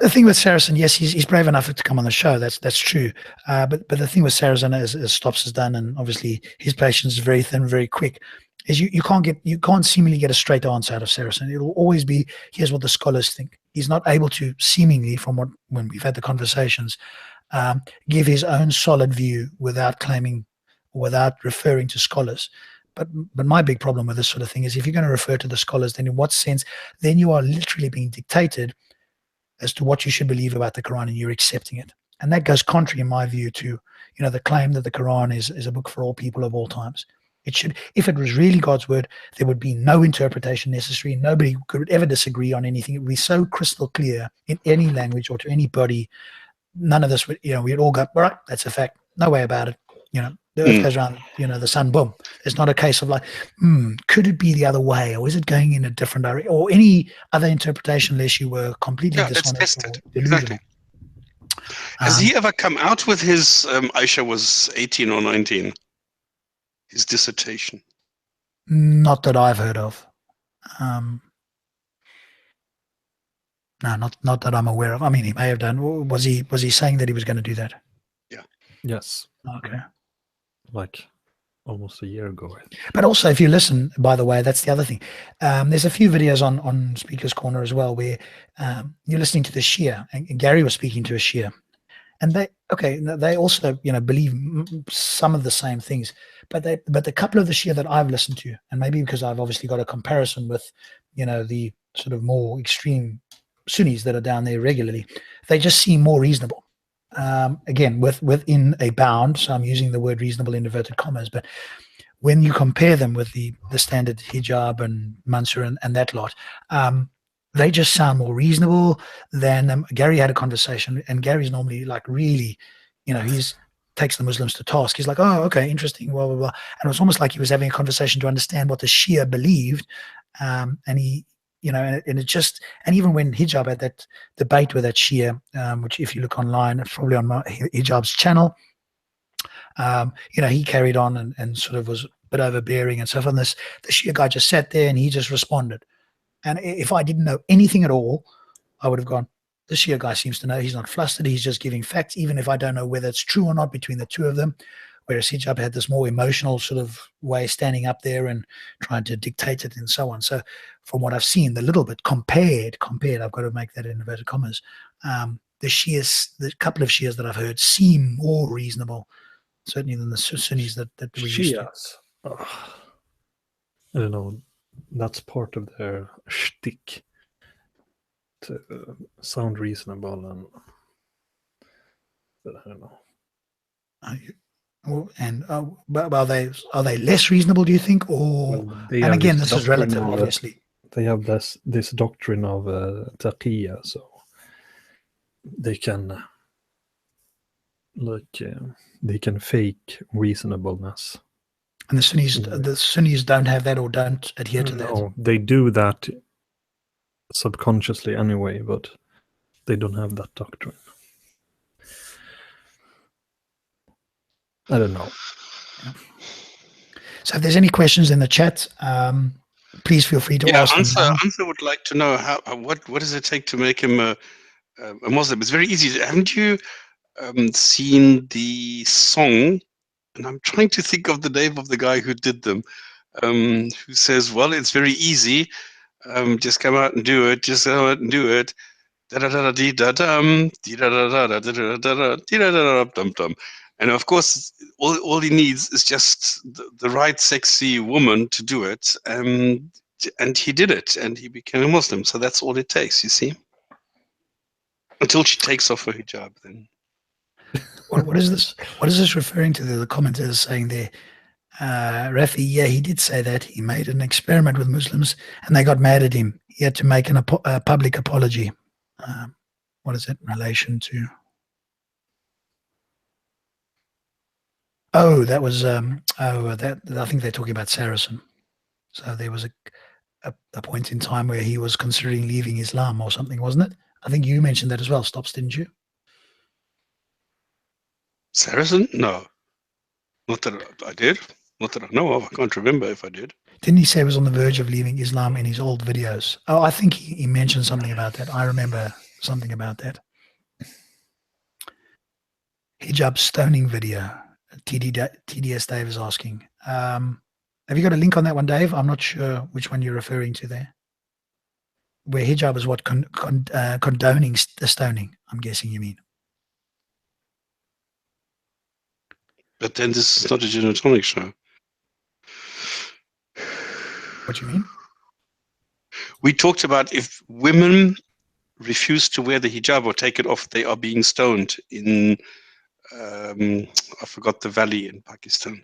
The thing with Saracen, yes, he's brave enough to come on the show. That's true. But the thing with Saracen, as Stops has done, and obviously his patience is very thin, very quick, is you can't seemingly get a straight answer out of Saracen. It'll always be, here's what the scholars think. He's not able to seemingly, when we've had the conversations, give his own solid view without claiming, without referring to scholars. But my big problem with this sort of thing is, if you're going to refer to the scholars, then in what sense? Then you are literally being dictated as to what you should believe about the Quran, and you're accepting it. And that goes contrary, in my view, to the claim that the Quran is a book for all people of all times. It should, if it was really God's word, there would be no interpretation necessary. Nobody could ever disagree on anything. It would be so crystal clear in any language or to anybody. None of this would, we'd all go, all right, that's a fact. No way about it. The earth goes around, the sun, boom. It's not a case of like, could it be the other way, or is it going in a different direction, or any other interpretation, unless you were completely dishonest or delusional. Exactly. Has he ever come out with his Aisha was 18 or 19? His dissertation? Not that I've heard of. No, not that I'm aware of. I mean, he may have done. Was he saying that he was going to do that? Yeah. Yes. Okay. Like almost a year ago. But also, if you listen, by the way, that's the other thing. There's a few videos on Speaker's Corner as well where you're listening to the Shia, and Gary was speaking to a Shia, and they also believe some of the same things, but the couple of the Shia that I've listened to, and maybe because I've obviously got a comparison with the sort of more extreme Sunnis that are down there regularly, they just seem more reasonable. Again, within a bound, so I'm using the word reasonable in inverted commas, but when you compare them with the standard Hijab and Mansur and that lot, they just sound more reasonable than Gary had a conversation, and Gary's normally like really, he's takes the Muslims to task. He's like, oh, okay, interesting, blah, blah, blah. And it was almost like he was having a conversation to understand what the Shia believed, and he, and it just, and even when Hijab had that debate with that Shia, which if you look online, it's probably on Hijab's channel, he carried on and sort of was a bit overbearing and stuff. And the Shia guy just sat there and he just responded. And if I didn't know anything at all, I would have gone, the Shia guy seems to know. He's not flustered. He's just giving facts, even if I don't know whether it's true or not between the two of them. Whereas Hijab had this more emotional sort of way, standing up there and trying to dictate it and so on. So from what I've seen, the little bit compared, I've got to make that in inverted commas, the Shias, the couple of Shias that I've heard seem more reasonable, certainly than the Sunnis that we used to. I don't know. That's part of their shtick to sound reasonable, and but I don't know. But are they less reasonable, do you think, or? Well, and again, this is relative, obviously. They have this doctrine of taqiyya, so they can they can fake reasonableness. And the Sunnis don't have that, or don't adhere to that. No, they do that subconsciously anyway, but they don't have that doctrine. I don't know. So if there's any questions in the chat, please feel free to ask them now. Answer would like to know what does it take to make him a Muslim? It's very easy. Haven't you seen the song? And I'm trying to think of the name of the guy who did them, who says, "Well, it's very easy. Just come out and do it. Just come out and do it." And of course, all he needs is just the right sexy woman to do it, and he did it, and he became a Muslim. So that's all it takes, you see. Until she takes off her hijab, then. What is this? What is this referring to? The commenters saying there, Rafi, yeah, he did say that he made an experiment with Muslims, and they got mad at him. He had to make a public apology. What is it in relation to? Oh, that was that I think they're talking about Saracen. So there was a point in time where he was considering leaving Islam or something, wasn't it? I think you mentioned that as well, Stops, didn't you? Saracen? No, not that I did. Not that I know of. I can't remember if I did. Didn't he say he was on the verge of leaving Islam in his old videos? Oh, I think he mentioned something about that. I remember something about that. Hijab stoning video. TDS Dave is asking. Have you got a link on that one, Dave? I'm not sure which one you're referring to there. Where hijab is what condoning the stoning, I'm guessing you mean. But then this is not a Jinn&Tonic show. What do you mean? We talked about if women refuse to wear the hijab or take it off, they are being stoned in, I forgot the valley in Pakistan.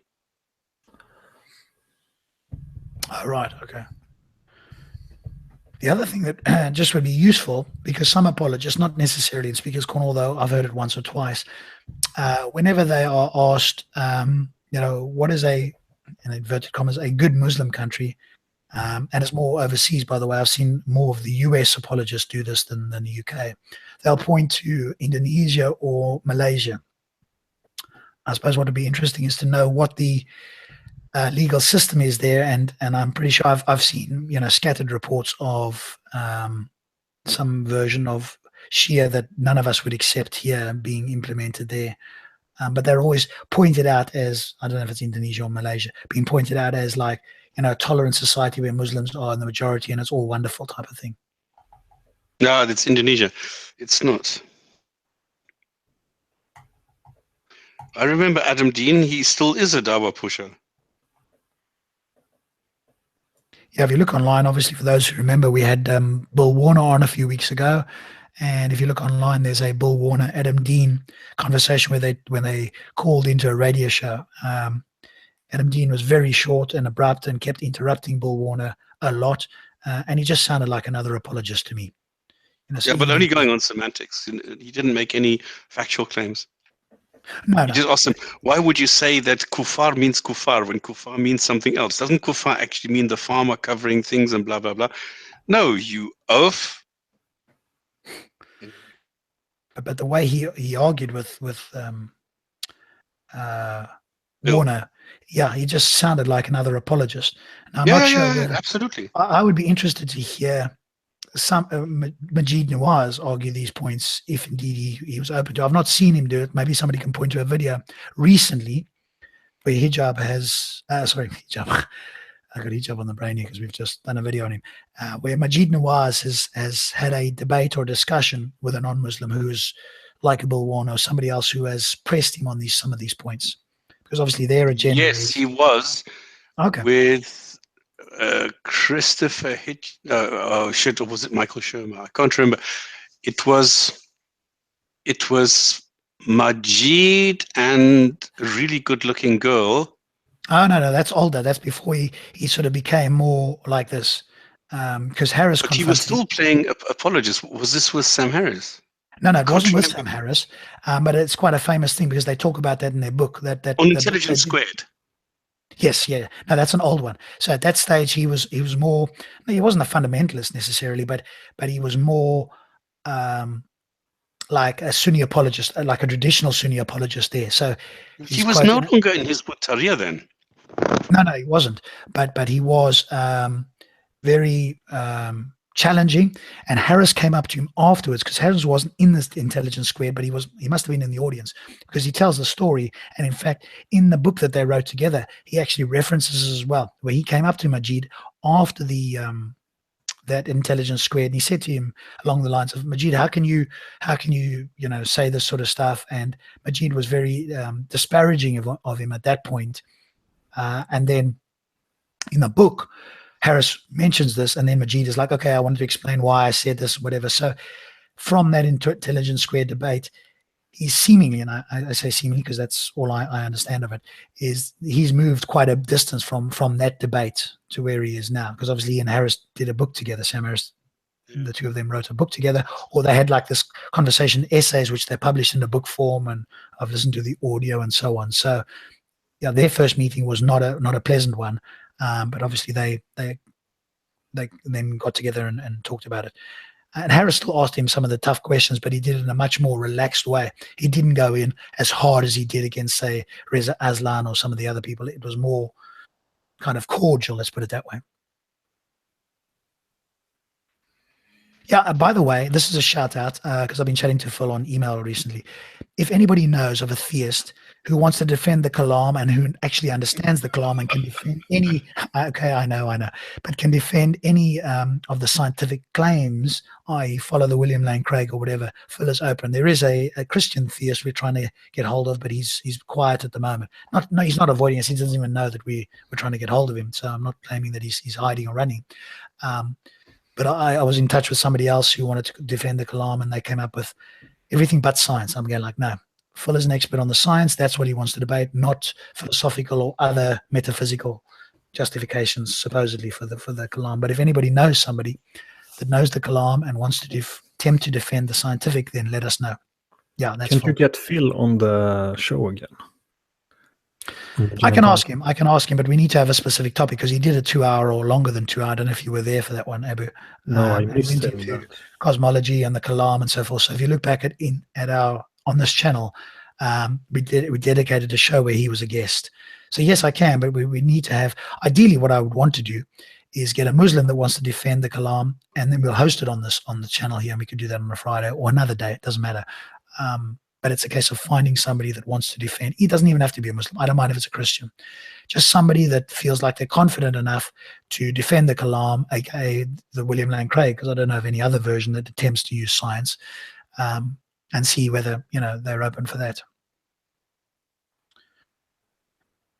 Oh, right, okay. The other thing that just would be useful, because some apologists, not necessarily in Speaker's Corner, although I've heard it once or twice, whenever they are asked, what is in inverted commas, a good Muslim country, and it's more overseas, by the way. I've seen more of the US apologists do this than the UK. They'll point to Indonesia or Malaysia. I suppose what would be interesting is to know what the legal system is there, and I'm pretty sure I've seen scattered reports of some version of Shia that none of us would accept here being implemented there, but they're always pointed out as, I don't know if it's Indonesia or Malaysia, being pointed out as like a tolerant society where Muslims are in the majority and it's all wonderful type of thing. No, that's Indonesia. It's not. I remember Adam Dean. He still is a Dawah pusher. Yeah, if you look online, obviously, for those who remember, we had Bill Warner on a few weeks ago. And if you look online, there's a Bill Warner, Adam Dean conversation when they called into a radio show. Adam Dean was very short and abrupt and kept interrupting Bill Warner a lot. And he just sounded like another apologist to me. Yeah, but only going on semantics. He didn't make any factual claims. No. Just asked him, why would you say that kuffar means kuffar when kuffar means something else? Doesn't kuffar actually mean the farmer covering things and blah, blah, blah? No, you oaf. But the way he argued with Warner, yeah, he just sounded like another apologist. Now, I'm not sure whether, absolutely. I would be interested to hear some Majid Nawaz argue these points if indeed he was open to. I've not seen him do it. Maybe somebody can point to a video recently where hijab has hijab. I got hijab on the brain here because we've just done a video on him, where Majid Nawaz has had a debate or discussion with a non-Muslim who is like a Bill Warner or somebody else who has pressed him on some of these points, because obviously their agenda. Yes, he was. Okay. With Christopher Hitch. Or was it Michael Shermer? I can't remember. It was Majid and a really good-looking girl. Oh no, that's older. That's before he sort of became more like this. Because Harris. But he was still playing apologist. Was this with Sam Harris? No, it wasn't with Sam Harris. But it's quite a famous thing because they talk about that in their book. On Intelligence Squared. Yes, yeah. No, that's an old one. So at that stage, he was more. He wasn't a fundamentalist necessarily, but he was more like a Sunni apologist, like a traditional Sunni apologist there. So he was no longer in his Butariya then. No, he wasn't. But he was very challenging. And Harris came up to him afterwards, because Harris wasn't in this intelligence squared, but he must have been in the audience, because he tells the story. And in fact, in the book that they wrote together, he actually references as well, where he came up to Majid after the that intelligence squared, and he said to him along the lines of, Majid, how can you say this sort of stuff? And Majid was very disparaging of him at that point. And then in the book, Harris mentions this, and then Majid is like, okay, I wanted to explain why I said this, whatever. So from that intelligence squared debate, he's seemingly, and I say seemingly because that's all I understand of it, is he's moved quite a distance from that debate to where he is now. Because obviously he and Harris did a book together. Sam Harris, the two of them wrote a book together, or they had like this conversation essays, which they published in a book form, and I've listened to the audio and so on. So yeah, their first meeting was not a pleasant one, but obviously they then got together and talked about it. And Harris still asked him some of the tough questions, but he did it in a much more relaxed way. He didn't go in as hard as he did against, say, Reza Aslan or some of the other people. It was more kind of cordial, let's put it that way. Yeah, by the way, this is a shout out, because I've been chatting to Phil on email recently. If anybody knows of a theist who wants to defend the Kalam and who actually understands the Kalam and can defend any, okay, I know, but can defend any of the scientific claims, i.e. follow the William Lane Craig or whatever, Phil is open. There is a Christian theist we're trying to get hold of, but he's quiet at the moment. No, he's not avoiding us. He doesn't even know that we're trying to get hold of him. So I'm not claiming that he's hiding or running. But I was in touch with somebody else who wanted to defend the Kalam, and they came up with everything but science. I'm going like, no, Phil is an expert on the science. That's what he wants to debate, not philosophical or other metaphysical justifications, supposedly, for the Kalam. But if anybody knows somebody that knows the Kalam and wants to attempt to defend the scientific, then let us know. Yeah, that's Can you get Phil on the show again? I can ask him, but we need to have a specific topic, because he did a 2 hour or longer than 2 hours. I don't know if you were there for that one, Abu. No, I missed it. Cosmology and the Kalam and so forth. So if you look back on this channel, we dedicated a show where he was a guest. So yes, I can, but we need to have, ideally what I would want to do is get a Muslim that wants to defend the Kalam, and then we'll host it on the channel here, and we could do that on a Friday or another day. It doesn't matter. But it's a case of finding somebody that wants to defend. He doesn't even have to be a Muslim. I don't mind if it's a Christian. Just somebody that feels like they're confident enough to defend the Kalam, aka the William Lane Craig, because I don't know of any other version that attempts to use science, and see whether they're open for that.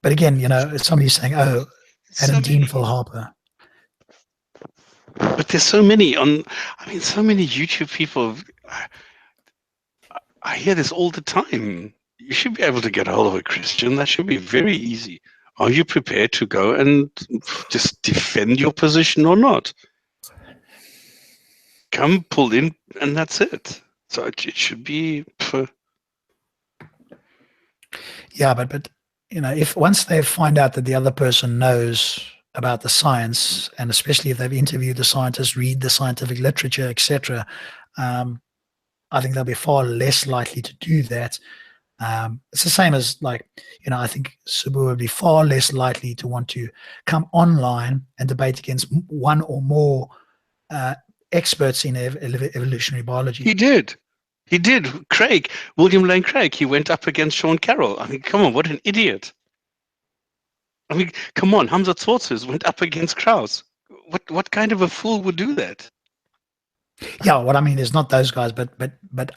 But again, somebody's saying, "Oh, Adam Dean, Phil Harper." But there's so many so many YouTube people. I hear this all the time. You should be able to get a hold of a Christian. That should be very easy. Are you prepared to go and just defend your position or not? Come, pull in, and that's it. So it should be. Yeah, but if once they find out that the other person knows about the science, and especially if they've interviewed the scientists, read the scientific literature, etc., I think they'll be far less likely to do that. It's the same as I think Sabu would be far less likely to want to come online and debate against one or more experts in evolutionary biology. He did. Craig, William Lane Craig, he went up against Sean Carroll. I mean, come on, what an idiot. I mean, come on, Hamza Tzortzis went up against Krauss. What kind of a fool would do that? Yeah, what I mean is not those guys, but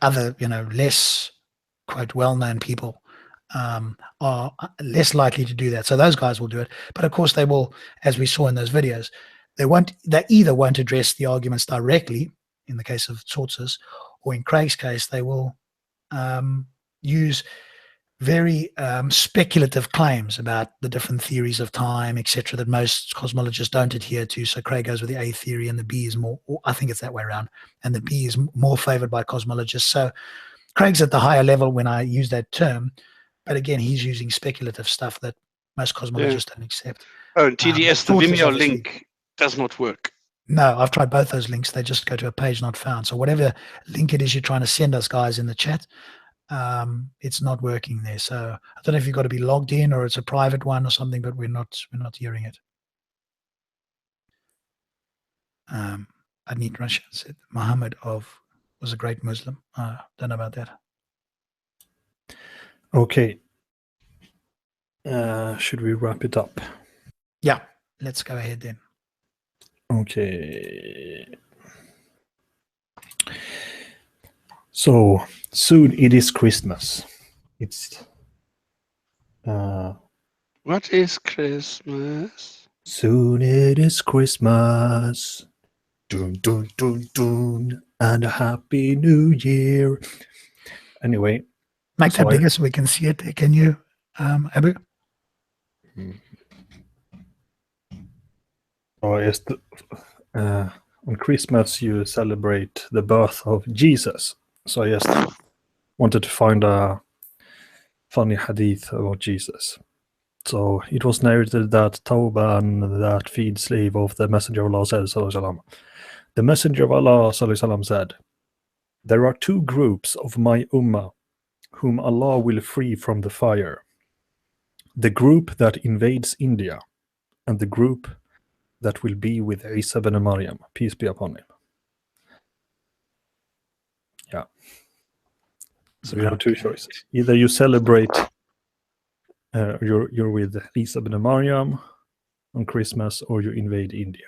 other, less, quote, well-known people are less likely to do that. So those guys will do it. But of course they will, as we saw in those videos, they either won't address the arguments directly, in the case of Tzortzis, or in Craig's case, they will use very speculative claims about the different theories of time, etc., that most cosmologists don't adhere to. So Craig goes with the A theory, and the B is more, or I think it's that way around, and the B is more favored by cosmologists. So Craig's at the higher level when I use that term, but again, he's using speculative stuff that most cosmologists don't accept. Oh, TDS, the Vimeo link does not work. No, I've tried both those links. They just go to a page not found. So whatever link it is you're trying to send us, guys, in the chat, it's not working there. So I don't know if you've got to be logged in or it's a private one or something, but we're not hearing it. Adnit Russia said Muhammad was a great Muslim. Don't know about that. Okay. Should we wrap it up? Yeah, let's go ahead then. Okay. So soon it is Christmas. It's What is Christmas? soon it is Christmas. Dun dun dun dun, and a happy new year. Anyway, Make that So bigger so we can see it. Can you, Abu? On Christmas you celebrate the birth of Jesus. So I just wanted to find a funny hadith about Jesus. So it was narrated that Tawban, that feed slave of the Messenger of Allah, said, Sallallahu Alaihi Wasallam, the Messenger of Allah Sallallahu Alaihi Wasallam said, there are two groups of my ummah whom Allah will free from the fire. The group that invades India and the group that will be with Isa ibn Maryam, peace be upon him. Yeah. So you have two choices. Either you celebrate, you're with Isa ibn Maryam on Christmas, or you invade India.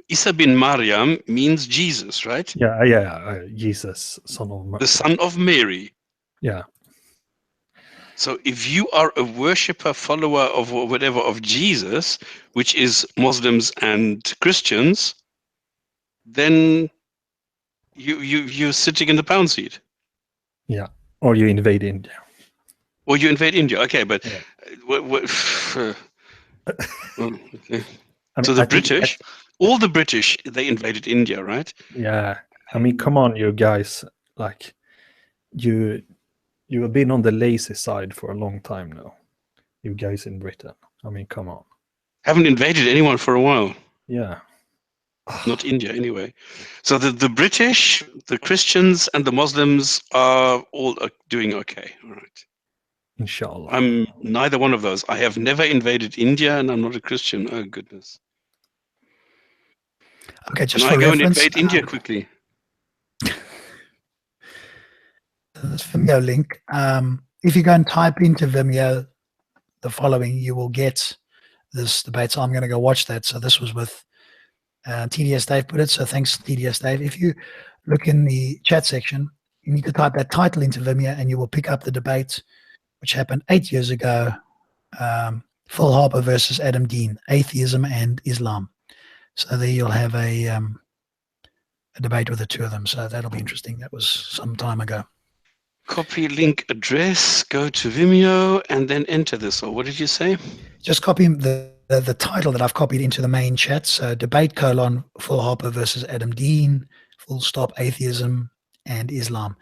Isa bin Maryam means Jesus, right? Yeah, Jesus, son of Mary. The son of Mary. Yeah. So if you are a worshipper, follower of whatever of Jesus, which is Muslims and Christians, then you're sitting in the pound seat. Yeah. Or you invade India. Or you invade India. Okay, but Yeah. okay. I mean, So the I think British, all the British, they invaded India, right? Yeah, I mean, come on, you guys. Like, you have been on the lazy side for a long time now. You guys in Britain. I mean, come on. Haven't invaded anyone for a while. Yeah. Not India, anyway. So the British, the Christians, and the Muslims are all doing okay. All right. Inshallah. I'm neither one of those. I have never invaded India, and I'm not a Christian. Oh goodness. Okay, just Can for I go and reference, invade India quickly? this Vimeo link. If you go and type into Vimeo the following, you will get this debate. So I'm going to go watch that. So this was with TDS Dave put it. So thanks, TDS Dave. If you look in the chat section, you need to type that title into Vimeo and you will pick up the debate, which happened 8 years ago. Phil Harper versus Adam Dean, Atheism and Islam. So there you'll have a debate with the two of them. So that'll be interesting. That was some time ago. Copy link address, go to Vimeo, and then enter this. Or what did you say? Just copy the title that I've copied into the main chat. So debate : Phil Harper versus Adam Dean, full stop, atheism and Islam.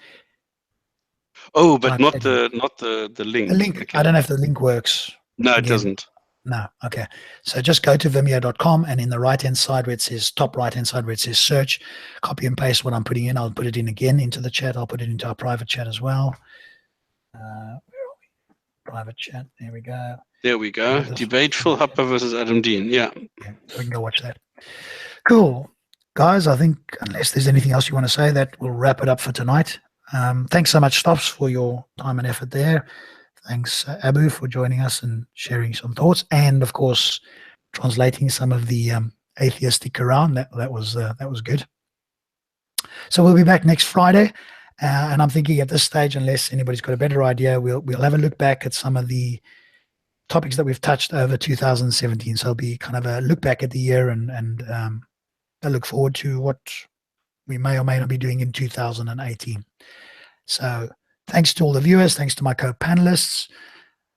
Oh, but Type not that the link. The link. Okay. I don't know if the link works. No, it Again. doesn't. No. Okay. So just go to vimeo.com and in the right-hand side where it says, top right-hand side where it says search, copy and paste what I'm putting in. I'll put it in again into the chat. I'll put it into our private chat as well. Where are we? Private chat. There we go. There we go. Debate Phil Harper versus Adam Dean. Yeah. So we can go watch that. Cool. Guys, I think unless there's anything else you want to say, that will wrap it up for tonight. Thanks so much, Stops, for your time and effort there. Thanks, Abu, for joining us and sharing some thoughts, and of course, translating some of the atheistic Quran. That was good. So we'll be back next Friday, and I'm thinking at this stage, unless anybody's got a better idea, we'll have a look back at some of the topics that we've touched over 2017. So it'll be kind of a look back at the year and I look forward to what we may or may not be doing in 2018. So thanks to all the viewers, thanks to my co-panelists,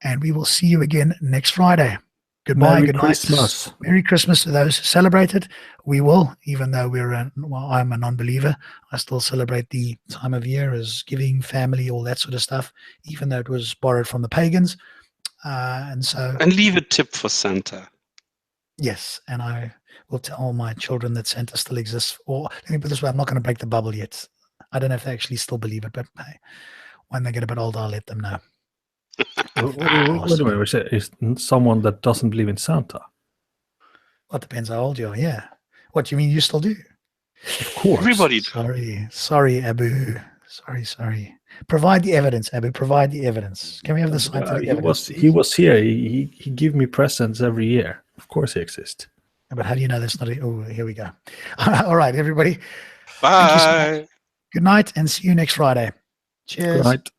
and we will see you again next Friday. Goodbye, Merry good Christmas. night. Merry Christmas to those who celebrate it. We will, even though I'm a non-believer, I still celebrate the time of year as giving, family, all that sort of stuff, even though it was borrowed from the pagans. And leave a tip for Santa. Yes, and I Will tell all my children that Santa still exists. Or let me put it this way, I'm not going to break the bubble yet. I don't know if they actually still believe it, but hey, when they get a bit older, I'll let them know. Wait a minute, is someone that doesn't believe in Santa? Well, it depends how old you are, yeah. What, you mean you still do? Of course. Everybody. Sorry, Abu. Sorry. Provide the evidence, Abu. Provide the evidence. Can we have the scientific evidence? He was here. He gave me presents every year. Of course he exists. But how do you know that's not oh, here we go. All right, everybody. Bye. Good night and see you next Friday. Cheers. Good night.